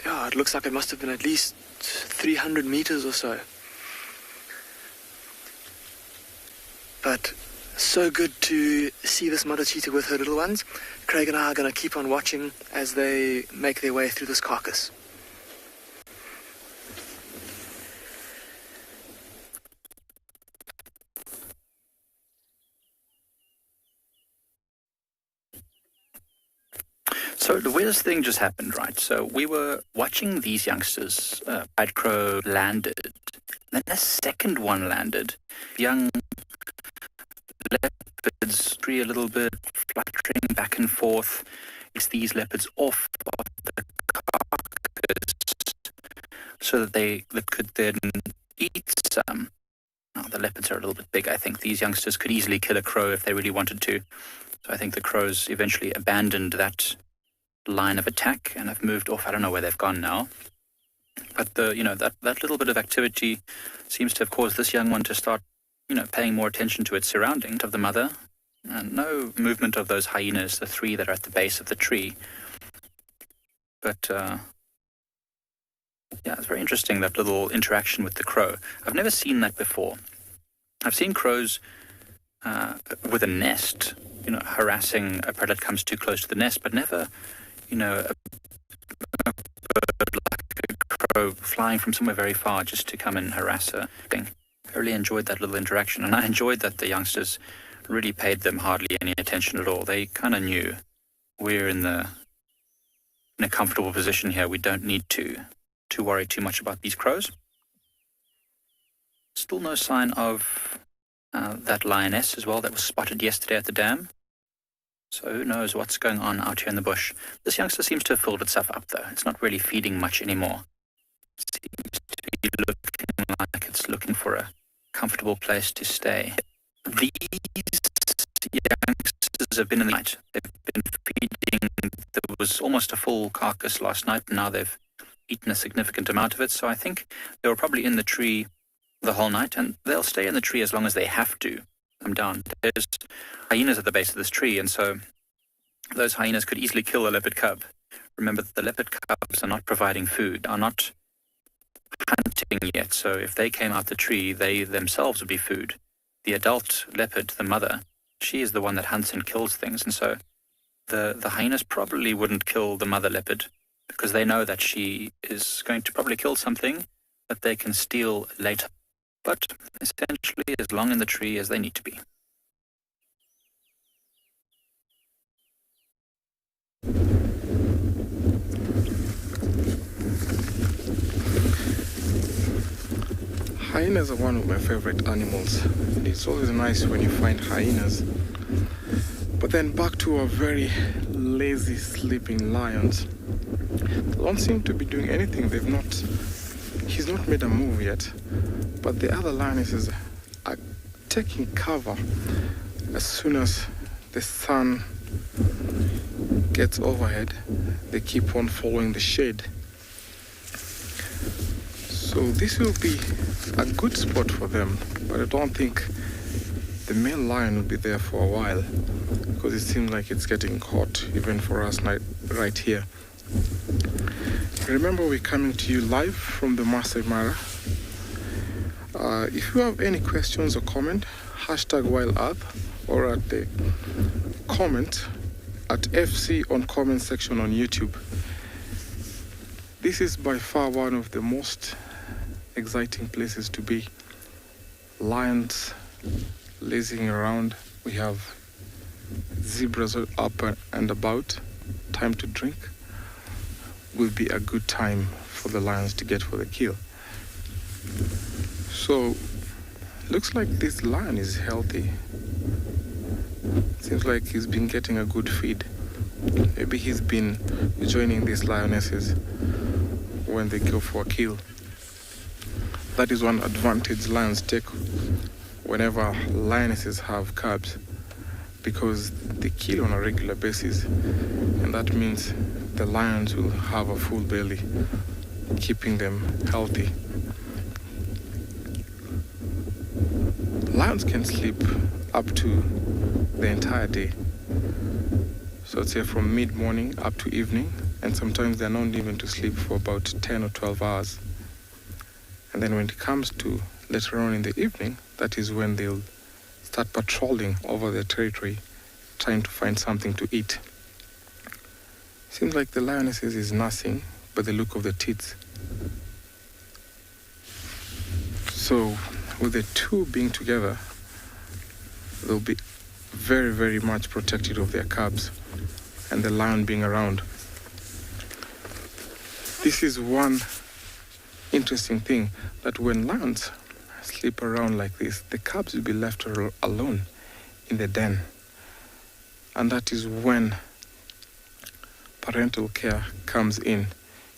yeah, it looks like it must have been at least 300 meters or so. But so good to see this mother cheetah with her little ones. Craig and I are going to keep on watching as they make their way through this carcass. So the weirdest thing just happened, right? So we were watching these youngsters. Pied crow landed. Then a second one landed. Young leopards, tree a little bit, fluttering back and forth. It's these leopards off of the carcass so that they could then eat some. Now, the leopards are a little bit big. I think these youngsters could easily kill a crow if they really wanted to. So I think the crows eventually abandoned that line of attack and have moved off. I don't know where they've gone now. But that little bit of activity seems to have caused this young one to start, paying more attention to its surroundings of the mother. And no movement of those hyenas, the 3 that are at the base of the tree. But it's very interesting, that little interaction with the crow. I've never seen that before. I've seen crows with a nest, harassing a predator that comes too close to the nest, but never, a bird like a crow flying from somewhere very far just to come and harass a thing. I really enjoyed that little interaction, and I enjoyed that the youngsters really paid them hardly any attention at all. They kind of knew we're in a comfortable position here. We don't need to worry too much about these crows. Still no sign of that lioness as well that was spotted yesterday at the dam. So who knows what's going on out here in the bush. This youngster seems to have filled itself up though. It's not really feeding much anymore. It seems to be looking like it's looking for a comfortable place to stay. These youngsters have been in the night. They've been feeding. There was almost a full carcass last night, and now they've eaten a significant amount of it. So I think they were probably in the tree the whole night, and they'll stay in the tree as long as they have to come down. There's hyenas at the base of this tree, and so those hyenas could easily kill a leopard cub. Remember that the leopard cubs are not providing food, are not hunting yet, so if they came out the tree, they themselves would be food. The adult leopard, the mother, she is the one that hunts and kills things, and so the hyenas probably wouldn't kill the mother leopard because they know that she is going to probably kill something that they can steal later. But essentially as long in the tree as they need to be. Hyenas are one of my favorite animals. And it's always nice when you find hyenas. But then back to our very lazy sleeping lions. They don't seem to be doing anything. He's not made a move yet. But the other lionesses are taking cover as soon as the sun gets overhead. They keep on following the shade. So this will be a good spot for them, but I don't think the male lion will be there for a while because it seems like it's getting hot even for us right here. Remember, we're coming to you live from the Masai Mara. If you have any questions or comment, #WildEarth or at the comment at FC on comment section on YouTube. This is by far one of the most exciting places to be. Lions lazing around. We have zebras up and about. Time to drink. Will be a good time for the lions to get for the kill. So, looks like this lion is healthy. Seems like he's been getting a good feed. Maybe he's been joining these lionesses when they go for a kill. That is one advantage lions take whenever lionesses have cubs, because they kill on a regular basis, and that means the lions will have a full belly, keeping them healthy. Lions can sleep up to the entire day. So I'd say from mid-morning up to evening, and sometimes they're known even to sleep for about 10 or 12 hours. And then when it comes to later on in the evening, that is when they'll start patrolling over their territory, trying to find something to eat. Seems like the lionesses is nursing by the look of the teeth. So with the two being together, they'll be very, very much protected of their cubs and the lion being around. This is one interesting thing, that when lions sleep around like this, the cubs will be left alone in the den. And that is when parental care comes in.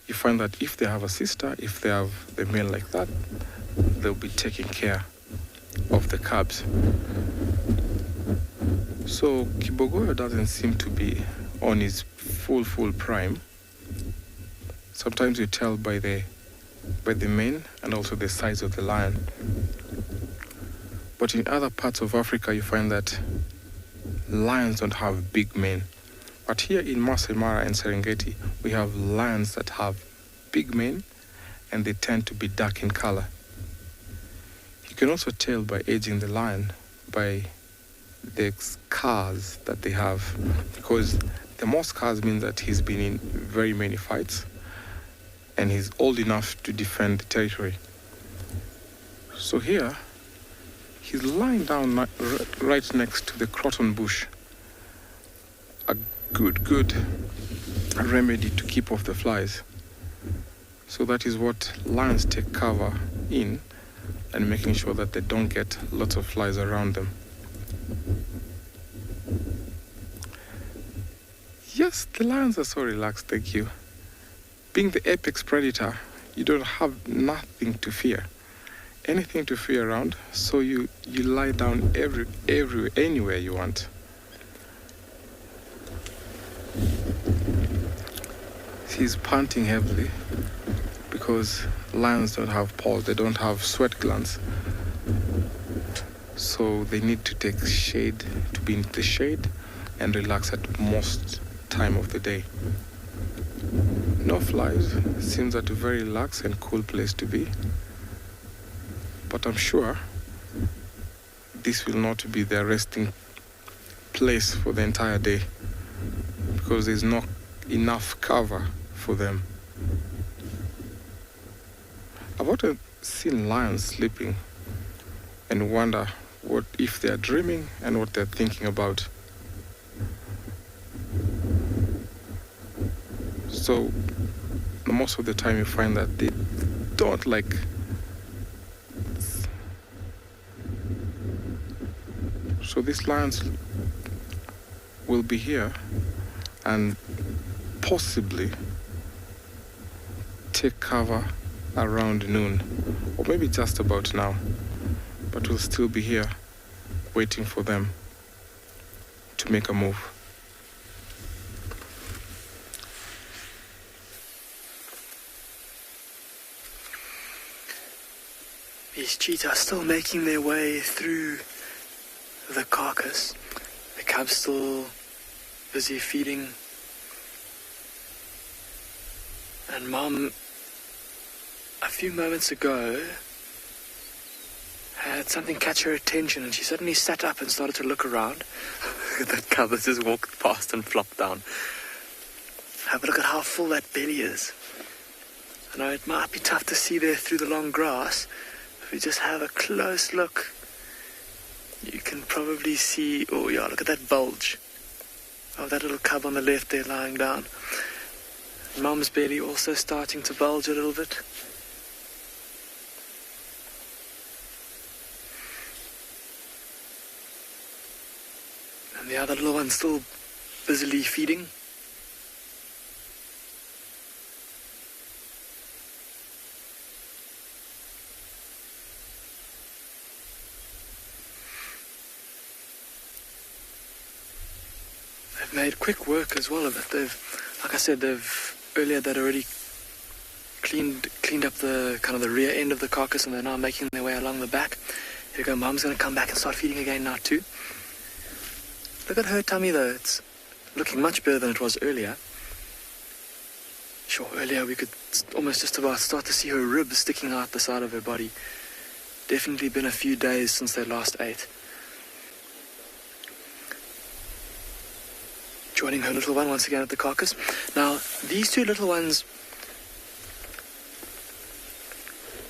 You find that if they have a sister, if they have the male like that, they'll be taking care of the cubs. So Kibogoyo doesn't seem to be on his full prime. Sometimes you tell by the mane and also the size of the lion. But in other parts of Africa, you find that lions don't have big mane. But here in Masai Mara and Serengeti, we have lions that have big mane, and they tend to be dark in color. You can also tell by aging the lion by the scars that they have, because the more scars mean that he's been in very many fights and he's old enough to defend the territory. So here, He's lying down right next to the croton bush. A good remedy to keep off the flies. So that is what lions take cover in, and making sure that they don't get lots of flies around them. Yes, the lions are so relaxed, thank you. Being the apex predator, you don't have nothing to fear. Anything to fear around, so you lie down anywhere you want. He's panting heavily because lions don't have paws, they don't have sweat glands. So they need to take shade, to be in the shade and relax at most time of the day. No flies, seems like a very relaxed and cool place to be. But I'm sure this will not be their resting place for the entire day, because there's not enough cover for them. I've often seen lions sleeping and wonder what if they're dreaming and what they're thinking about. So most of the time you find that they don't like. So these lions will be here and possibly take cover around noon, or maybe just about now, but we'll still be here waiting for them to make a move. These cheetahs are still making their way through the carcass. The cubs still busy feeding. And Mom, a few moments ago, had something catch her attention, and she suddenly sat up and started to look around. That cub that just walked past and flopped down. Have a look at how full that belly is. I know it might be tough to see there through the long grass. If we just have a close look, you can probably see, oh yeah, look at that bulge of that little cub on the left there lying down. Mom's belly also starting to bulge a little bit. And the other little one's still busily feeding. They've made quick work as well of it. They'd already cleaned up the kind of the rear end of the carcass, and they're now making their way along the back. Here we go, Mom's going to come back and start feeding again now too. Look at her tummy though, it's looking much better than it was earlier. Sure, earlier we could almost just about start to see her ribs sticking out the side of her body. Definitely been a few days since they last ate. Joining her little one once again at the carcass. Now, these two little ones,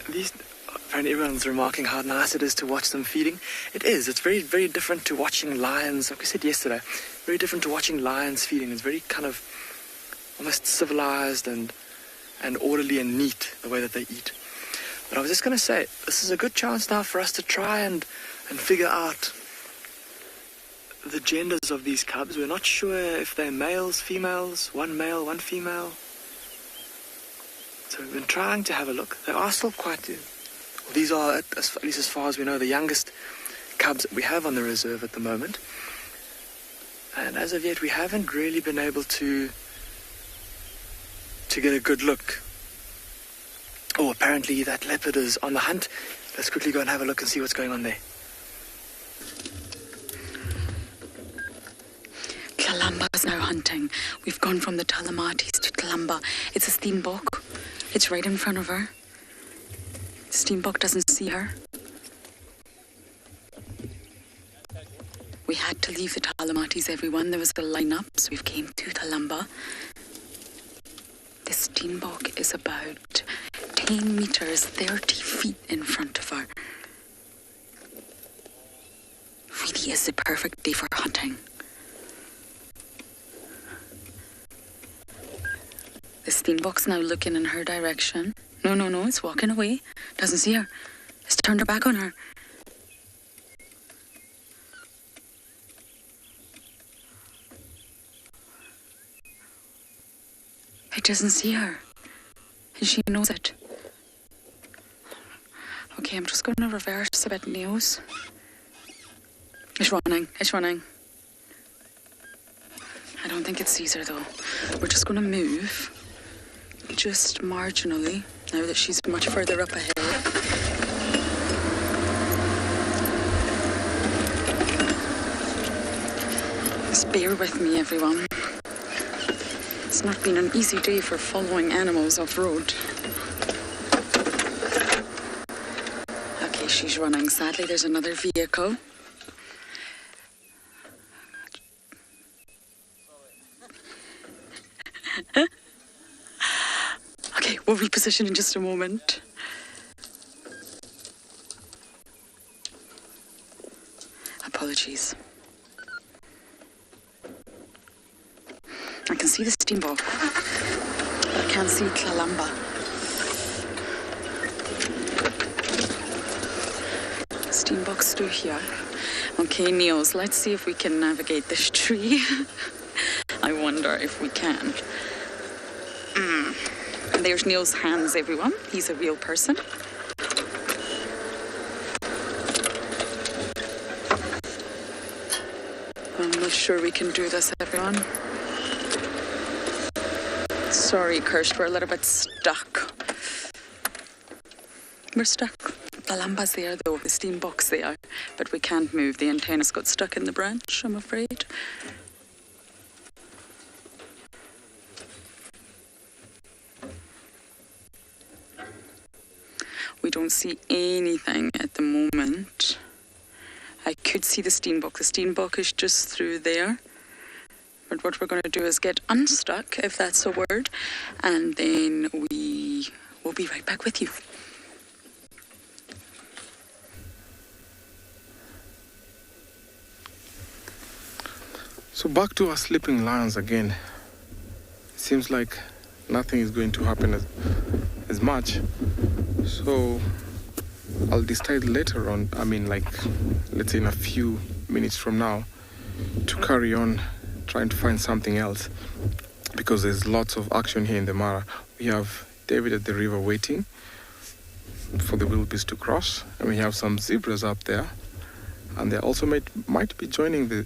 apparently everyone's remarking how nice it is to watch them feeding. It is. It's very, very different to watching lions, like we said yesterday, very different to watching lions feeding. It's very kind of almost civilized and orderly and neat, the way that they eat. But I was just going to say, this is a good chance now for us to try and figure out the genders of these cubs. We're not sure if they're males, females, one male, one female. So we've been trying to have a look. They are still quite... These are, at least as far as we know, the youngest cubs that we have on the reserve at the moment. And as of yet, we haven't really been able to get a good look. Oh, apparently that leopard is on the hunt. Let's quickly go and have a look and see what's going on there. Tlalamba is now hunting. We've gone from the Talamatis to Tlalamba. It's a steenbok. It's right in front of her. Steenbok doesn't see her. We had to leave the Talamatis, everyone. There was a line-up, so we came to Tlalamba. The steenbok is about 10 meters, 30 feet in front of her. really is the perfect day for hunting. The steenbok's now looking in her direction. No, it's walking away. Doesn't see her. It's turned her back on her. It doesn't see her. And she knows it. Okay, I'm just going to reverse a bit, Niels. It's running. I don't think it sees her though. We're just going to move. Just marginally, now that she's much further up ahead. Just bear with me, everyone. It's not been an easy day for following animals off-road. Okay, she's running. Sadly, there's another vehicle. Okay, we'll reposition in just a moment. Apologies. I can see the steenbok, but I can't see Tlalamba. Steenbok's through here. Okay, Niels, let's see if we can navigate this tree. I wonder if we can. And there's Niels' hands, everyone. He's a real person. I'm not sure we can do this, everyone. Sorry, Kirst, we're a little bit stuck. We're stuck. The lamba's there, though. The steenbok's there. But we can't move. The antenna's got stuck in the branch, I'm afraid. We don't see anything at the moment. I could see the steenbok. The steenbok is just through there. But what we're going to do is get unstuck, if that's a word, and then we will be right back with you. So back to our sleeping lions again. It seems like nothing is going to happen as much. So I'll decide later on, let's say in a few minutes from now, to carry on trying to find something else, because there's lots of action here in the Mara. We have David at the river waiting for the wildebeest to cross, and we have some zebras up there, and they also might be joining the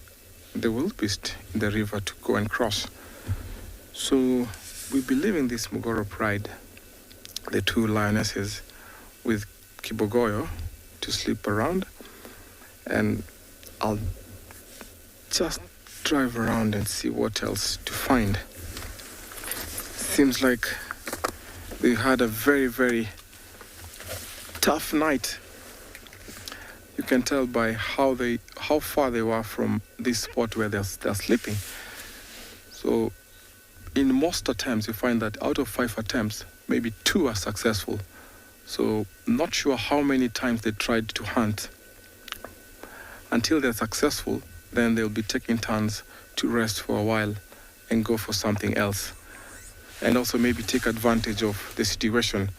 wildebeest in the river to go and cross. So we'll be leaving this Mugoro Pride, the two lionesses, with Kibogoyo to sleep around, and I'll just drive around and see what else to find. Seems like they had a very, very tough night. You can tell by how far they were from this spot where they're sleeping. So in most attempts, you find that out of 5 attempts, maybe 2 are successful. So not sure how many times they tried to hunt. Until they're successful, then they'll be taking turns to rest for a while and go for something else. And also maybe take advantage of the situation,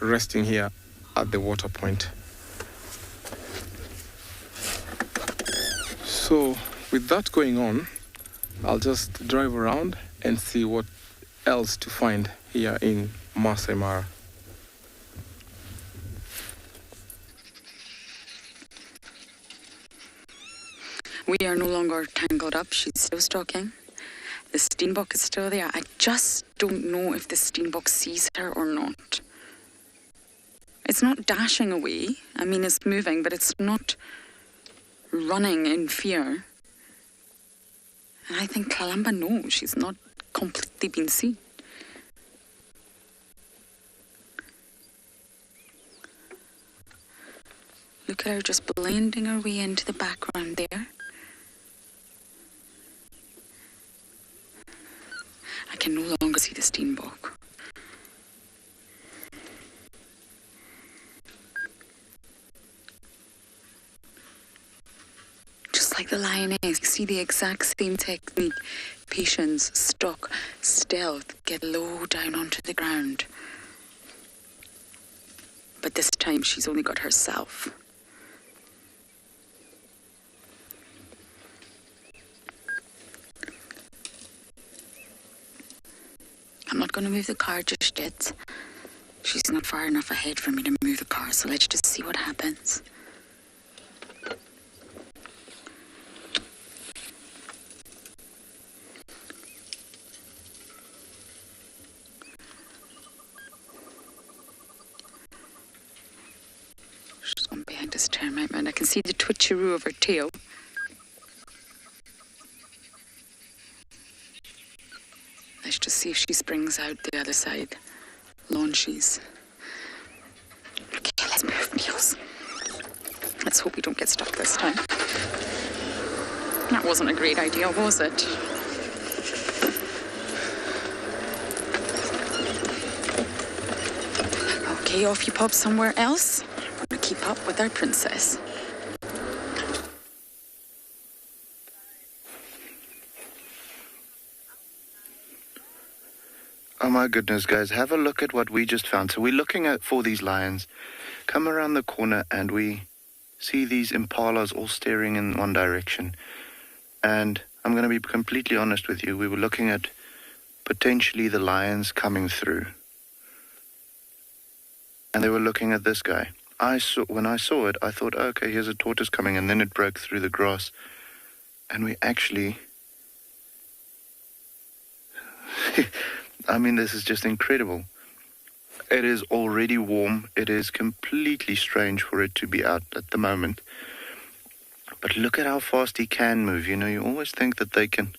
resting here at the water point. So with that going on, I'll just drive around and see what else to find here in Masai Mara. We are no longer tangled up. She's still stalking. The steenbok is still there. I just don't know if the steenbok sees her or not. It's not dashing away. I mean, it's moving, but it's not running in fear. And I think Tlalamba knows she's not completely been seen. Look at her just blending her way into the background there. I can no longer see the steenbok. like the lioness. You see the exact same technique. Patience, stalk, stealth, get low down onto the ground. But this time she's only got herself. I'm not going to move the car just yet. She's not far enough ahead for me to move the car, so let's just see what happens. She's gone behind this termite mound. I can see the twitcheroo of her tail. Let's just see if she springs out the other side. Launches. Okay, let's move, Niels. Let's hope we don't get stuck this time. That wasn't a great idea, was it? Okay, off you pop somewhere else. We're gonna keep up with our princess. Oh my goodness, guys, have a look at what we just found. So we're looking for these lions. Come around the corner and we see these impalas all staring in one direction. And I'm going to be completely honest with you. We were looking at potentially the lions coming through. And they were looking at this guy. When I saw it, I thought, okay, here's a tortoise coming. And then it broke through the grass. And we actually... I mean, this is just incredible. It is already warm. It is completely strange for it to be out at the moment. But look at how fast he can move. You know, you always think that they can.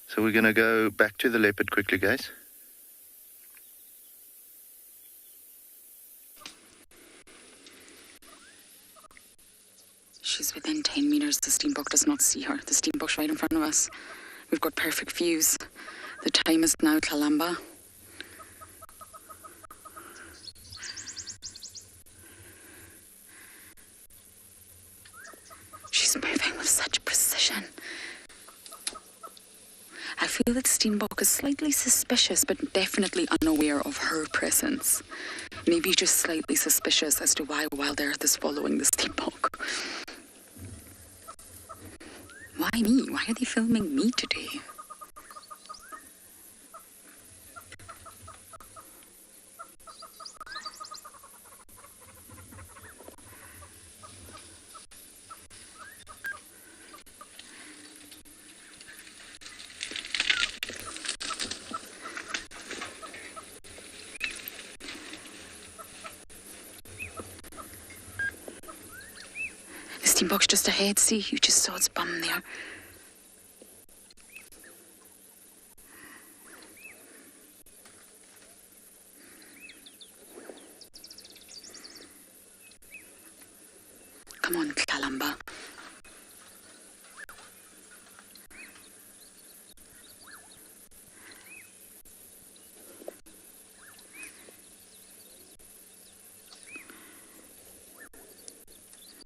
So we're going to go back to the leopard quickly, guys. She's within 10 meters. The Steenbok does not see her. The Steenbok's right in front of us. We've got perfect views. The time is now Kalamba. She's moving with such precision. I feel that Steenbok is slightly suspicious, but definitely unaware of her presence. Maybe just slightly suspicious as to why Wild Earth is following the Steenbok. Why me? Why are they filming me today? Steenbok's just ahead. See, you just saw its bum there. Come on, Kalamba.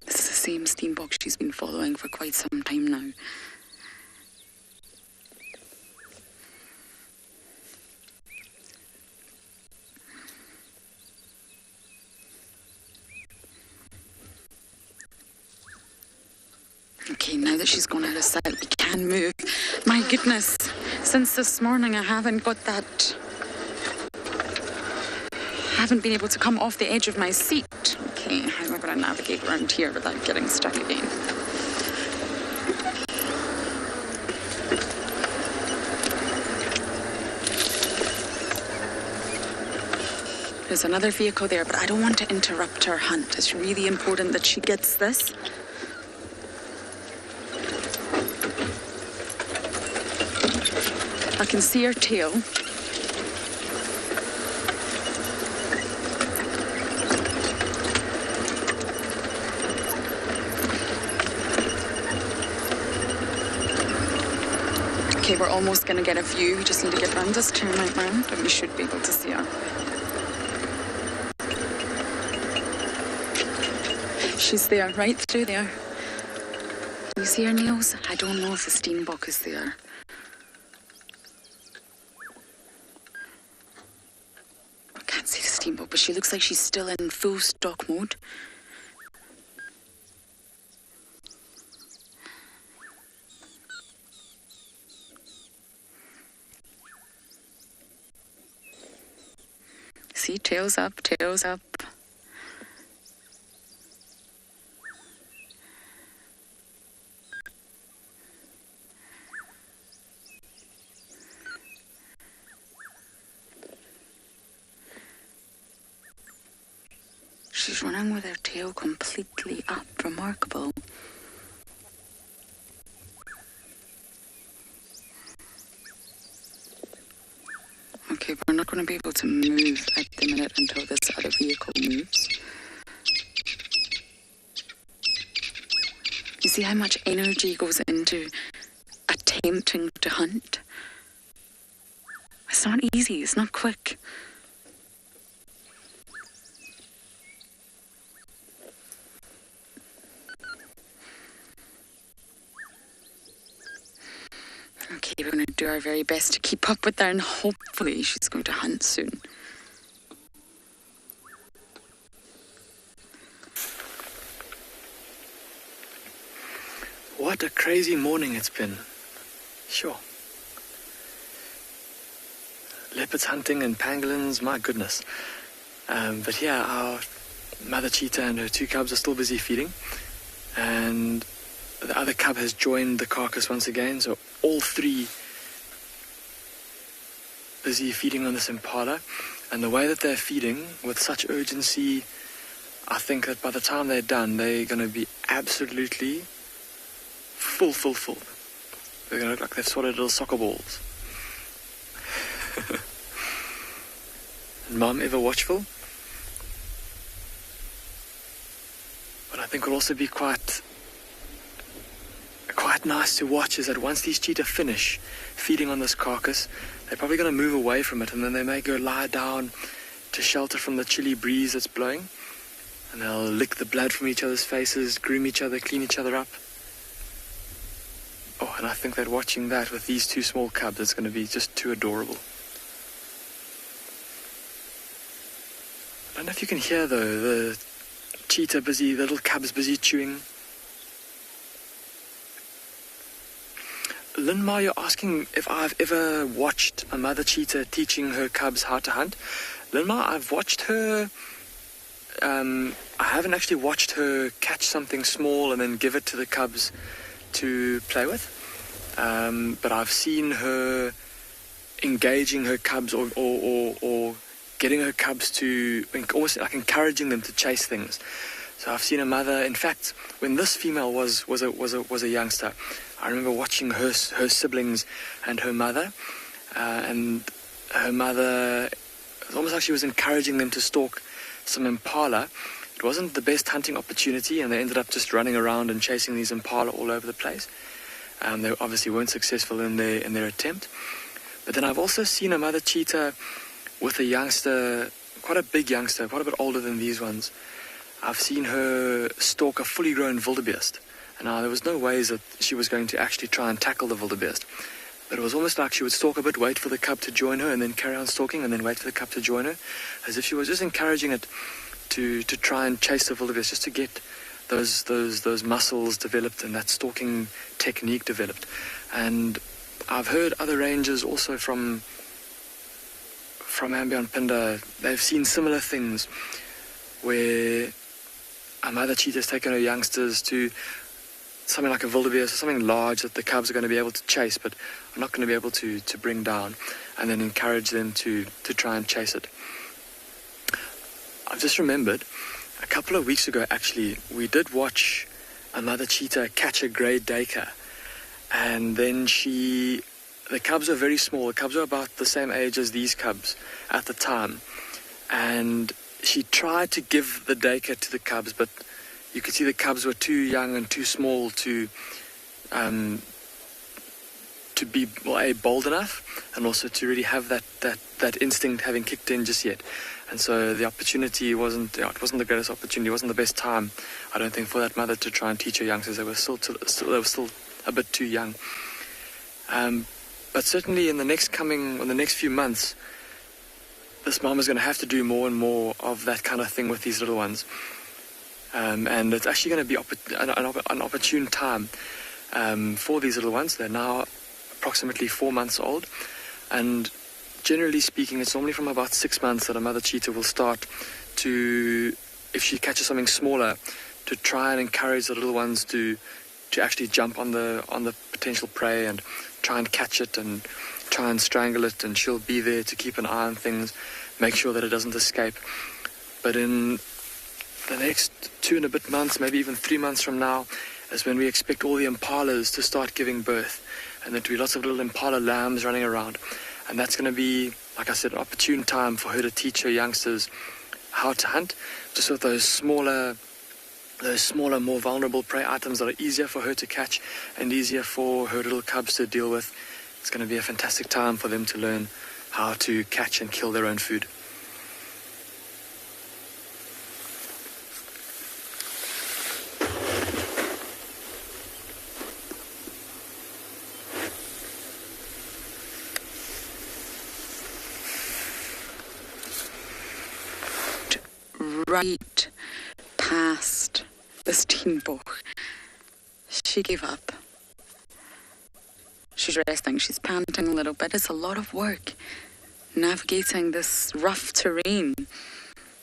This is the same Steenbok she's been following for quite some time now. Okay, now that she's gone out of sight, we can move. My goodness, since this morning I haven't got that... I haven't been able to come off the edge of my seat. Okay, how am I going to navigate around here without getting stuck again? There's another vehicle there, but I don't want to interrupt her hunt. It's really important that she gets this. I can see her tail. Okay, we're almost going to get a view. We just need to get around this termite mound, and we should be able to see her. She's there, right through there. You see her nails? I don't know if the steenbok is there. I can't see the steenbok, but she looks like she's still in full stock mode. See, tails up, tails up. She's running with her tail completely up. Remarkable. Okay, we're not going to be able to move at the minute until this other vehicle moves. You see how much energy goes into attempting to hunt? It's not easy, it's not quick. Okay, we're going to do our very best to keep up with her, and hopefully she's going to hunt soon. What a crazy morning it's been. Sure. Leopards hunting and pangolins, my goodness. But yeah, our mother cheetah and her two cubs are still busy feeding. And the other cub has joined the carcass once again, so all three busy feeding on this impala. And the way that they're feeding with such urgency, I think that by the time they're done, they're going to be absolutely full. They're going to look like they've swallowed little soccer balls. And Mum ever watchful? But I think will also be quite nice to watch is that once these cheetah finish feeding on this carcass, they're probably going to move away from it, and then they may go lie down to shelter from the chilly breeze that's blowing, and they'll lick the blood from each other's faces, groom each other, clean each other up. Oh, and I think that watching that with these two small cubs is going to be just too adorable. I don't know if you can hear though, the cheetah busy, the little cubs busy chewing. Linma, you're asking if I've ever watched a mother cheetah teaching her cubs how to hunt. Linma, I've watched her, I haven't actually watched her catch something small and then give it to the cubs to play with. But I've seen her engaging her cubs or getting her cubs to, almost like encouraging them to chase things. So I've seen a mother, in fact, when this female was a youngster, I remember watching her siblings and her mother, it was almost like she was encouraging them to stalk some impala. It wasn't the best hunting opportunity, and they ended up just running around and chasing these impala all over the place. They obviously weren't successful in their attempt. But then I've also seen a mother cheetah with a youngster, quite a big youngster, quite a bit older than these ones. I've seen her stalk a fully grown wildebeest. And now there was no ways that she was going to actually try and tackle the wildebeest. But it was almost like she would stalk a bit, wait for the cub to join her, and then carry on stalking, and then wait for the cub to join her, as if she was just encouraging it to try and chase the wildebeest, just to get those muscles developed and that stalking technique developed. And I've heard other rangers also from Ambionpinda, they've seen similar things where a mother cheetah has taken her youngsters to something like a wildebeest or something large that the cubs are going to be able to chase but are not going to be able to bring down, and then encourage them to try and chase it. I've just remembered, a couple of weeks ago actually, we did watch a mother cheetah catch a grey duiker, and then the cubs were very small. The cubs were about the same age as these cubs at the time, and she tried to give the duiker to the cubs, but you could see the cubs were too young and too small to be bold enough, and also to really have that instinct having kicked in just yet. And so the opportunity wasn't the greatest opportunity. It wasn't the best time, I don't think, for that mother to try and teach her youngsters. They were still a bit too young. But certainly in the next few months, this mom is going to have to do more and more of that kind of thing with these little ones. And it's actually going to be an opportune time for these little ones. They're now approximately 4 months old. And generally speaking, it's normally from about 6 months that a mother cheetah will start to, if she catches something smaller, to try and encourage the little ones to actually jump on the potential prey and try and catch it and try and strangle it, and she'll be there to keep an eye on things, make sure that it doesn't escape. But in the next 2 and a bit months, maybe even 3 months from now, is when we expect all the impalas to start giving birth, and there'll be lots of little impala lambs running around. And that's going to be, like I said, an opportune time for her to teach her youngsters how to hunt, just with those smaller, more vulnerable prey items that are easier for her to catch and easier for her little cubs to deal with. It's going to be a fantastic time for them to learn how to catch and kill their own food. Right past the Steenbok. She gave up. She's resting, she's panting a little bit. It's a lot of work navigating this rough terrain.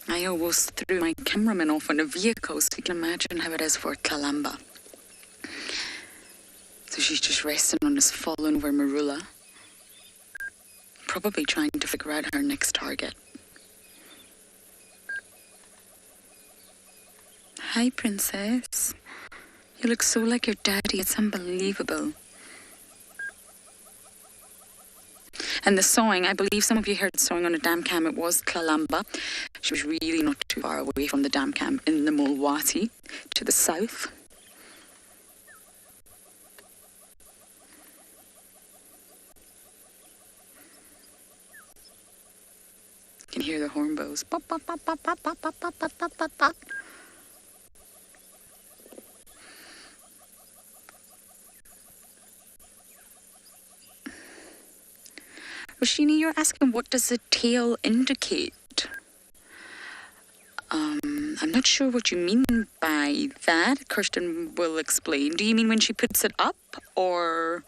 I almost threw my cameraman off on a vehicle, so you can imagine how it is for Kalamba. So she's just resting on this fallen over marula, probably trying to figure out her next target. Hi, princess. You look so like your daddy. It's unbelievable. And the sawing, I believe some of you heard sawing on a dam cam. It was Kalamba. She was really not too far away from the dam cam in the Mulwati to the south. You can hear the hornbills. Pop, pop, pop, pop, pop, pop, pop, pop, pop, pop, pop. Roshini, you're asking, what does the tail indicate? I'm not sure what you mean by that. Kirsten will explain. Do you mean when she puts it up, or?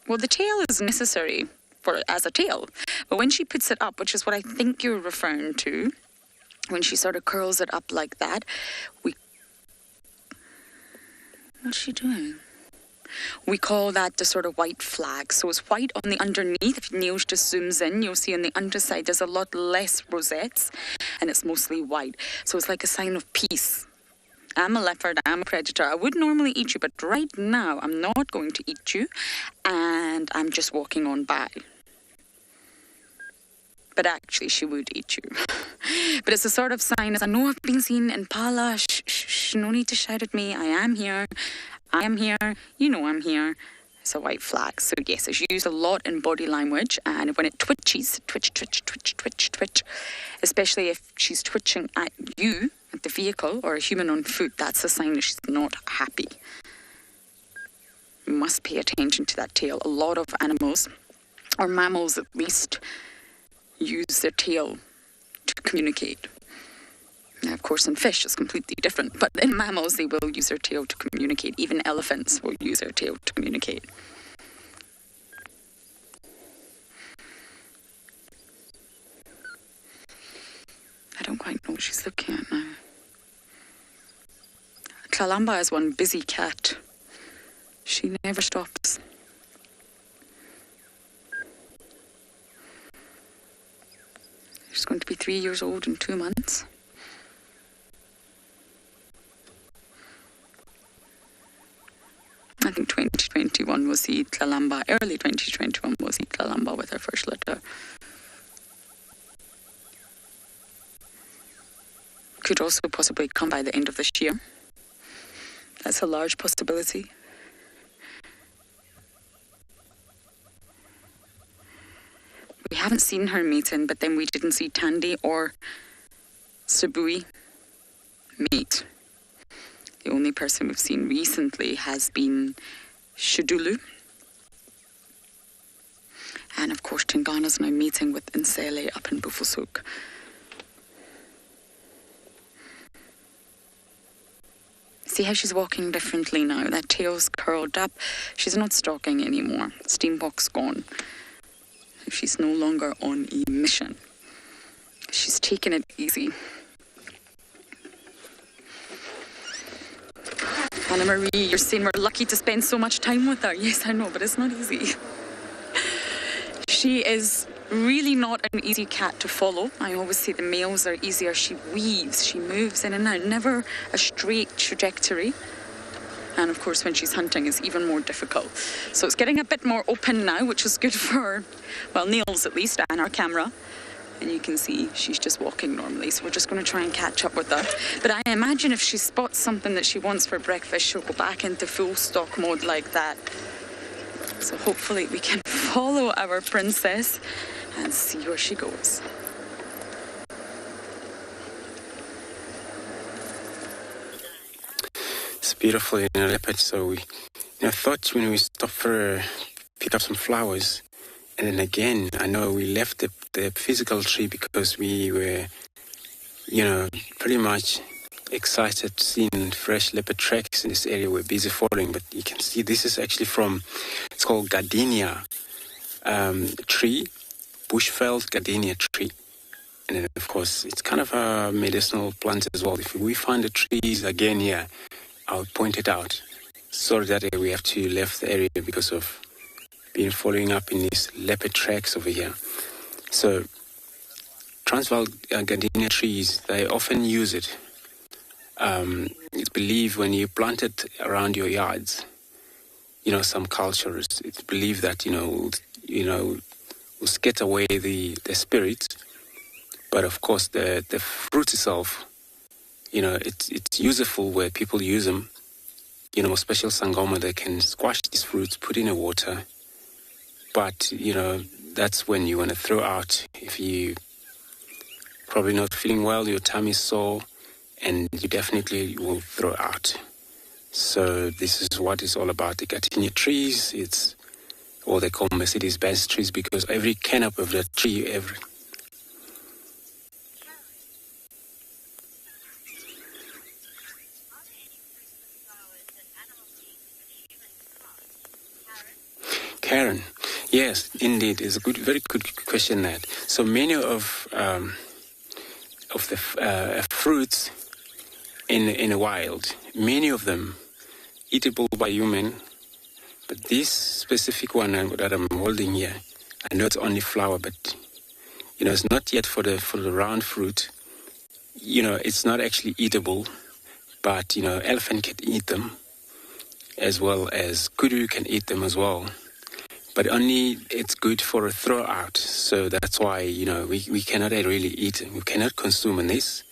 Well, the tail is necessary as a tail, but when she puts it up, which is what I think you're referring to, when she sort of curls it up like that, what's she doing? We call that the sort of white flag. So it's white on the underneath. If Niels just zooms in, you'll see on the underside there's a lot less rosettes, and it's mostly white. So it's like a sign of peace. I'm a leopard, I'm a predator. I would normally eat you, but right now I'm not going to eat you, and I'm just walking on by. But actually she would eat you. But it's a sort of sign, as I know I've been seen in Pala, shh, no need to shout at me, I am here, you know I'm here. It's a white flag. So yes, it's used a lot in body language, and when it twitches, twitch, especially if she's twitching at you, at the vehicle, or a human on foot, that's a sign that she's not happy. You must pay attention to that tail. A lot of animals, or mammals at least, use their tail to communicate. Now, of course, in fish, it's completely different, but in mammals, they will use their tail to communicate. Even elephants will use their tail to communicate. I don't quite know what she's looking at now. Kalamba is one busy cat. She never stops. She's going to be 3 years old in 2 months. I think 2021 was the Kalamba, early 2021 was the Kalamba with her first litter. Could also possibly come by the end of this year. That's a large possibility. haven't seen her mating, but then we didn't see Tandy or Sabui mate. The only person we've seen recently has been Shudulu. And of course, Tingana's now mating with Nsele up in Buffelshoek. See how she's walking differently now? That tail's curled up. She's not stalking anymore. Steenbok's gone. She's no longer on a mission. She's taking it easy. Anna Marie, you're saying we're lucky to spend so much time with her. Yes, I know, but it's not easy. She is really not an easy cat to follow. I always say the males are easier. She weaves, she moves in and out, never a straight trajectory. And of course, when she's hunting, it's even more difficult. So it's getting a bit more open now, which is good for, well, Niels at least, and our camera. And you can see she's just walking normally. So we're just going to try and catch up with her. But I imagine if she spots something that she wants for breakfast, she'll go back into full stock mode like that. So hopefully we can follow our princess and see where she goes. It's beautiful in a leopard. So we thought when we stopped for pick up some flowers, and then again, I know we left the physical tree because we were, pretty much excited seeing fresh leopard tracks in this area. We're busy following, but you can see this is actually it's called gardenia tree, bushveld gardenia tree. And then, of course, it's kind of a medicinal plant as well. If we find the trees again here, I'll point it out. Sorry that we have to left the area because of being following up in these leopard tracks over here. So, Transvaal gardenia trees, they often use it. It's believed when you plant it around your yards, some cultures, it's believed that, will scare away the spirits. But of course, the fruit itself, it's useful where people use them. Special sangoma, they can squash these fruits, put in the water. But, that's when you want to throw out. If you probably not feeling well, your tummy is sore, and you definitely will throw out. So this is what it's all about. The gardenia trees, it's what they call Mercedes-Benz trees because every canopy of the tree, Karen, yes, indeed, it's a very good question. That so many of the fruits in the wild, many of them eatable by human, but this specific one that I'm holding here, I know it's only flower, but it's not yet for the round fruit. It's not actually eatable, but elephant can eat them, as well as kudu can eat them as well. But only it's good for a throw out, so that's why we cannot really eat it. We cannot consume in this.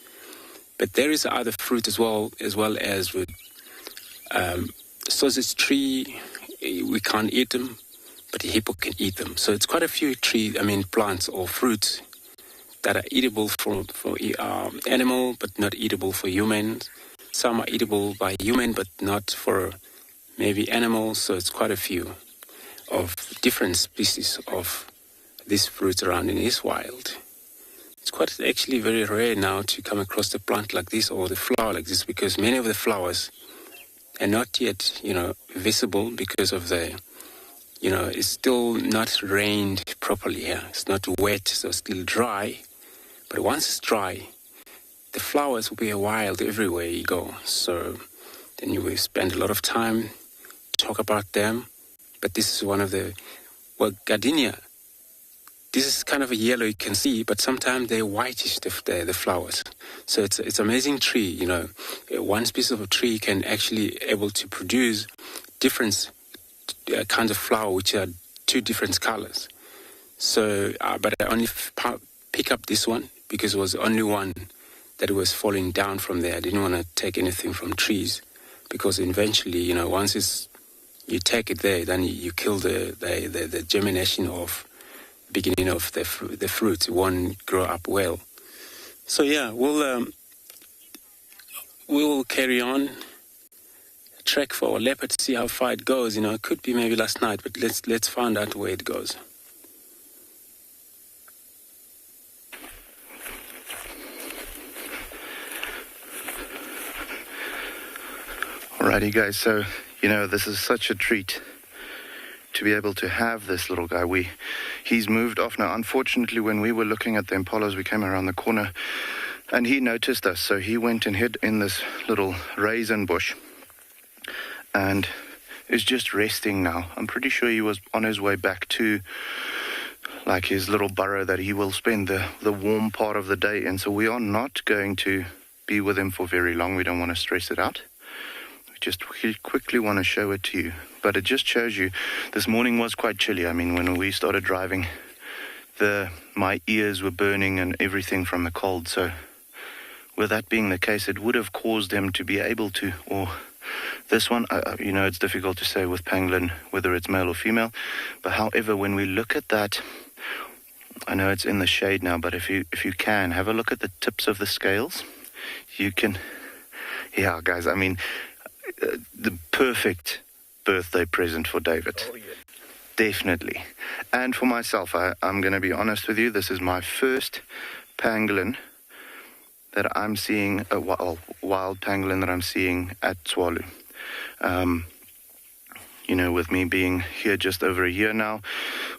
But there is other fruit as well as with sausage tree. We can't eat them, but the hippo can eat them. So it's quite a few plants or fruits that are eatable for animal, but not eatable for humans. Some are eatable by human, but not for maybe animals. So it's quite a few of different species of these fruits around in this wild. It's quite actually very rare now to come across the plant like this or the flower like this because many of the flowers are not yet, visible because of it's still not rained properly here. It's not wet, so it's still dry. But once it's dry, the flowers will be wild everywhere you go. So then you will spend a lot of time talk about them. But this is one of gardenia. This is kind of a yellow you can see, but sometimes they're whitish, the flowers. So it's an amazing tree, One species of a tree can actually able to produce different kinds of flower, which are two different colors. So, but I only pick up this one because it was the only one that was falling down from there. I didn't want to take anything from trees because eventually, once you take it there, then you kill the germination of beginning of the fruit. It won't grow up well. So yeah, we'll carry on, track for a leopard to see how far it goes. You know, it could be maybe last night, but let's find out where it goes. Alrighty guys, so this is such a treat to be able to have this little guy. He's moved off now. Unfortunately, when we were looking at the impalas, we came around the corner and he noticed us, so he went and hid in this little raisin bush and is just resting now. I'm pretty sure he was on his way back to like his little burrow that he will spend the warm part of the day in. So we are not going to be with him for very long. We don't want to stress it out. Just quickly want to show it to you, but it just shows you this morning was quite chilly. I mean, when we started driving, my ears were burning and everything from the cold. So with that being the case, it would have caused them to be able to, or this one, it's difficult to say with pangolin whether it's male or female, but however, when we look at that, I know it's in the shade now, but if you can have a look at the tips of the scales, you can, yeah guys, I mean, the perfect birthday present for David. Oh, yeah. Definitely. And for myself, I'm going to be honest with you, this is my first pangolin that I'm seeing, a wild pangolin that I'm seeing at Tswalu. With me being here just over a year now,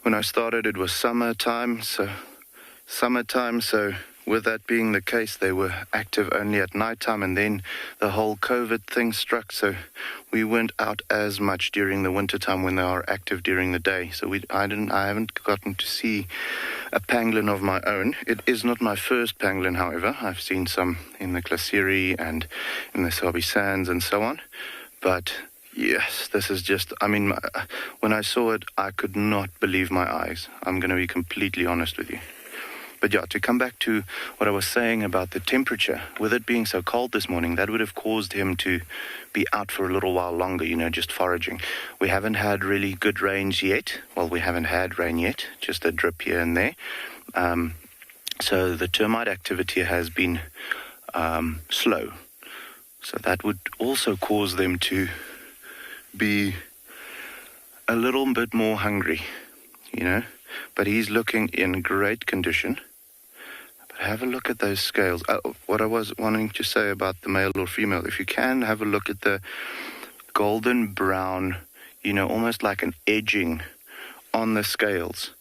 when I started it was summertime, so with that being the case, they were active only at nighttime, and then the whole COVID thing struck, so we weren't out as much during the wintertime when they are active during the day. So I haven't gotten to see a pangolin of my own. It is not my first pangolin, however. I've seen some in the Klaseri and in the Sabi Sands and so on. But yes, this is just, I mean, when I saw it, I could not believe my eyes. I'm going to be completely honest with you. But yeah, to come back to what I was saying about the temperature, with it being so cold this morning, that would have caused him to be out for a little while longer, just foraging. We haven't had really good rains yet. Well, we haven't had rain yet, just a drip here and there. So the termite activity has been slow. So that would also cause them to be a little bit more hungry, But he's looking in great condition. Have a look at those scales. What I was wanting to say about the male or female, if you can have a look at the golden brown, almost like an edging on the scales.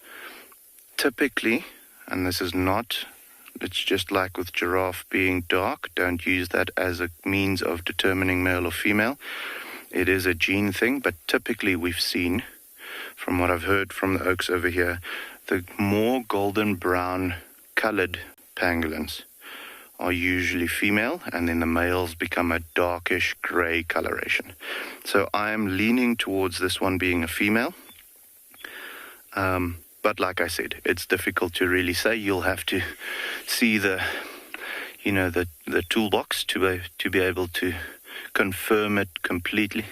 Typically, and this is not, it's just like with giraffe being dark, don't use that as a means of determining male or female. It is a gene thing, but typically we've seen, from what I've heard from the oaks over here, the more golden brown colored pangolins are usually female, and then the males become a darkish gray coloration. So I'm leaning towards this one being a female. But like I said, it's difficult to really say. You'll have to see the toolbox to be able to confirm it completely.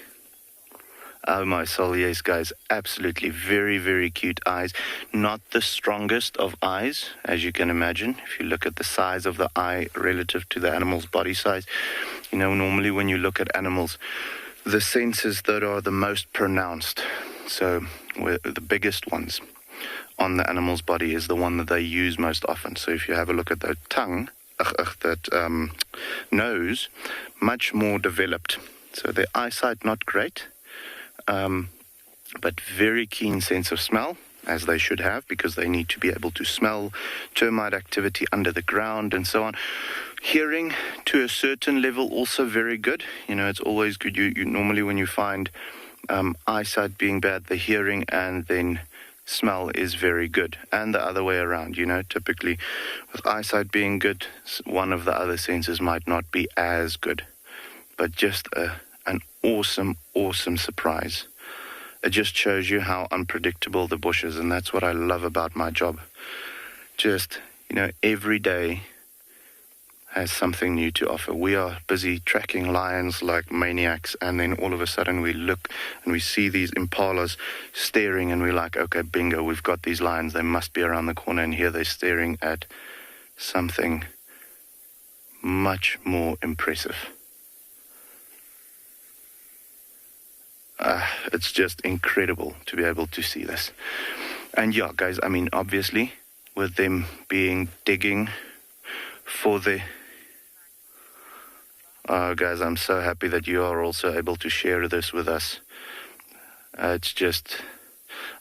Oh my soul, yes guys, absolutely, very, very cute eyes. Not the strongest of eyes, as you can imagine. If you look at the size of the eye relative to the animal's body size, normally when you look at animals, the senses that are the most pronounced, so the biggest ones on the animal's body is the one that they use most often. So if you have a look at the tongue, that nose, much more developed. So their eyesight not great. But very keen sense of smell, as they should have, because they need to be able to smell termite activity under the ground and so on. Hearing to a certain level, also very good. It's always good. You normally, when you find eyesight being bad, the hearing and then smell is very good, and the other way around. Typically with eyesight being good, one of the other senses might not be as good, but just an awesome surprise. It just shows you how unpredictable the bush is, and that's what I love about my job. Just, every day has something new to offer. We are busy tracking lions like maniacs, and then all of a sudden we look and we see these impalas staring, and we're like, okay, bingo, we've got these lions. They must be around the corner, and here they're staring at something much more impressive. It's just incredible to be able to see this. And yeah, guys, I mean, obviously, with them digging for the... guys, I'm so happy that you are also able to share this with us. It's just...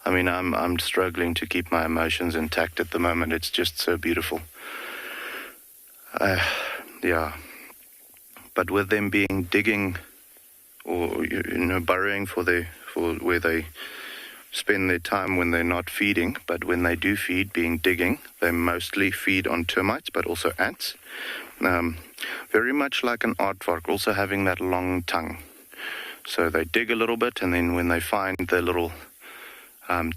I mean, I'm struggling to keep my emotions intact at the moment. It's just so beautiful. Yeah. But with them digging... or burrowing for where they spend their time when they're not feeding, but when they do feed, digging, they mostly feed on termites, but also ants. Very much like an aardvark, also having that long tongue. So they dig a little bit, and then when they find the little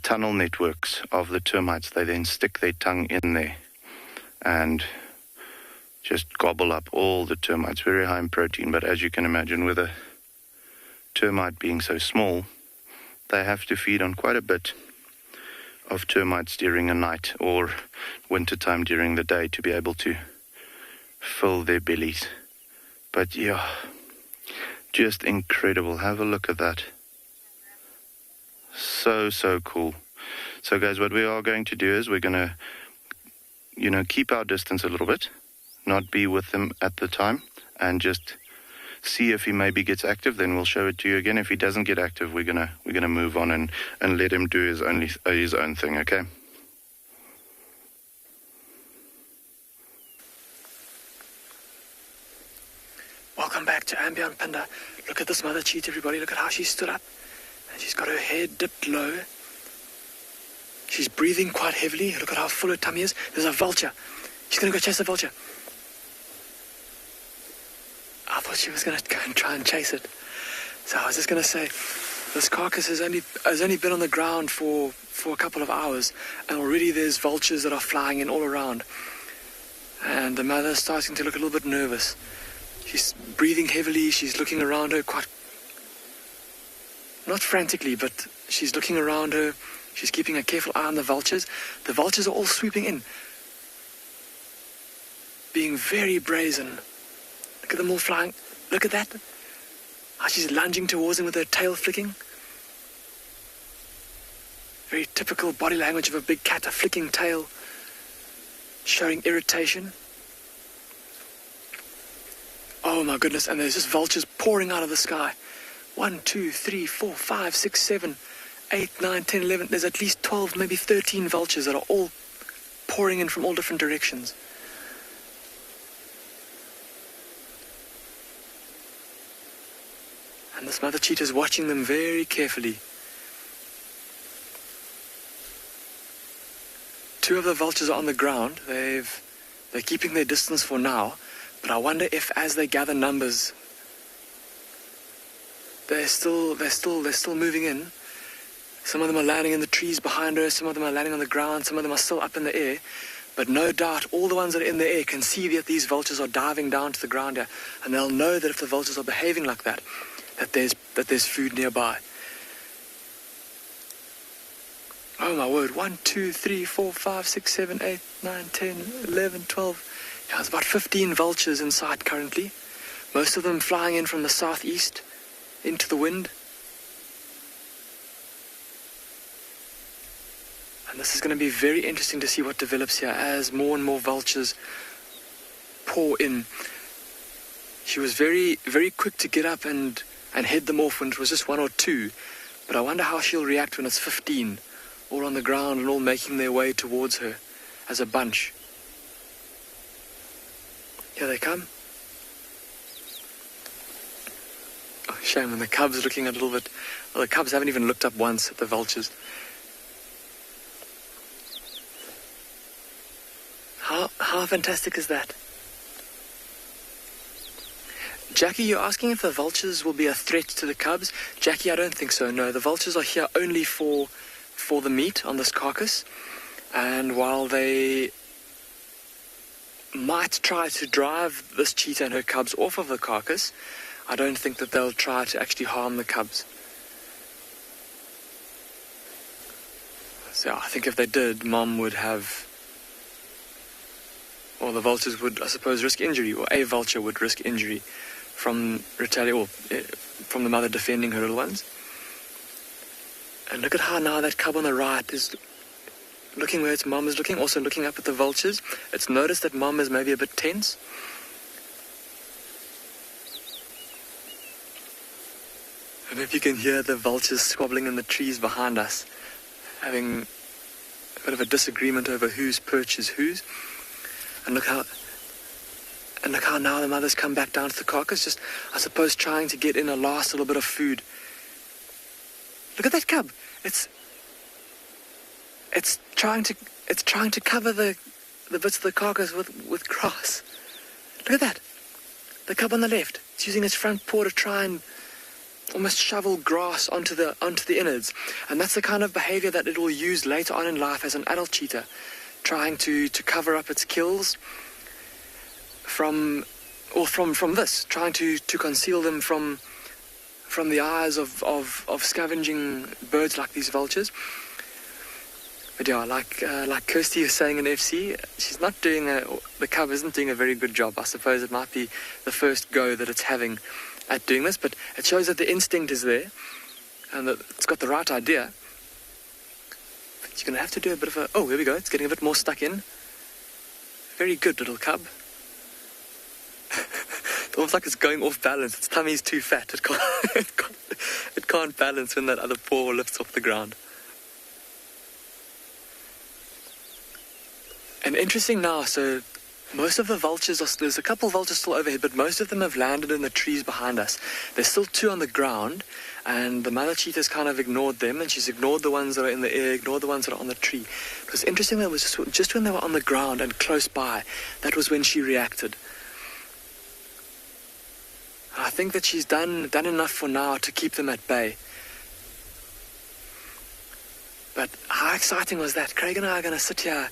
tunnel networks of the termites, they then stick their tongue in there and just gobble up all the termites. Very high in protein, but as you can imagine, with a termite being so small, they have to feed on quite a bit of termites during a night or wintertime during the day to be able to fill their bellies. But yeah, just incredible. Have a look at that. So cool. So guys, what we are going to do is we're going to, keep our distance a little bit, not be with them at the time, and just see if he maybe gets active. Then we'll show it to you again. If he doesn't get active, we're gonna move on and let him do his own thing. Okay. Welcome back to Ambient Panda. Look at this mother cheetah, everybody. Look at how she stood up, and she's got her head dipped low. She's breathing quite heavily. Look at how full her tummy is. There's a vulture. She's gonna go chase the vulture. I thought she was going to go and try and chase it. So I was just going to say, this carcass has only been on the ground for a couple of hours, and already there's vultures that are flying in all around. And the mother's starting to look a little bit nervous. She's breathing heavily. She's looking around her quite, not frantically, but she's looking around her. She's keeping a careful eye on the vultures. The vultures are all swooping in, being very brazen. Look at them all flying. Look at that. How she's lunging towards him with her tail flicking. Very typical body language of a big cat, a flicking tail, showing irritation. Oh my goodness, and there's just vultures pouring out of the sky. 1, 2, 3, 4, 5, 6, 7, 8, 9, 10, 11. There's at least 12, maybe 13 vultures that are all pouring in from all different directions. And this mother cheetah is watching them very carefully. 2 of the vultures are on the ground. They're keeping their distance for now, but I wonder if, as they gather numbers, they're still moving in. Some of them are landing in the trees behind her. Some of them are landing on the ground. Some of them are still up in the air. But no doubt, all the ones that are in the air can see that these vultures are diving down to the ground here, and they'll know that if the vultures are behaving like that, that there's food nearby. Oh my word, 1, 2, 3, 4, 5, 6, 7, 8, 9, 10, 11, 12. Yeah, there's about 15 vultures in sight currently. Most of them flying in from the southeast into the wind. And this is going to be very interesting to see what develops here as more and more vultures pour in. She was very, very quick to get up and head them off when it was just 1 or 2. But I wonder how she'll react when it's 15, all on the ground and all making their way towards her as a bunch. Here they come. Oh, shame, and the cubs are looking a little bit... Well, the cubs haven't even looked up once at the vultures. How fantastic is that? Jackie, you're asking if the vultures will be a threat to the cubs? Jackie, I don't think so, no. The vultures are here only for the meat on this carcass. And while they might try to drive this cheetah and her cubs off of the carcass. I don't think that they'll try to actually harm the cubs. So I think if they did, Mom would have, or the vultures would, I suppose, risk injury, or a vulture would risk injury from from the mother defending her little ones. And look at how now that cub on the right is looking where its mom is looking, also looking up at the vultures. It's noticed that Mom is maybe a bit tense. I don't know if you can hear the vultures squabbling in the trees behind us, having a bit of a disagreement over whose perch is whose. And look how now the mother's come back down to the carcass, just, I suppose, trying to get in a last little bit of food. Look at that cub. It's trying to cover the bits of the carcass with grass. Look at that. The cub on the left. It's using its front paw to try and almost shovel grass onto the innards. And that's the kind of behavior that it will use later on in life as an adult cheetah, trying to cover up its kills from this, trying to conceal them from the eyes of scavenging birds like these vultures. But yeah, like Kirsty was saying in FC, she's not doing the cub isn't doing a very good job. I suppose it might be the first go that it's having at doing this, but it shows that the instinct is there and that it's got the right idea. But you're going to have to do a bit of a... Oh, here we go. It's getting a bit more stuck in. Very good, little cub. It's almost like it's going off balance. Its tummy's too fat. It can't balance when that other paw lifts off the ground. And interesting now, so most of the vultures, there's a couple vultures still overhead, but most of them have landed in the trees behind us. There's still two on the ground, and the mother cheetah's kind of ignored them, and she's ignored the ones that are in the air, ignored the ones that are on the tree. It was interesting that it was just when they were on the ground and close by, that was when she reacted. I think that she's done enough for now to keep them at bay. But how exciting was that? Craig and I are going to sit here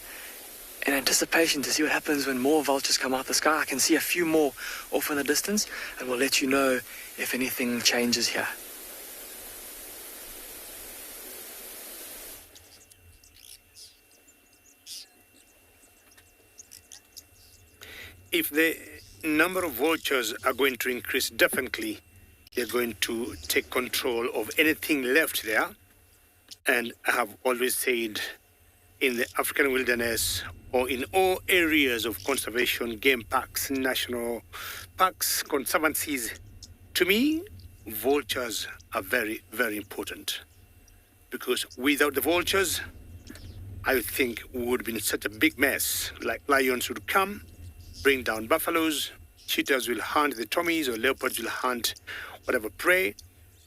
in anticipation to see what happens when more vultures come out the sky. I can see a few more off in the distance, and we'll let you know if anything changes here. If the number of vultures are going to increase, definitely they're going to take control of anything left there. And I have always said, in the African wilderness or in all areas of conservation, game parks, national parks, conservancies, to me, vultures are very, very important. Because without the vultures, I think we would be in such a big mess. Like lions would come, bring down buffaloes, cheetahs will hunt the tommies, or leopards will hunt whatever prey.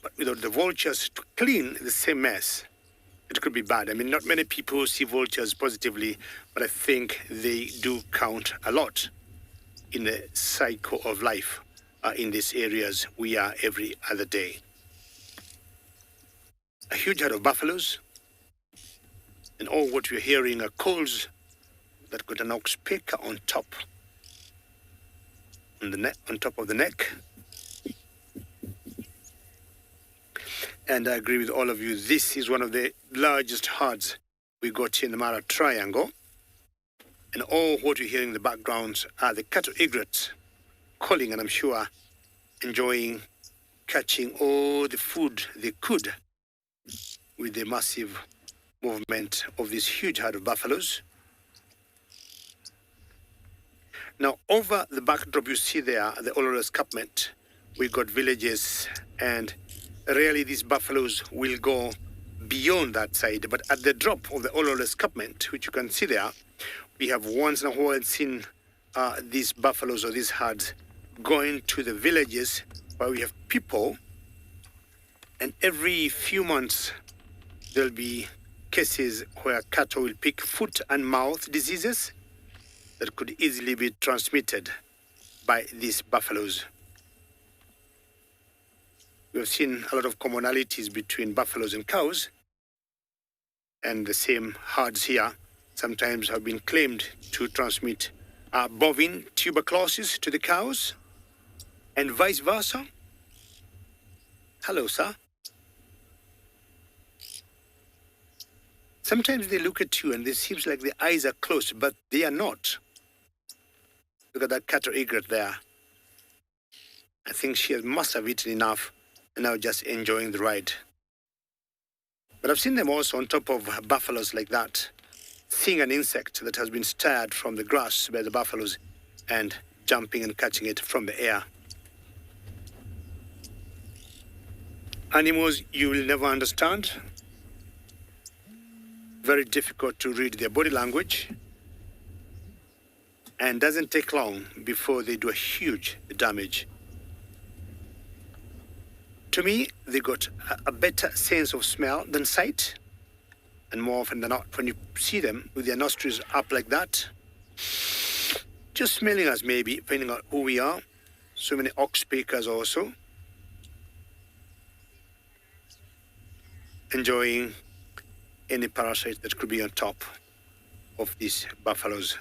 But without the vultures to clean the same mess, it could be bad. I mean, not many people see vultures positively, but I think they do count a lot in the cycle of life in these areas we are every other day. A huge herd of buffaloes, and all what we're hearing are calls that got an ox pecker on top, on top of the neck. And I agree with all of you. This is one of the largest herds we got here in the Mara Triangle. And all what you hear in the background are the cattle egrets calling, and I'm sure enjoying catching all the food they could with the massive movement of this huge herd of buffaloes. Now, over the backdrop you see there, the Ololo Escarpment, we got villages, and rarely these buffaloes will go beyond that side. But at the drop of the Ololo Escarpment, which you can see there, we have once in a while seen these buffaloes or these herds going to the villages where we have people, and every few months there'll be cases where cattle will pick foot and mouth diseases that could easily be transmitted by these buffaloes. We have seen a lot of commonalities between buffaloes and cows, and the same herds here sometimes have been claimed to transmit bovine tuberculosis to the cows and vice versa. Hello, sir. Sometimes they look at you and it seems like their eyes are closed, but they are not. Look at that cattle egret there. I think she must have eaten enough and now just enjoying the ride. But I've seen them also on top of buffaloes like that, seeing an insect that has been stirred from the grass by the buffaloes and jumping and catching it from the air. Animals you will never understand. Very difficult to read their body language. And doesn't take long before they do a huge damage. To me, they got a better sense of smell than sight. And more often than not, when you see them with their nostrils up like that, just smelling us maybe, depending on who we are. So many ox pickers also. Enjoying any parasite that could be on top of these buffaloes.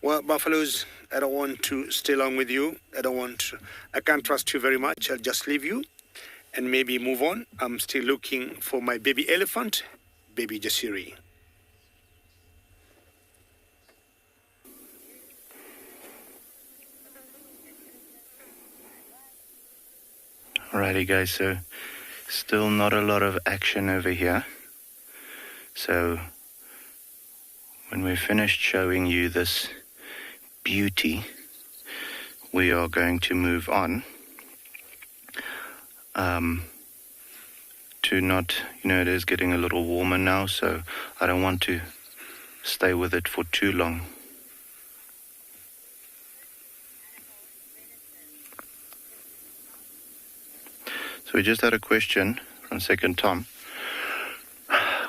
Well, buffaloes, I don't want to stay long with you. I can't trust you very much. I'll just leave you and maybe move on. I'm still looking for my baby elephant, baby Jasiri. Alrighty guys, so still not a lot of action over here. So when we're finished showing you this beauty, we are going to move on to not, it is getting a little warmer now, so I don't want to stay with it for too long. So we just had a question from Second Tom.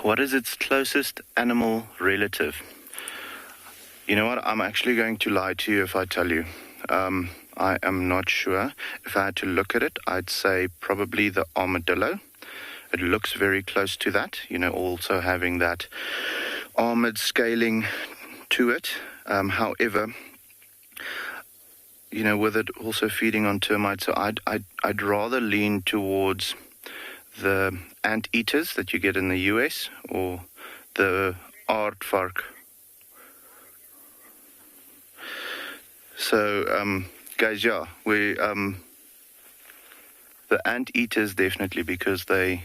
What is its closest animal relative? You know what? I'm actually going to lie to you if I tell you. I am not sure. If I had to look at it, I'd say probably the armadillo. It looks very close to that, also having that armored scaling to it. However, with it also feeding on termites, so I'd rather lean towards the anteaters that you get in the US or the aardvark. So, guys, yeah, the anteaters definitely because they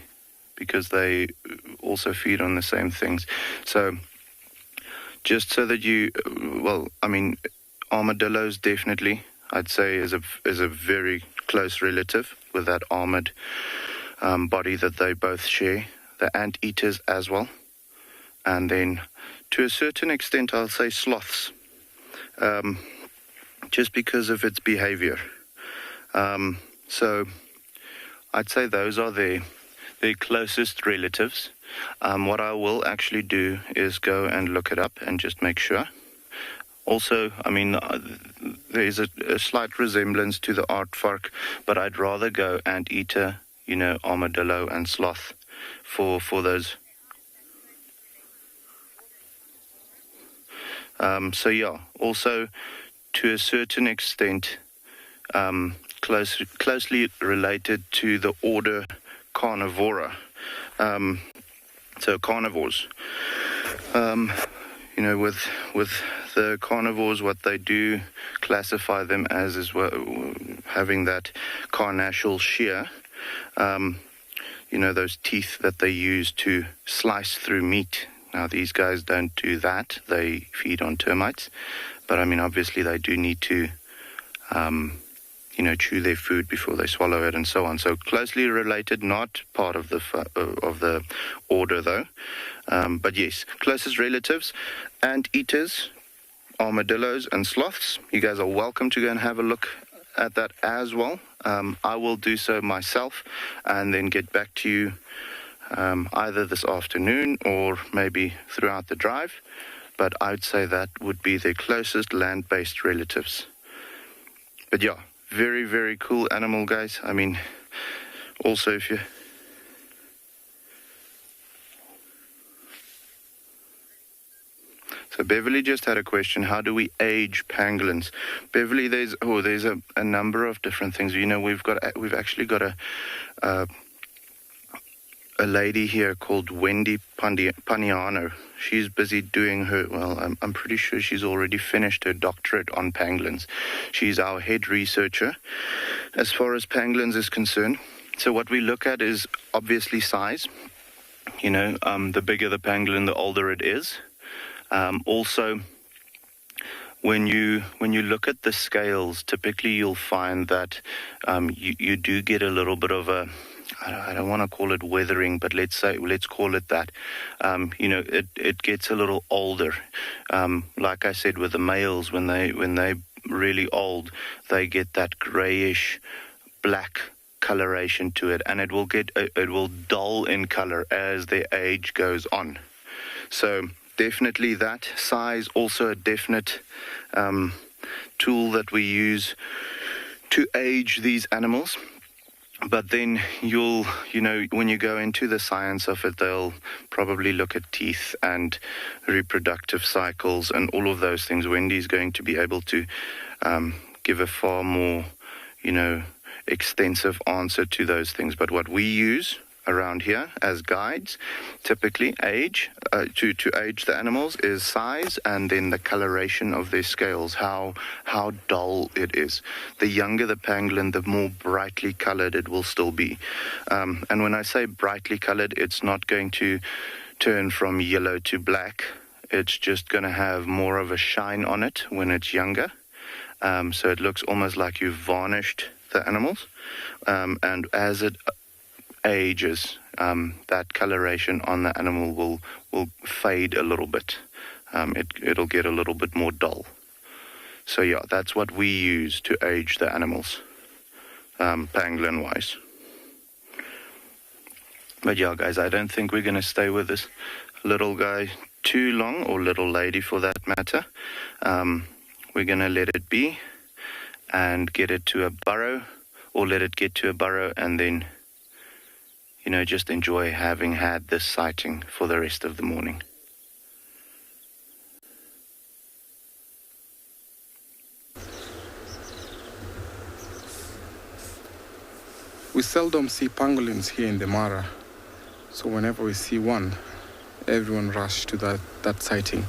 also feed on the same things. So, just so that armadillos definitely, I'd say, is a very close relative with that armored body that they both share. The anteaters as well, and then to a certain extent, I'll say sloths. Just because of its behavior. So I'd say those are their closest relatives. What I will actually do is go and look it up and just make sure. Also, there is a slight resemblance to the aardvark, but I'd rather go anteater, armadillo and sloth for those. So yeah, also to a certain extent, closely related to the order Carnivora. So carnivores. With the carnivores, what they do classify them as is having that carnassial shear. Those teeth that they use to slice through meat. Now, these guys don't do that. They feed on termites. But, obviously they do need to, chew their food before they swallow it and so on. So closely related, not part of the order, though. But yes, closest relatives, anteaters, armadillos, and sloths. You guys are welcome to go and have a look at that as well. I will do so myself and then get back to you either this afternoon or maybe throughout the drive. But I'd say that would be their closest land-based relatives. But yeah, very, very cool animal, guys. Also if you... So Beverly just had a question: how do we age pangolins? Beverly, there's a number of different things. You know, we've actually got a lady here called Wendy Paniano. She's busy doing her, I'm pretty sure she's already finished her doctorate on pangolins. She's our head researcher as far as pangolins is concerned. So what we look at is obviously size. You know, the bigger the pangolin, the older it is. Also, when you look at the scales, typically you'll find that you do get a little bit of a, I don't want to call it weathering, but let's call it that. You know, it gets a little older. Like I said, with the males, when they're really old, they get that grayish black coloration to it, and it will dull in color as their age goes on. So definitely that size, also a definite tool that we use to age these animals. But then you know, when you go into the science of it, they'll probably look at teeth and reproductive cycles and all of those things. Wendy's going to be able to give a far more, you know, extensive answer to those things. But what we use around here as guides, typically to age the animals, is size and then the coloration of their scales, how dull it is. The younger the pangolin, the more brightly colored it will still be. And when I say brightly colored, it's not going to turn from yellow to black. It's just going to have more of a shine on it when it's younger. So it looks almost like you've varnished the animals. And as it ages, that coloration on the animal will fade a little bit. It'll get a little bit more dull. So yeah, that's what we use to age the animals, pangolin wise. But yeah, guys, I don't think we're going to stay with this little guy too long, or little lady for that matter. We're going to let it be and get it to a burrow, or let it get to a burrow, and then, you know, just enjoy having had this sighting for the rest of the morning. We seldom see pangolins here in the Mara, so whenever we see one, everyone rushes to that sighting.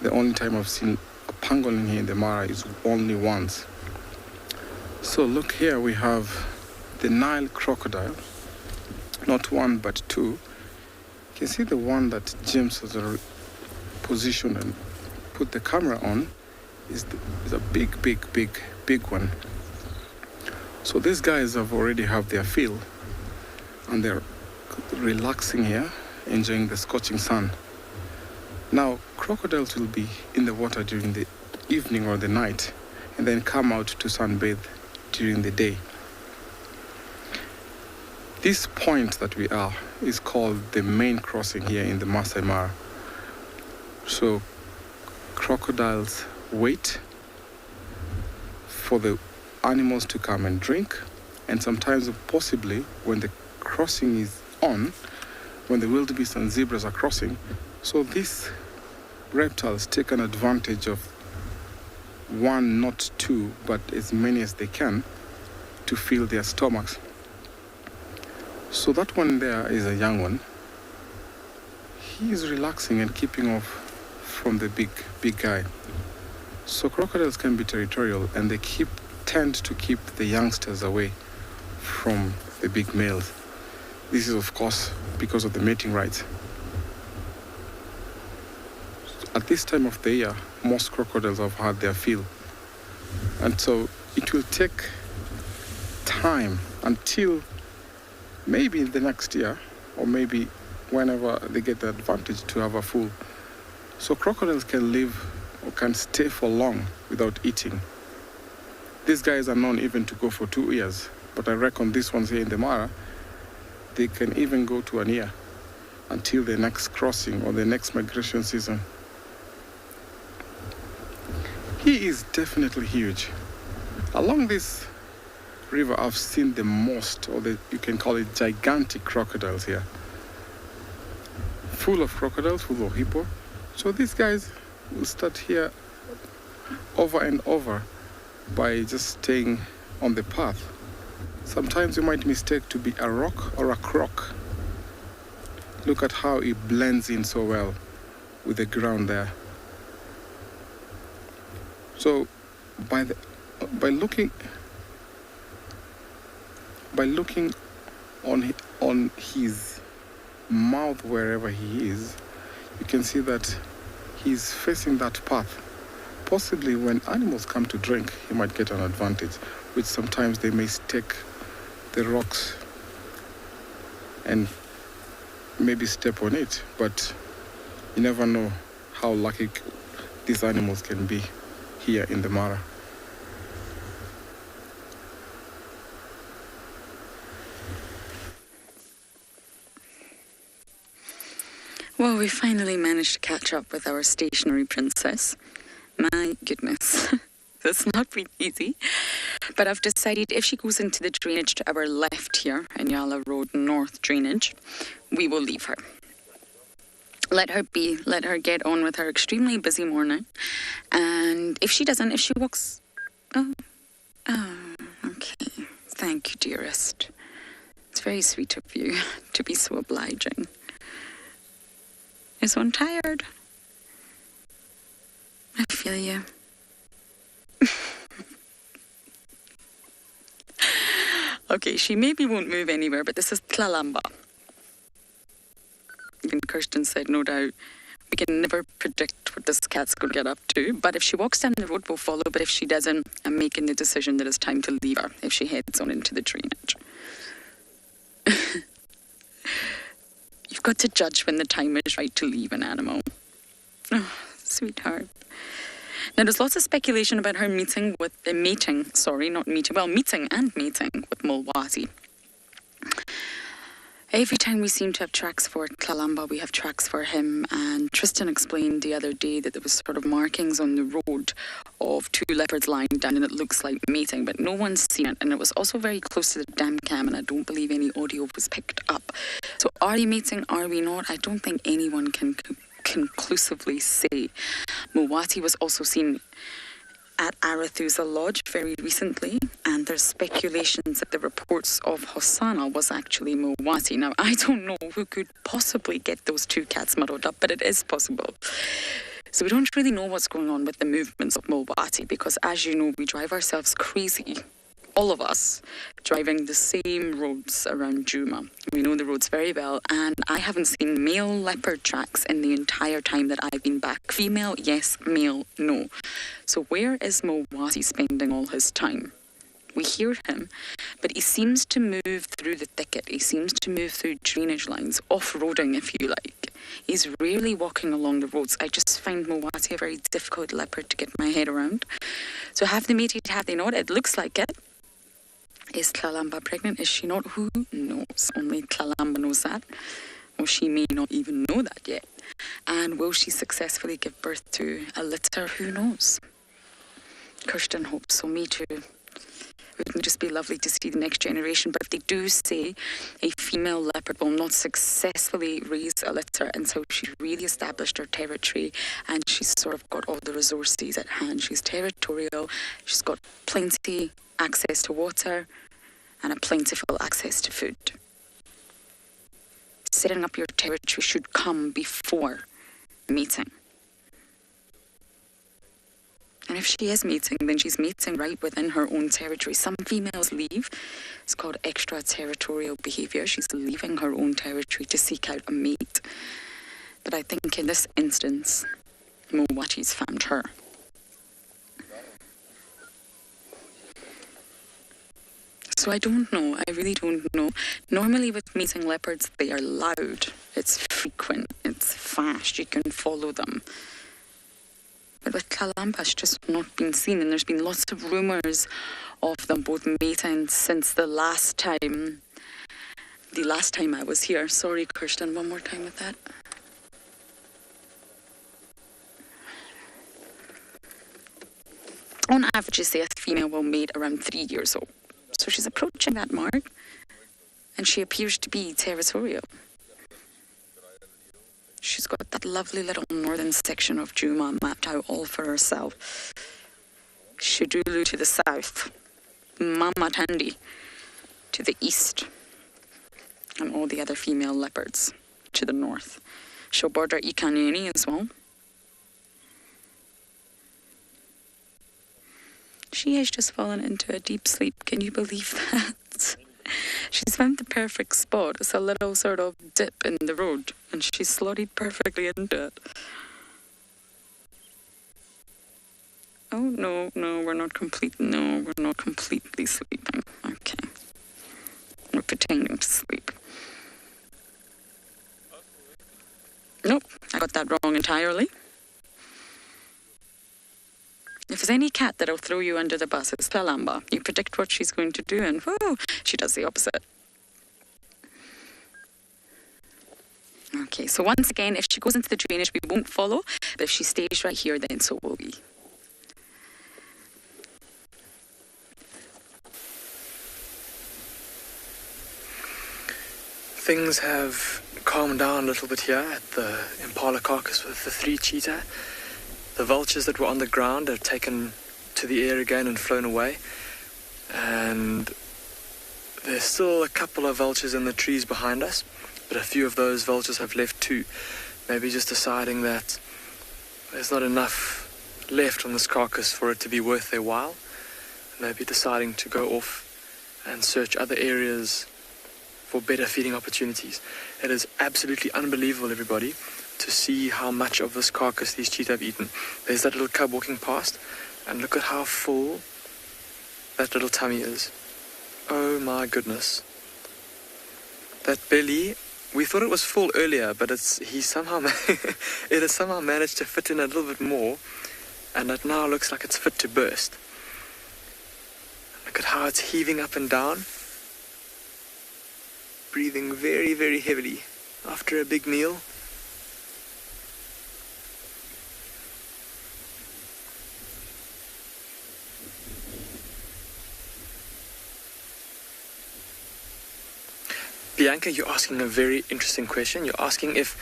The only time I've seen a pangolin here in the Mara is only once. So look here, we have the Nile crocodile, not one but two. You can see the one that James has positioned and put the camera on is a big one. So these guys have already have their fill, and they're relaxing here, enjoying the scorching sun. Now, crocodiles will be in the water during the evening or the night, and then come out to sunbathe during the day. This point that we are is called the main crossing here in the Masai Mara. So crocodiles wait for the animals to come and drink, and sometimes possibly when the crossing is on, when the wildebeest and zebras are crossing, so these reptiles take an advantage of one, not two, but as many as they can to fill their stomachs. So that one there is a young one. He is relaxing and keeping off from the big guy. So crocodiles can be territorial, and they tend to keep the youngsters away from the big males. This is, of course, because of the mating rights. At this time of the year, most crocodiles have had their fill. And so it will take time until maybe in the next year, or maybe whenever they get the advantage to have a full. So crocodiles can live or can stay for long without eating. These guys are known even to go for 2 years, but I reckon these ones here in the Mara, they can even go to an year until the next crossing or the next migration season. He is definitely huge. Along this river, I've seen the most, or you can call it gigantic crocodiles here. Full of crocodiles, full of hippo. So these guys will start here over and over by just staying on the path. Sometimes you might mistake to be a rock or a croc. Look at how it blends in so well with the ground there. So by looking on his mouth wherever he is, you can see that he's facing that path. Possibly when animals come to drink, he might get an advantage, which sometimes they may stake the rocks and maybe step on it, but you never know how lucky these animals can be here in the Mara. Well, we finally managed to catch up with our stationary princess. My goodness, that's not been easy. But I've decided if she goes into the drainage to our left here, in Yala Road North drainage, we will leave her. Let her be, let her get on with her extremely busy morning. And if she doesn't, if she walks... Oh, okay. Thank you, dearest. It's very sweet of you to be so obliging. Is one tired? I feel you. Okay, she maybe won't move anywhere, but this is Tlalamba. Even Kirsten said, no doubt, we can never predict what this cat's going to get up to. But if she walks down the road, we'll follow. But if she doesn't, I'm making the decision that it's time to leave her if she heads on into the drainage. You've got to judge when the time is right to leave an animal. Oh, sweetheart. Now, there's lots of speculation about her meeting and mating with Mulwati. Every time we seem to have tracks for Tlalamba, we have tracks for him. And Tristan explained the other day that there was sort of markings on the road of two leopards lying down, and it looks like mating, but no one's seen it. And it was also very close to the dam cam, and I don't believe any audio was picked up. So are they mating? Are we not? I don't think anyone can conclusively say. Mulwati was also seen at Arathusa Lodge very recently, and there's speculations that the reports of Hosanna was actually Mulwati. Now, I don't know who could possibly get those two cats muddled up, but it is possible. So we don't really know what's going on with the movements of Mulwati, because as you know, we drive ourselves crazy, all of us, driving the same roads around Djuma. We know the roads very well, and I haven't seen male leopard tracks in the entire time that I've been back. Female, yes. Male, no. So where is Mulwati spending all his time? We hear him, but he seems to move through the thicket. He seems to move through drainage lines, off-roading, if you like. He's rarely walking along the roads. I just find Mulwati a very difficult leopard to get my head around. So have they mated, have they not? It looks like it. Is Tlalamba pregnant? Is she not? Who knows? Only Tlalamba knows that. Or she may not even know that yet. And will she successfully give birth to a litter? Who knows? Kirsten hopes so. Me too. It would just be lovely to see the next generation. But they do say a female leopard will not successfully raise a litter until she's really established her territory and she's sort of got all the resources at hand. She's territorial. She's got plenty access to water and a plentiful access to food. Setting up your territory should come before mating. And if she is mating, then she's mating right within her own territory. Some females leave. It's called extraterritorial behaviour. She's leaving her own territory to seek out a mate. But I think in this instance, Mulwati's found her. So I don't know. I really don't know. Normally with mating leopards, they are loud. It's frequent. It's fast. You can follow them. But with Tlalamba, it's just not been seen. And there's been lots of rumours of them both mating since the last time I was here. Sorry, Kirsten, one more time with that. On average, they say a female will mate around 3 years old. So she's approaching that mark, and she appears to be territorial. she's got that lovely little northern section of Djuma mapped out all for herself. Shidulu to the south, Mama Tandi to the east, and all the other female leopards to the north. She'll border Ikanyeni as well. She has just fallen into a deep sleep. Can you believe that? She's found the perfect spot. It's a little sort of dip in the road, and she's slotted perfectly into it. Oh, no, we're not completely sleeping. Okay. We're pretending to sleep. Nope, I got that wrong entirely. If there's any cat that'll throw you under the bus, it's Palamba. You predict what she's going to do, and whoo, she does the opposite. Okay, so once again, if she goes into the drainage, we won't follow, but if she stays right here, then so will we. Things have calmed down a little bit here at the impala carcass with the 3 cheetah. The vultures that were on the ground have taken to the air again and flown away. And there's still a couple of vultures in the trees behind us, but a few of those vultures have left too. Maybe just deciding that there's not enough left on this carcass for it to be worth their while. Maybe deciding to go off and search other areas for better feeding opportunities. It is absolutely unbelievable, everybody, to see how much of this carcass these cheetah have eaten. There's that little cub walking past, and look at how full that little tummy is. Oh my goodness. That belly, we thought it was full earlier, but it has somehow managed to fit in a little bit more, and it now looks like it's fit to burst. Look at how it's heaving up and down, breathing very, very heavily after a big meal. Bianca, you're asking a very interesting question. You're asking if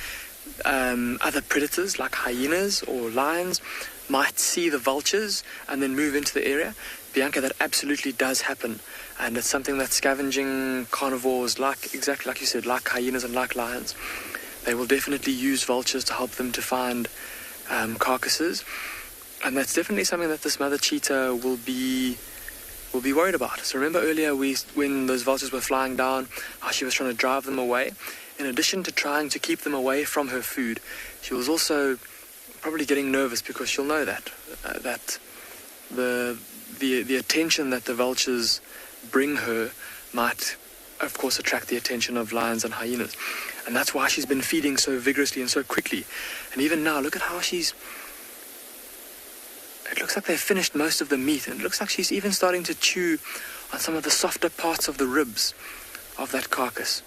other predators like hyenas or lions might see the vultures and then move into the area. Bianca, that absolutely does happen. And it's something that scavenging carnivores, exactly like you said, like hyenas and like lions, they will definitely use vultures to help them to find carcasses. And that's definitely something that this mother cheetah will be worried about. So remember earlier when those vultures were flying down, how she was trying to drive them away? In addition to trying to keep them away from her food, she was also probably getting nervous because she'll know that the attention that the vultures bring her might, of course, attract the attention of lions and hyenas. And that's why she's been feeding so vigorously and so quickly. And even now, look at how it looks like they've finished most of the meat, and it looks like she's even starting to chew on some of the softer parts of the ribs of that carcass.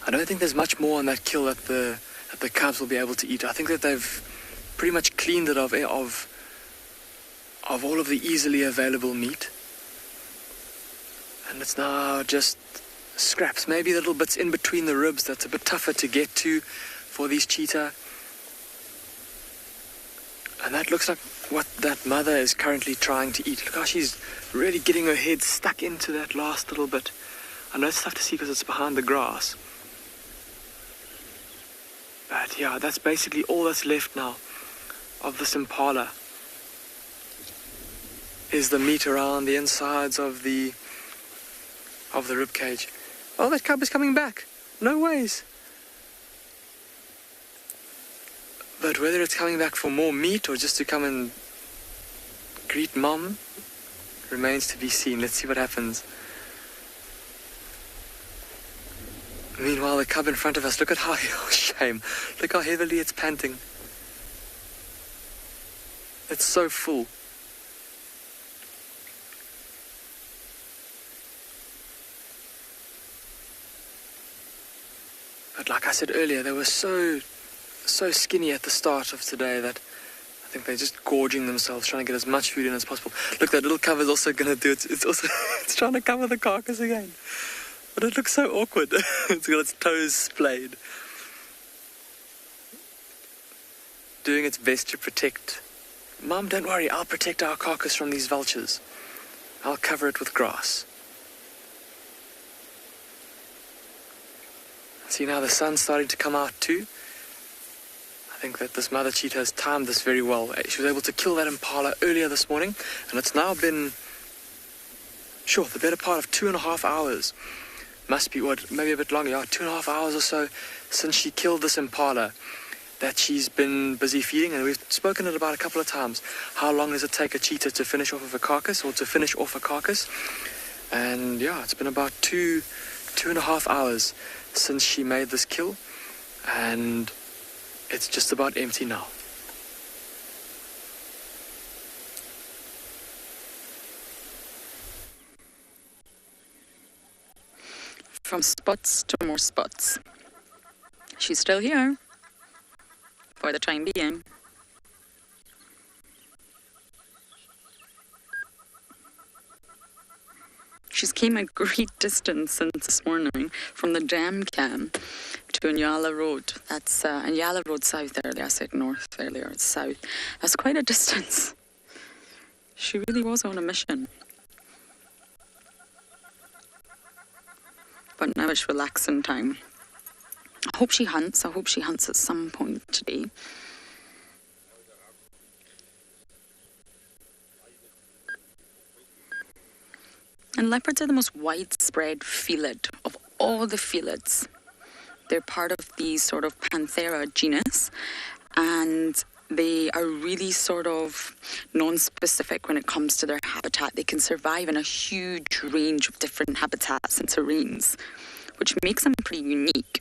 I don't think there's much more on that kill that the cubs will be able to eat. I think that they've pretty much cleaned it of all of the easily available meat. And it's now just scraps, maybe little bits in between the ribs that's a bit tougher to get to for these cheetah. And that looks like what that mother is currently trying to eat. Look how she's really getting her head stuck into that last little bit. I know it's tough to see because it's behind the grass. But yeah, that's basically all that's left now of this impala, is the meat around the insides of the rib cage. Oh, that cub is coming back. No ways. But whether it's coming back for more meat or just to come and greet mom remains to be seen. Let's see what happens. Meanwhile, the cub in front of us, look at how, oh shame, look how heavily it's panting. It's so full. But like I said earlier, they were so skinny at the start of today that I think they're just gorging themselves, trying to get as much food in as possible. Look, that little cub is also going to do it. It's trying to cover the carcass again. But it looks so awkward. It's got its toes splayed. doing its best to protect. Mum, don't worry, I'll protect our carcass from these vultures. I'll cover it with grass. See, now the sun's starting to come out too. I think that this mother cheetah has timed this very well. She was able to kill that impala earlier this morning, and it's now been, the better part of 2.5 hours. Must be, maybe a bit longer, 2.5 hours or so since she killed this impala that she's been busy feeding, and we've spoken it about a couple of times. How long does it take a cheetah to finish off of a carcass, or to finish off a carcass? And it's been about 2.5 hours since she made this kill, and it's just about empty now. From spots to more spots. She's still here for the time being. She's came a great distance since this morning from the Dam Cam to Anyala Road. That's Anyala Road South earlier. I said north earlier, it's south. That's quite a distance. She really was on a mission. But now it's relaxing time. I hope she hunts. I hope she hunts at some point today. And leopards are the most widespread felid of all the felids. They're part of the sort of Panthera genus, and they are really sort of non-specific when it comes to their habitat. They can survive in a huge range of different habitats and terrains, which makes them pretty unique.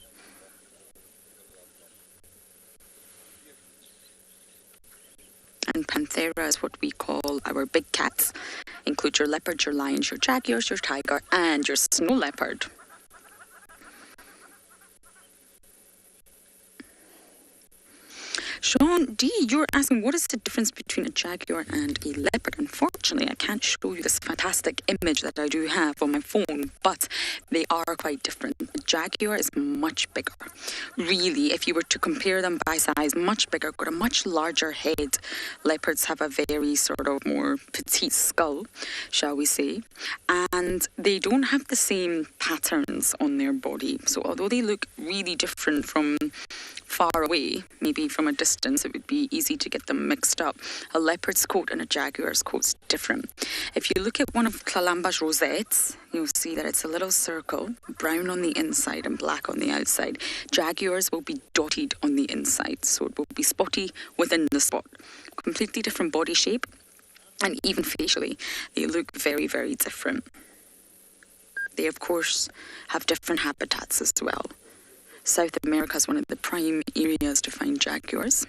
And Panthera is what we call our big cats. Include your leopards, your lions, your jaguars, your tiger, and your snow leopard. Sean D, you're asking what is the difference between a jaguar and a leopard? Unfortunately, I can't show you this fantastic image that I do have on my phone, but they are quite different. A jaguar is much bigger. Really, if you were to compare them by size, much bigger, got a much larger head. Leopards have a very sort of more petite skull, shall we say, and they don't have the same patterns on their body. So although they look really different from far away, maybe from a distance, it would be easy to get them mixed up. A leopard's coat and a jaguar's coat's different. If you look at one of Clalamba's rosettes, you'll see that it's a little circle, brown on the inside and black on the outside. Jaguars will be dotted on the inside, so it will be spotty within the spot. Completely different body shape, and even facially, they look very, very different. They, of course, have different habitats as well. South America is one of the prime areas to find jaguars.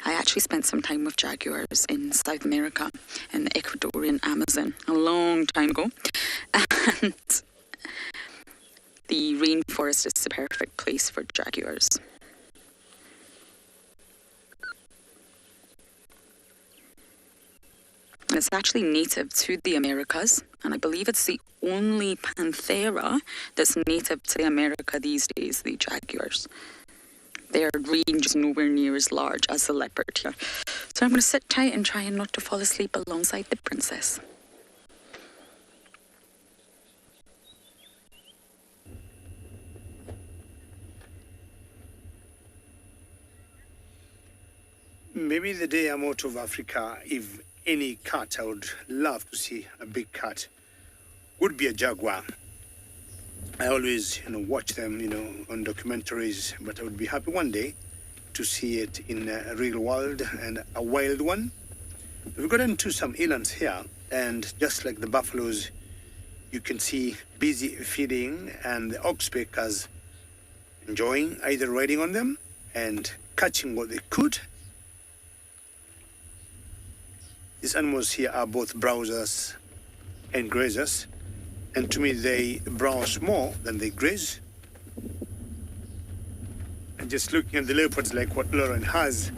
I actually spent some time with jaguars in South America, in the Ecuadorian Amazon, a long time ago. And the rainforest is the perfect place for jaguars. And it's actually native to the Americas, and I believe it's the only Panthera that's native to America these days, the jaguars. Their range is nowhere near as large as the leopard here. So I'm going to sit tight and try not to fall asleep alongside the princess. Maybe the day I'm out of Africa, if any cat I would love to see, a big cat, would be a jaguar. I always, watch them, on documentaries, but I would be happy one day to see it in a real world and a wild one. We've got into some elands here, and just like the buffaloes, you can see busy feeding, and the oxpeckers enjoying either riding on them and catching what they could. These animals here are both browsers and grazers, and to me they browse more than they graze. And just looking at the leopards like what Lauren has,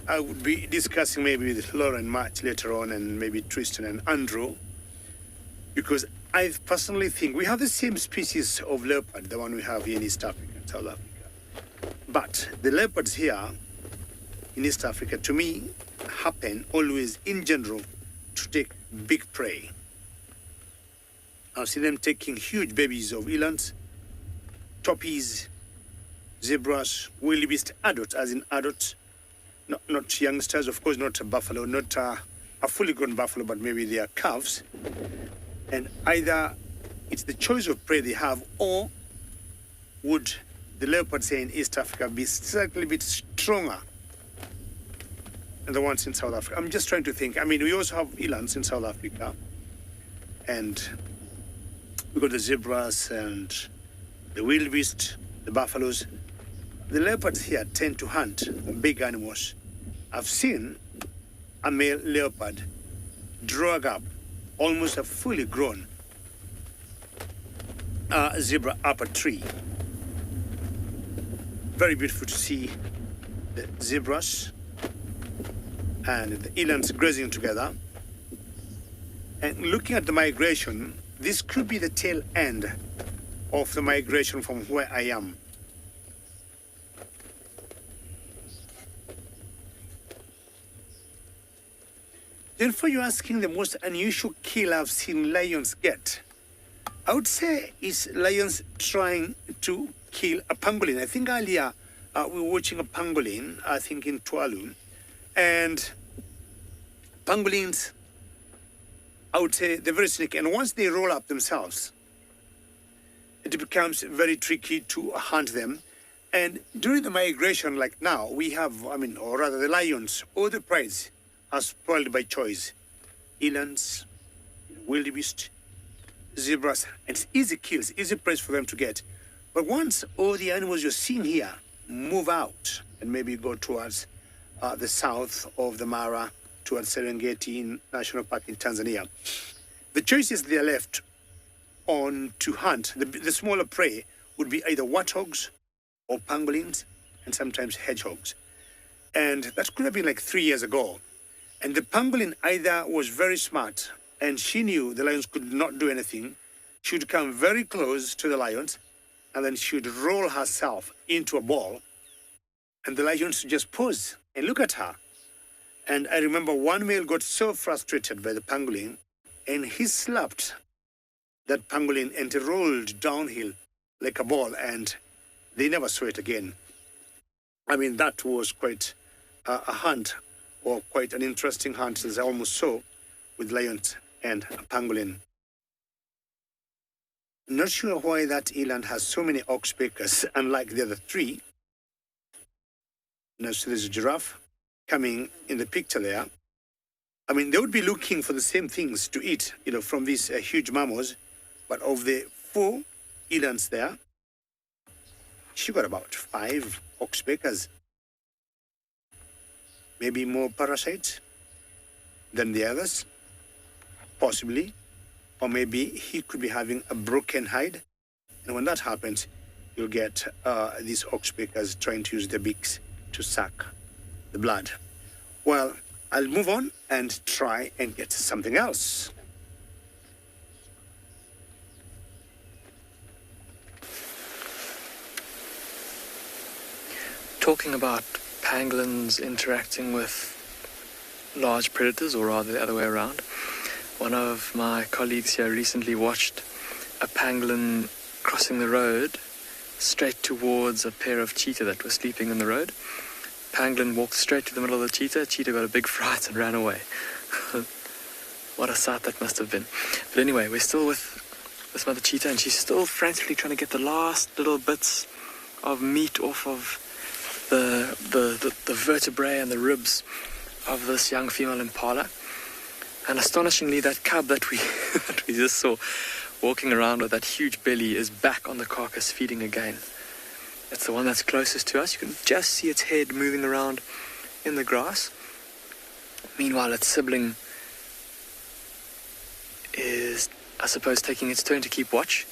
I would be discussing maybe with Lauren much later on, and maybe Tristan and Andrew, because I personally think we have the same species of leopard, the one we have here in East Africa and South Africa. But the leopards here in East Africa, to me, happen always in general to take big prey. I've seen them taking huge babies of elands, toppies, zebras, wildebeest, adults, as in adults, not youngsters, of course, not a buffalo, not a fully grown buffalo, but maybe they are calves. And either it's the choice of prey they have, or would the leopard, say, in East Africa be slightly bit stronger than the ones in South Africa? I'm just trying to think. I mean, we also have elands in South Africa, and we've got the zebras and the wildebeest, the buffaloes. The leopards here tend to hunt big animals. I've seen a male leopard drag up almost a fully grown zebra up a tree. Very beautiful to see the zebras and the elands grazing together. And looking at the migration, this could be the tail end of the migration from where I am. Then for you asking the most unusual kill I've seen lions get, I would say is lions trying to kill a pangolin. I think earlier we were watching a pangolin, I think in Tuvalu, and pangolins, I would say they're very sneaky, and once they roll up themselves, it becomes very tricky to hunt them. And during the migration, like now, we have, or rather the lions, all the prey are spoiled by choice. Elands, wildebeest, zebras, and it's easy kills, easy prey for them to get. But once all the animals you're seeing here move out and maybe go towards the south of the Mara, towards Serengeti National Park in Tanzania, the choices they are left on to hunt, the smaller prey, would be either warthogs or pangolins, and sometimes hedgehogs. And that could have been like 3 years ago. And the pangolin either was very smart and she knew the lions could not do anything. She would come very close to the lions and then she would roll herself into a ball, and the lions would just pause and look at her. And I remember one male got so frustrated by the pangolin and he slapped that pangolin and it rolled downhill like a ball, and they never saw it again. I mean, that was quite a hunt, or quite an interesting hunt, as I almost saw with lions and a pangolin. Not sure why that eland has so many oxpeckers, unlike the other three. Now, so there's a giraffe coming in the picture there. I mean, they would be looking for the same things to eat, from these huge mammals. But of the 4 elands there, she got about 5 oxpeckers. Maybe more parasites than the others, possibly. Or maybe he could be having a broken hide. And when that happens, you'll get these oxpeckers trying to use their beaks to suck the blood. Well, I'll move on and try and get something else. Talking about pangolins interacting with large predators, or rather the other way around, one of my colleagues here recently watched a pangolin crossing the road straight towards a pair of cheetah that were sleeping in the road. Pangolin walked straight to the middle of the cheetah. Cheetah got a big fright and ran away. What a sight that must have been. But anyway, we're still with this mother cheetah, and she's still frantically trying to get the last little bits of meat off of the vertebrae and the ribs of this young female impala. And astonishingly, that cub that we that we just saw walking around with that huge belly is back on the carcass feeding again. It's the one that's closest to us. You can just see its head moving around in the grass. Meanwhile, its sibling is, I suppose, taking its turn to keep watch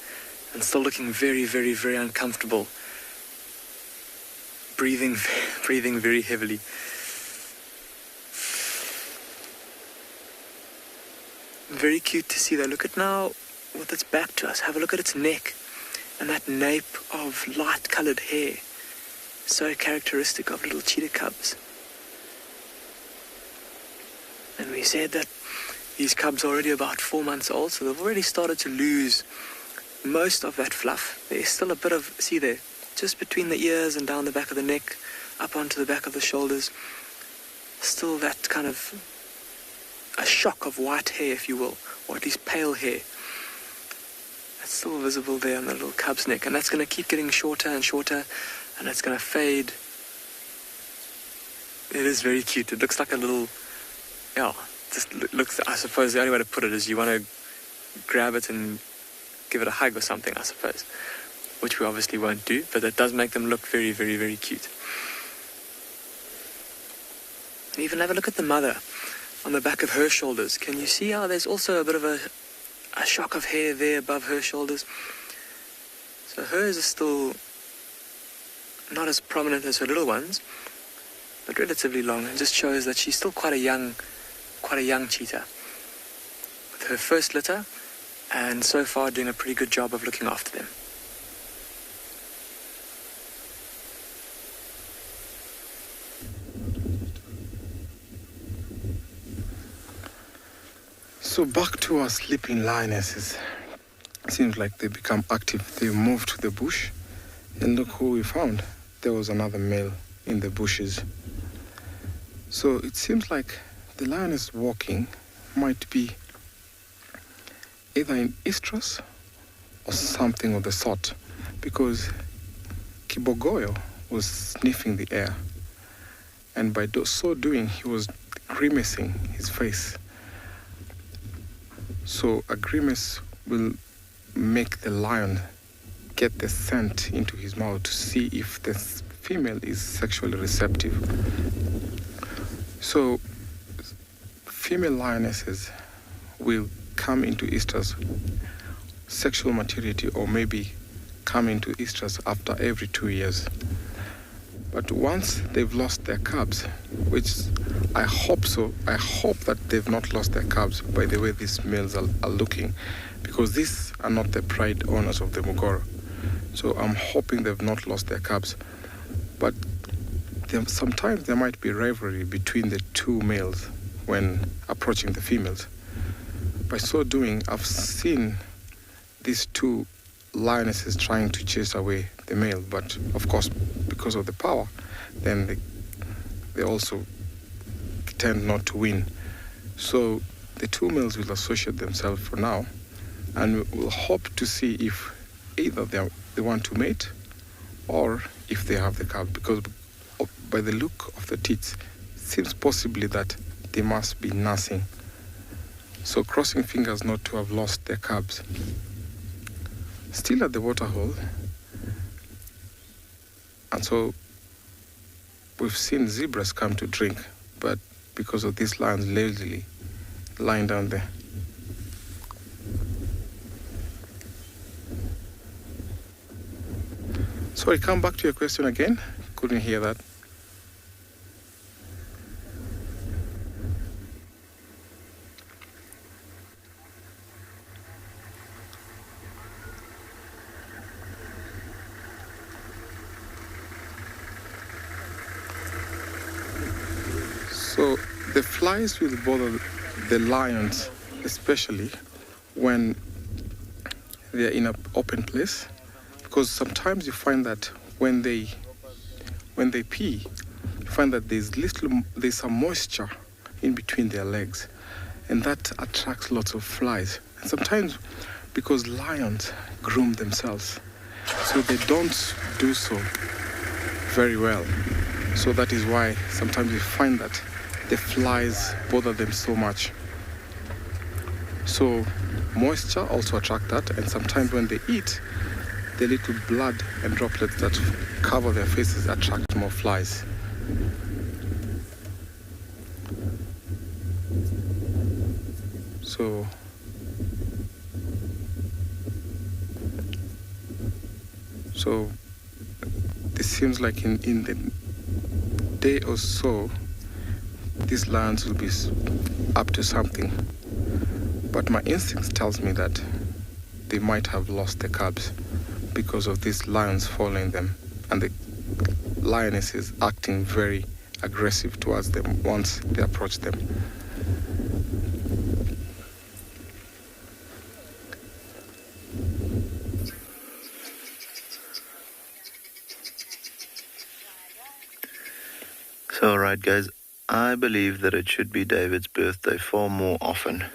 and still looking very, very, very uncomfortable. Breathing very heavily. Very cute to see though. Look at now with its back to us. Have a look at its neck and that nape of light-colored hair. So characteristic of little cheetah cubs. And we said that these cubs are already about 4 months old, so they've already started to lose most of that fluff. There's still a bit of, see there, just between the ears and down the back of the neck, up onto the back of the shoulders, still that kind of a shock of white hair, if you will, or at least pale hair. That's still visible there on the little cub's neck, and that's going to keep getting shorter and shorter, and it's going to fade. It is very cute. It looks like a little, just looks, I suppose the only way to put it is you want to grab it and give it a hug or something, I suppose, which we obviously won't do, but it does make them look very, very, very cute. And even have a look at the mother on the back of her shoulders. Can you see how there's also a bit of a shock of hair there above her shoulders? So hers is still not as prominent as her little ones, but relatively long, and just shows that she's still quite a young cheetah. With her first litter, and so far doing a pretty good job of looking after them. So back to our sleeping lionesses. Seems like they become active. They move to the bush, and look who we found. There was another male in the bushes. So it seems like the lioness walking might be either in estrus or something of the sort, because Kibogoyo was sniffing the air, and by so doing he was grimacing his face. So a grimace will make the lion get the scent into his mouth to see if the female is sexually receptive. So female lionesses will come into estrus, sexual maturity, or maybe come into estrus after every 2 years. But once they've lost their cubs, which I hope so, I hope that they've not lost their cubs by the way these males are looking, because these are not the pride owners of the Mugoro. So I'm hoping they've not lost their cubs. But sometimes there might be rivalry between the two males when approaching the females. By so doing, I've seen these two lionesses trying to chase away the male, but of course, because of the power, then they also tend not to win. So the two males will associate themselves for now, and we'll hope to see if either they want to mate or if they have the cub, because by the look of the teats, it seems possibly that they must be nursing. So crossing fingers not to have lost their cubs. Still at the waterhole, and so we've seen zebras come to drink, but because of these lions lazily lying down there. Sorry, come back to your question again. Couldn't hear that. So the flies will bother the lions, especially when they're in an open place, because sometimes you find that when they pee, you find that there's some moisture in between their legs, and that attracts lots of flies. And sometimes because lions groom themselves, so they don't do so very well. So that is why sometimes you find that the flies bother them so much. So moisture also attracts that, and sometimes when they eat, the little blood and droplets that cover their faces attract more flies. So this seems like in the day or so, these lions will be up to something. But my instinct tells me that they might have lost their cubs because of these lions following them, and the lioness is acting very aggressive towards them once they approach them. So, all right, guys, I believe that it should be David's birthday far more often.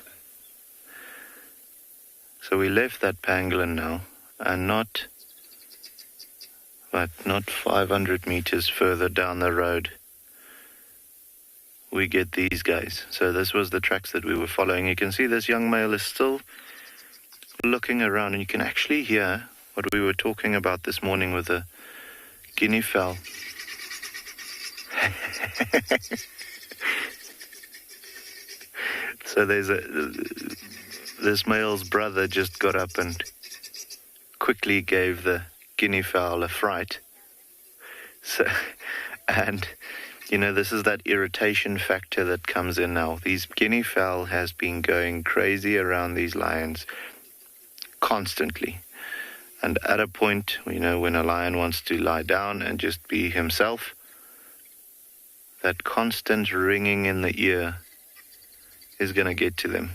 So we left that pangolin now, and not 500 meters further down the road, we get these guys. So this was the tracks that we were following. You can see this young male is still looking around, and you can actually hear what we were talking about this morning with the guinea fowl. So this male's brother just got up and quickly gave the guinea fowl a fright. So, and you know, this is that irritation factor that comes in now. These guinea fowl has been going crazy around these lions constantly. And at a point, you know, when a lion wants to lie down and just be himself, that constant ringing in the ear is going to get to them.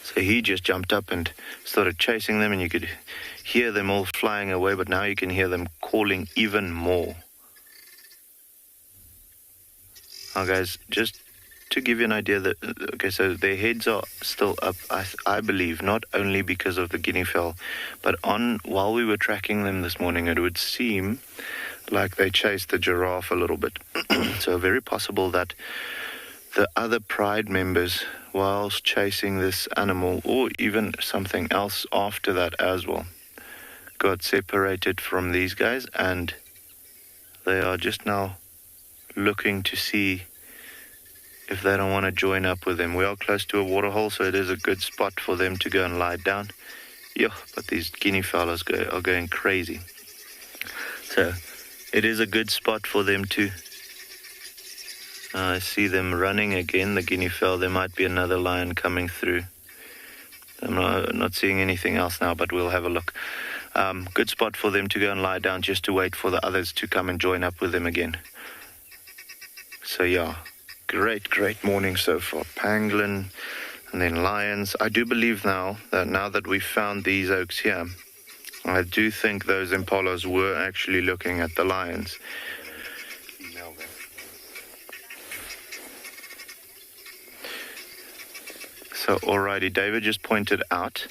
So he just jumped up and started chasing them, and you could hear them all flying away, but now you can hear them calling even more. Now, guys, just to give you an idea that, okay, so their heads are still up, I believe, not only because of the guinea fowl, but while we were tracking them this morning, it would seem like they chased the giraffe a little bit. So very possible that the other pride members, whilst chasing this animal, or even something else after that as well, got separated from these guys, and they are just now looking to see if they don't want to join up with them. We are close to a waterhole, so it is a good spot for them to go and lie down. Yeah, but these guinea fowls are going crazy. So it is a good spot for them to... I see them running again, the guinea fowl. There might be another lion coming through. I'm not seeing anything else now, but we'll have a look. Good spot for them to go and lie down, just to wait for the others to come and join up with them again. So yeah, great morning so far. Pangolin and then lions. I do believe now that we've found these oaks here, I do think those impalas were actually looking at the lions. So alrighty, David just pointed out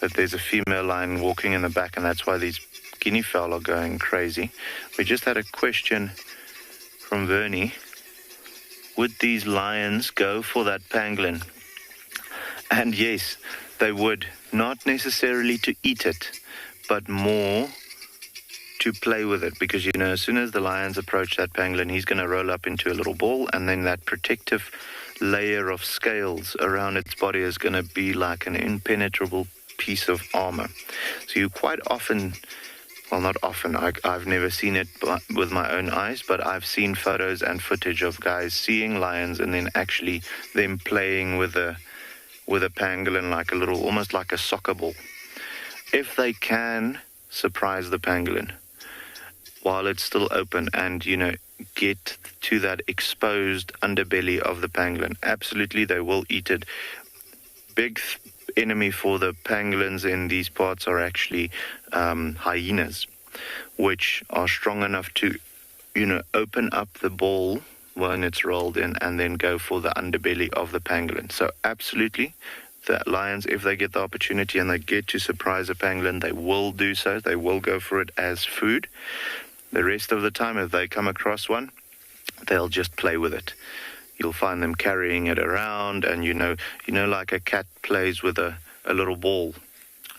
that there's a female lion walking in the back, and that's why these guinea fowl are going crazy. We just had a question from Vernie. Would these lions go for that pangolin? And yes, they would. Not necessarily to eat it, but more to play with it. Because, you know, as soon as the lions approach that pangolin, he's going to roll up into a little ball, and then that protective layer of scales around its body is going to be like an impenetrable piece of armor. So you quite often, well, not often, I've never seen it with my own eyes, but I've seen photos and footage of guys seeing lions and then actually them playing with a pangolin like a little, almost like a soccer ball. If they can surprise the pangolin while it's still open and, you know, get to that exposed underbelly of the pangolin, absolutely they will eat it. Big enemy for the pangolins in these parts are actually hyenas, which are strong enough to, you know, open up the ball when it's rolled in and then go for the underbelly of the pangolin. So absolutely, the lions, if they get the opportunity and they get to surprise a pangolin, they will do so. They will go for it as food. The rest of the time, if they come across one, they'll just play with it. You'll find them carrying it around, and you know, like a cat plays with a little ball.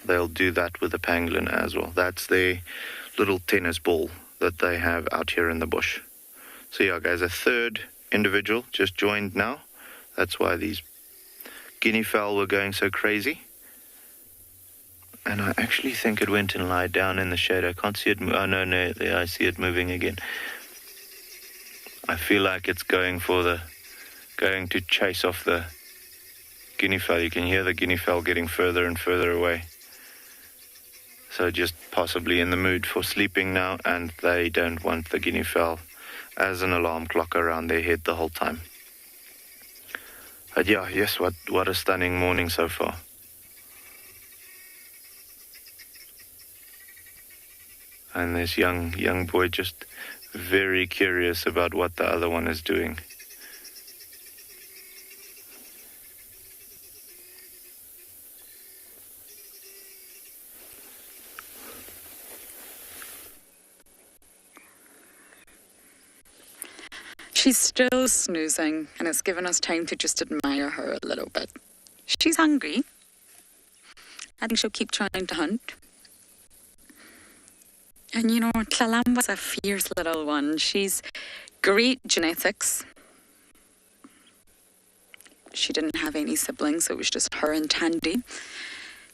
They'll do that with a pangolin as well. That's their little tennis ball that they have out here in the bush. So yeah, guys, a third individual just joined now. That's why these guinea fowl were going so crazy. And I actually think it went and lied down in the shade. I can't see it. Oh, no, there, I see it moving again. I feel like it's going to chase off the guinea fowl. You can hear the guinea fowl getting further and further away. So just possibly in the mood for sleeping now, and they don't want the guinea fowl as an alarm clock around their head the whole time. But yeah, yes, what a stunning morning so far. And this young boy just very curious about what the other one is doing. She's still snoozing, and it's given us time to just admire her a little bit. She's hungry. I think she'll keep trying to hunt. And you know, Tlalamba's a fierce little one. She's great genetics. She didn't have any siblings, so it was just her and Tandy.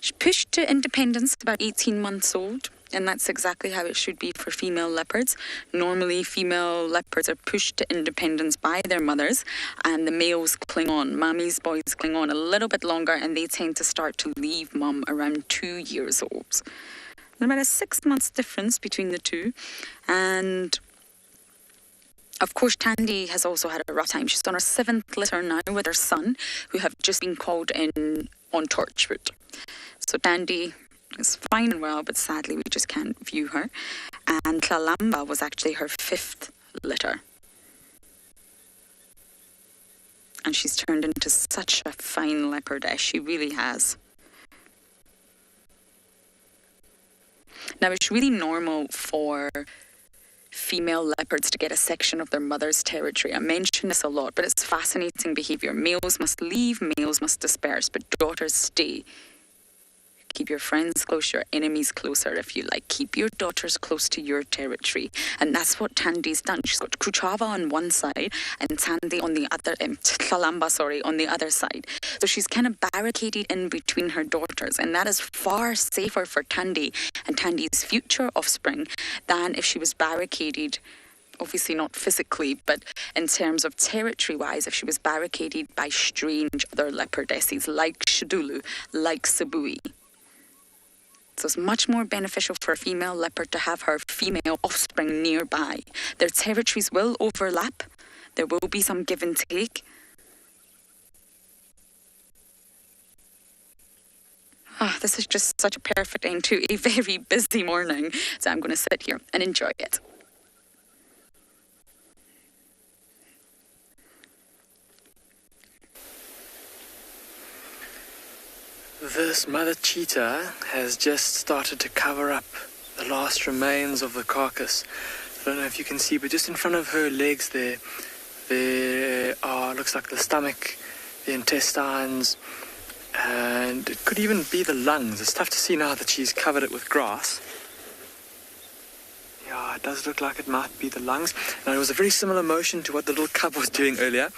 She pushed to independence about 18 months old, and that's exactly how it should be for female leopards. Normally, female leopards are pushed to independence by their mothers, and the males cling on. Mommy's boys cling on a little bit longer, and they tend to start to leave mum around 2 years old. There's about a 6 months difference between the two, and of course, Tandy has also had a rough time. She's on her 7th litter now with her son, who have just been called in on Torchwood. So Tandy is fine and well, but sadly we just can't view her. And Tlalamba was actually her 5th litter. And she's turned into such a fine leopardess, she really has. Now, it's really normal for female leopards to get a section of their mother's territory. I mention this a lot, but it's fascinating behaviour. Males must leave, males must disperse, but daughters stay. Keep your friends close, your enemies closer, if you like. Keep your daughters close to your territory. And that's what Tandy's done. She's got Kuchava on one side and Tandy on the other, Tlalamba, on the other side. So she's kind of barricaded in between her daughters. And that is far safer for Tandy and Tandy's future offspring than if she was barricaded, obviously not physically, but in terms of territory-wise, if she was barricaded by strange other leopardesses like Shidulu, like Sabui. So it's much more beneficial for a female leopard to have her female offspring nearby. Their territories will overlap. There will be some give and take. This is just such a perfect end to a very busy morning. So I'm going to sit here and enjoy it. This mother cheetah has just started to cover up the last remains of the carcass. I don't know if you can see, but just in front of her legs there are, looks like the stomach, the intestines, and it could even be the lungs. It's tough to see now that she's covered it with grass. Yeah, it does look like it might be the lungs. Now, it was a very similar motion to what the little cub was doing earlier,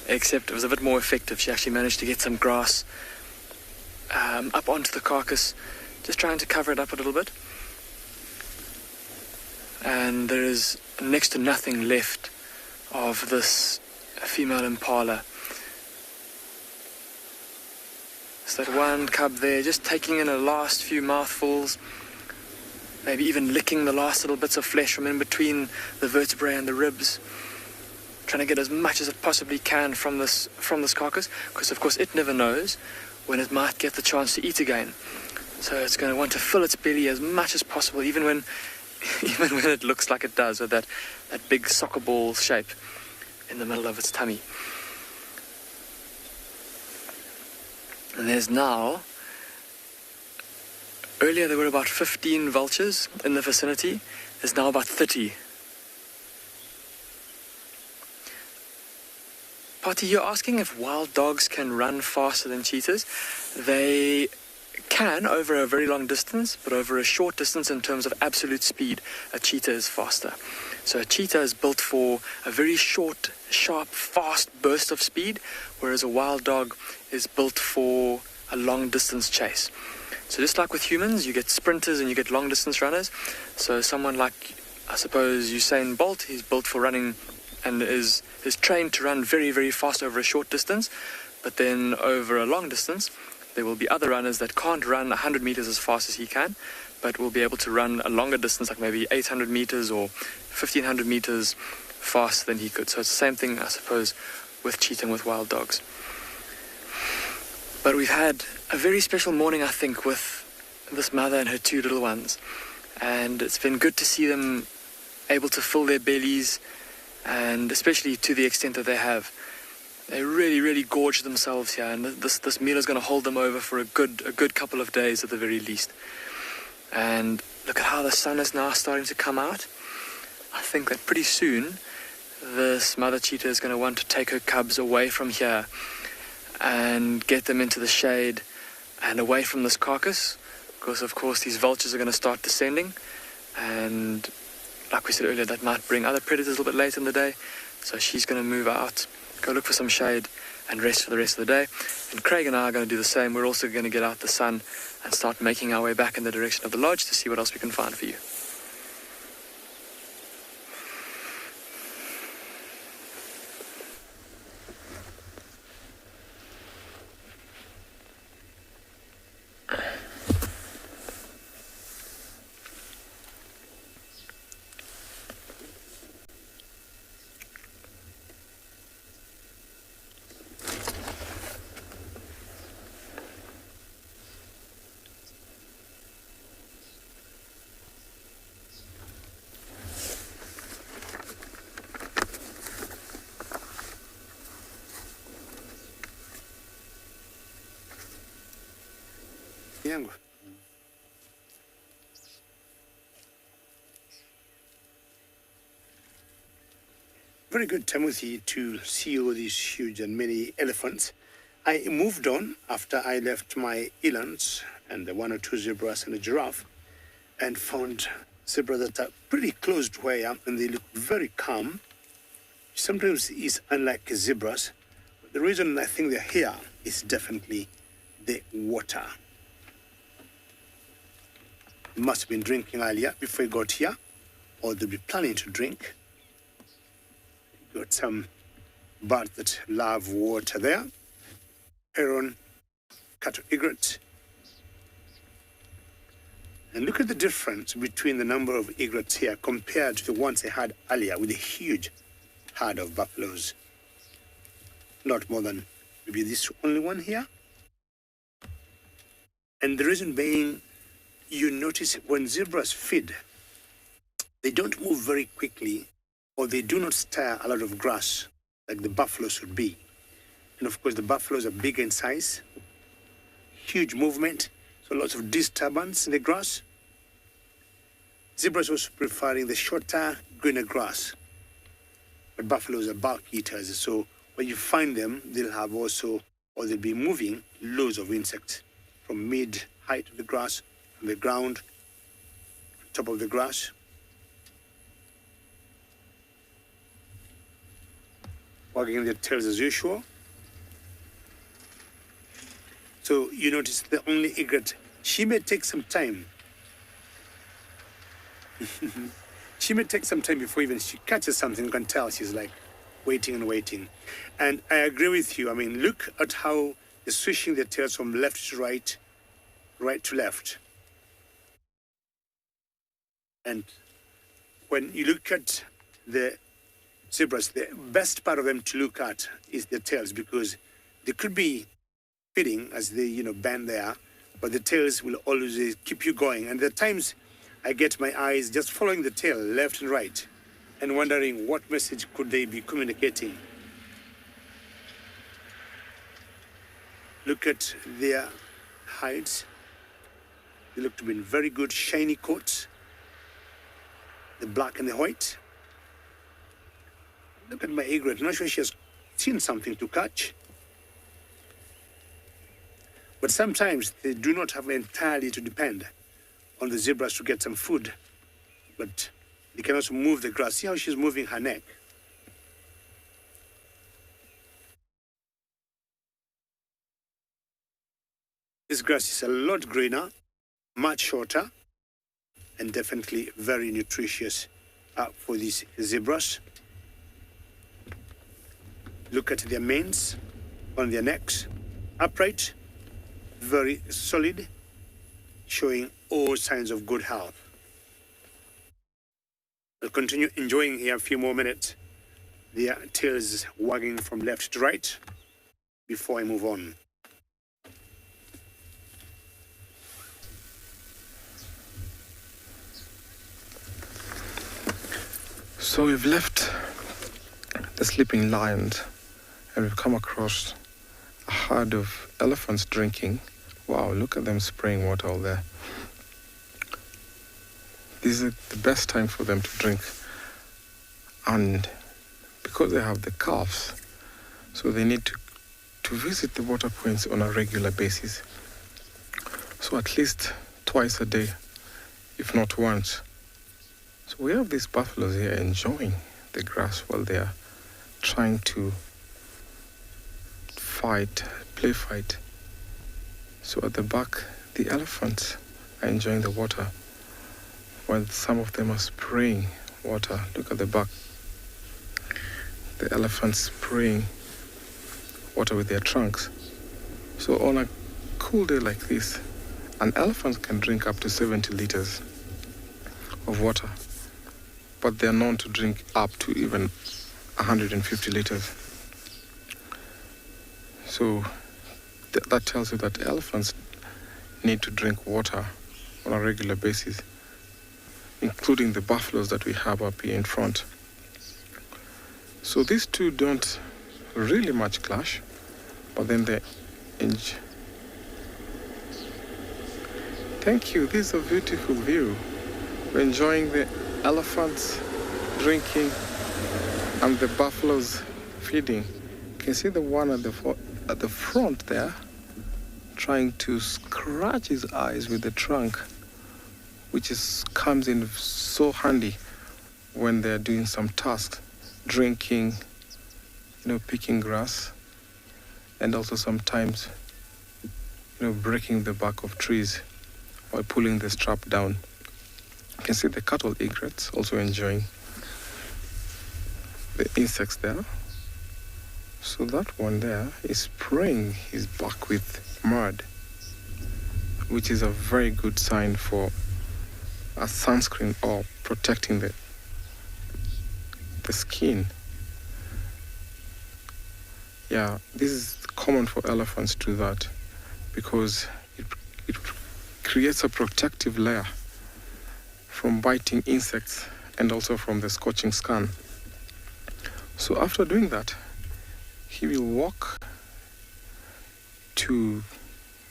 except it was a bit more effective. She actually managed to get some grass up onto the carcass, just trying to cover it up a little bit. And there is next to nothing left of this female impala. So that one cub there, just taking in the last few mouthfuls, maybe even licking the last little bits of flesh from in between the vertebrae and the ribs, trying to get as much as it possibly can from this carcass, because of course it never knows when it might get the chance to eat again. So it's going to want to fill its belly as much as possible, even when it looks like it does, with that big soccer ball shape in the middle of its tummy. And there's now, earlier there were about 15 vultures in the vicinity. There's now about 30. Patty, you're asking if wild dogs can run faster than cheetahs. They can over a very long distance, but over a short distance in terms of absolute speed, a cheetah is faster. So a cheetah is built for a very short, sharp, fast burst of speed, whereas a wild dog is built for a long distance chase. So just like with humans, you get sprinters and you get long distance runners. So someone like, I suppose, Usain Bolt, he's built for running and is trained to run very, very fast over a short distance, but then over a long distance, there will be other runners that can't run 100 meters as fast as he can, but will be able to run a longer distance, like maybe 800 meters or 1500 meters faster than he could. So it's the same thing, I suppose, with cheating with wild dogs. But we've had a very special morning, I think, with this mother and her two little ones. And it's been good to see them able to fill their bellies, and especially to the extent that they have. They really gorge themselves here, and this meal is going to hold them over for a good couple of days at the very least. And look at how the sun is now starting to come out. I think that pretty soon this mother cheetah is going to want to take her cubs away from here and get them into the shade and away from this carcass, because of course these vultures are going to start descending, and like we said earlier, that might bring other predators a little bit later in the day. So she's going to move out, go look for some shade and rest for the rest of the day. And Craig and I are going to do the same. We're also going to get out the sun and start making our way back in the direction of the lodge to see what else we can find for you. Yangu. Very good, Timothy, to see all these huge and many elephants. I moved on after I left my elands and the one or two zebras and a giraffe, and found zebras that are pretty close to where I am, and they look very calm. Sometimes it's unlike zebras. But the reason I think they're here is definitely the water. They must have been drinking earlier before you got here, or they'll be planning to drink. Got some birds that love water there. Heron, cattle egret. And look at the difference between the number of egrets here compared to the ones I had earlier with a huge herd of buffaloes. Not more than maybe this only one here. And the reason being, you notice when zebras feed, they don't move very quickly, or they do not stir a lot of grass like the buffaloes would be. And of course, the buffaloes are big in size, huge movement, so lots of disturbance in the grass. Zebras also preferring the shorter, greener grass. But buffaloes are bark eaters, so when you find them, they'll have also, or they'll be moving loads of insects from mid-height of the grass, from the ground, top of the grass. Wagging their tails as usual. So you notice the only egret, she may take some time. She may take some time before even she catches something. You can tell she's like waiting and waiting. And I agree with you. I mean, look at how they're swishing their tails from left to right, right to left. And when you look at the zebras, the best part of them to look at is their tails, because they could be feeding as they, bend there, but the tails will always keep you going. And there are times I get my eyes just following the tail left and right and wondering what message could they be communicating. Look at their hides. They look to be in very good shiny coats, the black and the white. Look at my egret. I'm not sure she has seen something to catch. But sometimes they do not have entirely to depend on the zebras to get some food. But they can also move the grass. See how she's moving her neck. This grass is a lot greener, much shorter, and definitely very nutritious for these zebras. Look at their manes on their necks, upright, very solid, showing all signs of good health. I'll continue enjoying here a few more minutes their tails wagging from left to right before I move on. So we've left the sleeping lions and we've come across a herd of elephants drinking. Wow, look at them spraying water all there. This is the best time for them to drink. And because they have the calves, so they need to visit the water points on a regular basis. So at least twice a day, if not once. So we have these buffaloes here enjoying the grass while they are trying to play fight. So at the back, the elephants are enjoying the water while some of them are spraying water. Look at the back. The elephants spraying water with their trunks. So on a cool day like this, an elephant can drink up to 70 liters of water, but they're known to drink up to even 150 liters. So that tells you that elephants need to drink water on a regular basis, including the buffaloes that we have up here in front. So these two don't really much clash, but then they enjoy. Thank you, this is a beautiful view. We're enjoying the elephants drinking and the buffaloes feeding. You can see the one at the front there trying to scratch his eyes with the trunk, which comes in so handy when they're doing some tasks, drinking, picking grass, and also sometimes, breaking the bark of trees while pulling the strap down. You can see the cattle egrets also enjoying the insects there. So that one there is spraying his back with mud, which is a very good sign for a sunscreen or protecting the skin. Yeah, this is common for elephants to do that because it creates a protective layer from biting insects and also from the scorching sun. So after doing that, he will walk to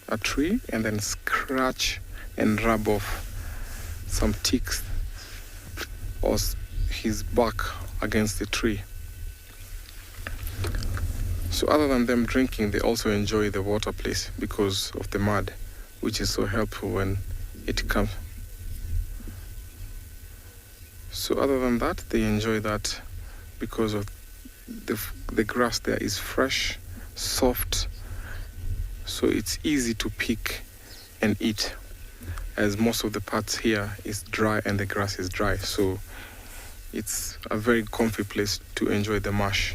a tree and then scratch and rub off some ticks or his back against the tree. So other than them drinking, they also enjoy the water place because of the mud, which is so helpful when it comes. So other than that, they enjoy that because of the grass there is fresh, soft, so it's easy to pick and eat, as most of the parts here is dry and the grass is dry. So it's a very comfy place to enjoy the marsh.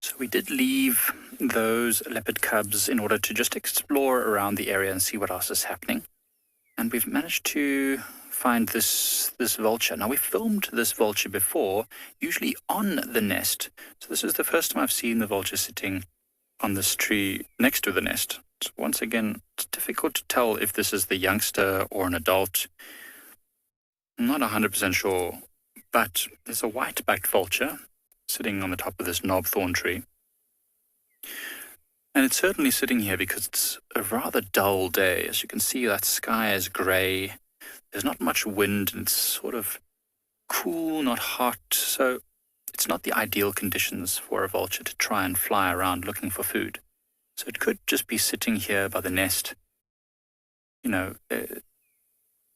So we did leave those leopard cubs in order to just explore around the area and see what else is happening. And we've managed to find this vulture. Now, we filmed this vulture before, usually on the nest. So this is the first time I've seen the vulture sitting on this tree next to the nest. So once again, it's difficult to tell if this is the youngster or an adult. I'm not 100% sure, but there's a white-backed vulture sitting on the top of this knobthorn tree. And it's certainly sitting here because it's a rather dull day. As you can see, that sky is grey. There's not much wind, and it's sort of cool, not hot. So it's not the ideal conditions for a vulture to try and fly around looking for food. So it could just be sitting here by the nest,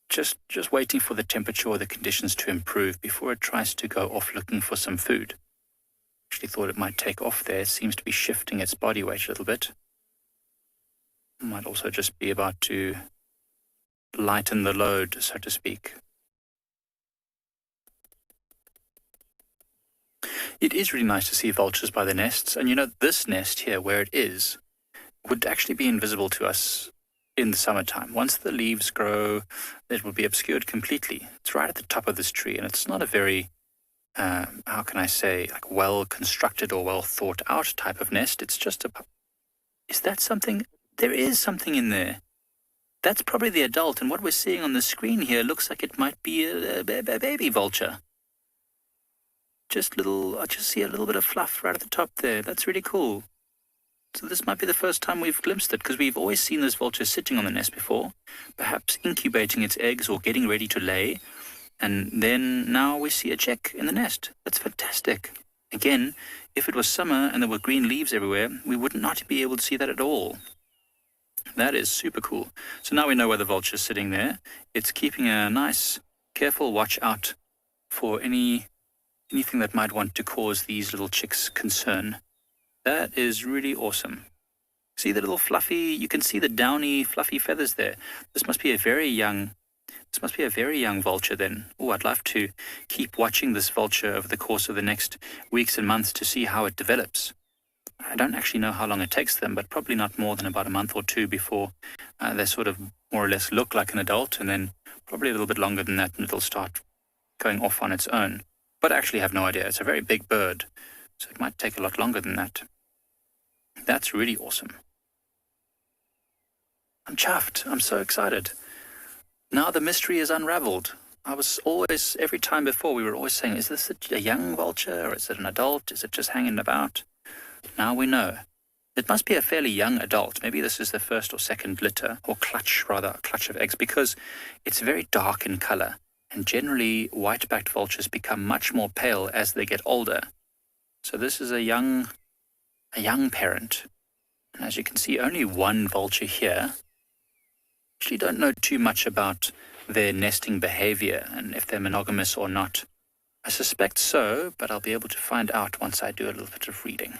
just waiting for the temperature or the conditions to improve before it tries to go off looking for some food. Actually thought it might take off there. It seems to be shifting its body weight a little bit. It might also just be about to lighten the load, so to speak. It is really nice to see vultures by the nests, and this nest here where it is would actually be invisible to us in the summertime. Once the leaves grow, it will be obscured completely. It's right at the top of this tree, and it's not a very, how can I say, like well-constructed or well-thought-out type of nest. It's just is that something? There is something in there. That's probably the adult, and what we're seeing on the screen here looks like it might be a baby vulture. I just see a little bit of fluff right at the top there. That's really cool. So this might be the first time we've glimpsed it, because we've always seen this vulture sitting on the nest before, perhaps incubating its eggs or getting ready to lay, and then now we see a chick in the nest. That's fantastic. Again, if it was summer and there were green leaves everywhere, we would not be able to see that at all. That is super cool. So now we know where the vulture's sitting there. It's keeping a nice, careful watch out for anything that might want to cause these little chicks concern. That is really awesome. See the little fluffy, you can see the downy, fluffy feathers there. This must be a very young vulture then. Oh, I'd love to keep watching this vulture over the course of the next weeks and months to see how it develops. I don't actually know how long it takes them, but probably not more than about a month or two before they sort of more or less look like an adult, and then probably a little bit longer than that, and it'll start going off on its own. But I actually have no idea. It's a very big bird, so it might take a lot longer than that. That's really awesome. I'm chuffed. I'm so excited. Now the mystery is unraveled. Every time before, we were always saying, is this a young vulture, or is it an adult? Is it just hanging about? Now we know. It must be a fairly young adult. Maybe this is the first or second litter, or clutch of eggs, because it's very dark in color. And generally, white-backed vultures become much more pale as they get older. So this is a young parent. And as you can see, only one vulture here. Actually don't know too much about their nesting behavior and if they're monogamous or not. I suspect so, but I'll be able to find out once I do a little bit of reading.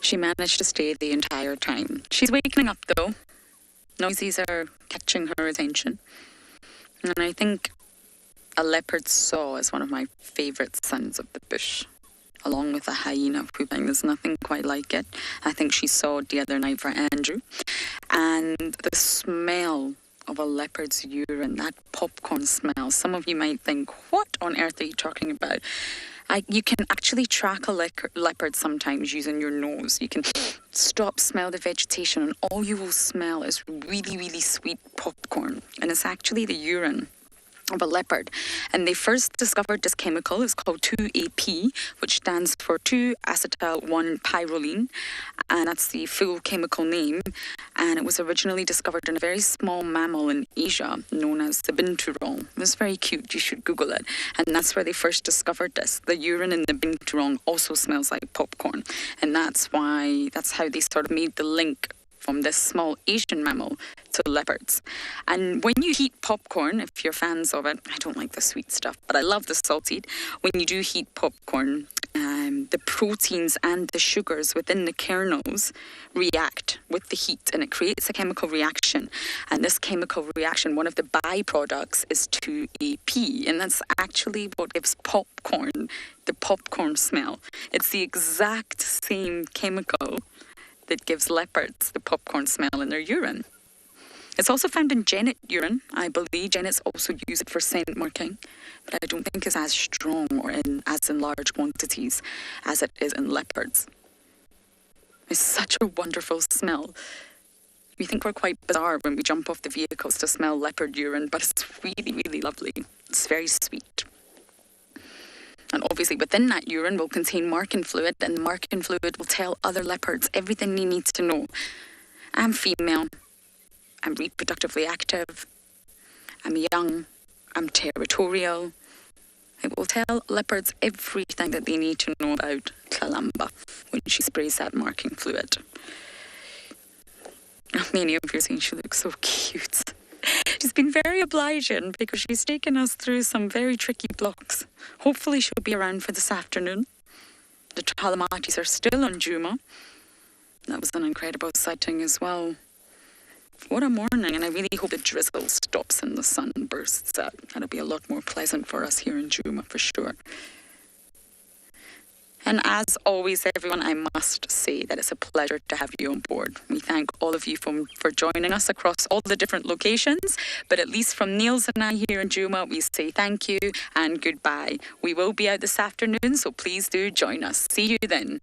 She managed to stay the entire time. She's waking up though. Noises are catching her attention. And I think a leopard's saw is one of my favourite sounds of the bush. Along with a hyena pooping, there's nothing quite like it. I think she sawed the other night for Andrew. And the smell of a leopard's urine, that popcorn smell. Some of you might think, what on earth are you talking about? You can actually track a leopard sometimes using your nose. You can stop, smell the vegetation, and all you will smell is really, really sweet popcorn. And it's actually the urine of a leopard. And they first discovered this chemical. It's called 2-AP, which stands for 2-acetyl-1-pyrroline, and that's the full chemical name. And it was originally discovered in a very small mammal in Asia known as the binturong. It was very cute. You should Google it. And that's where they first discovered this. The urine in the binturong also smells like popcorn, and that's how they sort of made the link from this small Asian mammal to leopards. And when you heat popcorn, if you're fans of it, I don't like the sweet stuff, but I love the salted. When you do heat popcorn, the proteins and the sugars within the kernels react with the heat, and it creates a chemical reaction. And this chemical reaction, one of the byproducts is 2-AP, and that's actually what gives popcorn the popcorn smell. It's the exact same chemical that gives leopards the popcorn smell in their urine. It's also found in genet urine. I believe genets also use it for scent marking, but I don't think it's as strong or as in large quantities as it is in leopards. It's such a wonderful smell. We think we're quite bizarre when we jump off the vehicles to smell leopard urine, but it's really, really lovely. It's very sweet. And obviously within that urine will contain marking fluid, and the marking fluid will tell other leopards everything they need to know. I'm female, I'm reproductively active, I'm young, I'm territorial. It will tell leopards everything that they need to know about Kalamba when she sprays that marking fluid. Many of you are saying she looks so cute. She's been very obliging because she's taken us through some very tricky blocks. Hopefully she'll be around for this afternoon. The Talamatis are still on Djuma. That was an incredible sighting as well. What a morning, and I really hope the drizzle stops and the sun bursts out. That'll be a lot more pleasant for us here in Djuma for sure. And as always, everyone, I must say that it's a pleasure to have you on board. We thank all of you for joining us across all the different locations. But at least from Niels and I here in Djuma, we say thank you and goodbye. We will be out this afternoon, so please do join us. See you then.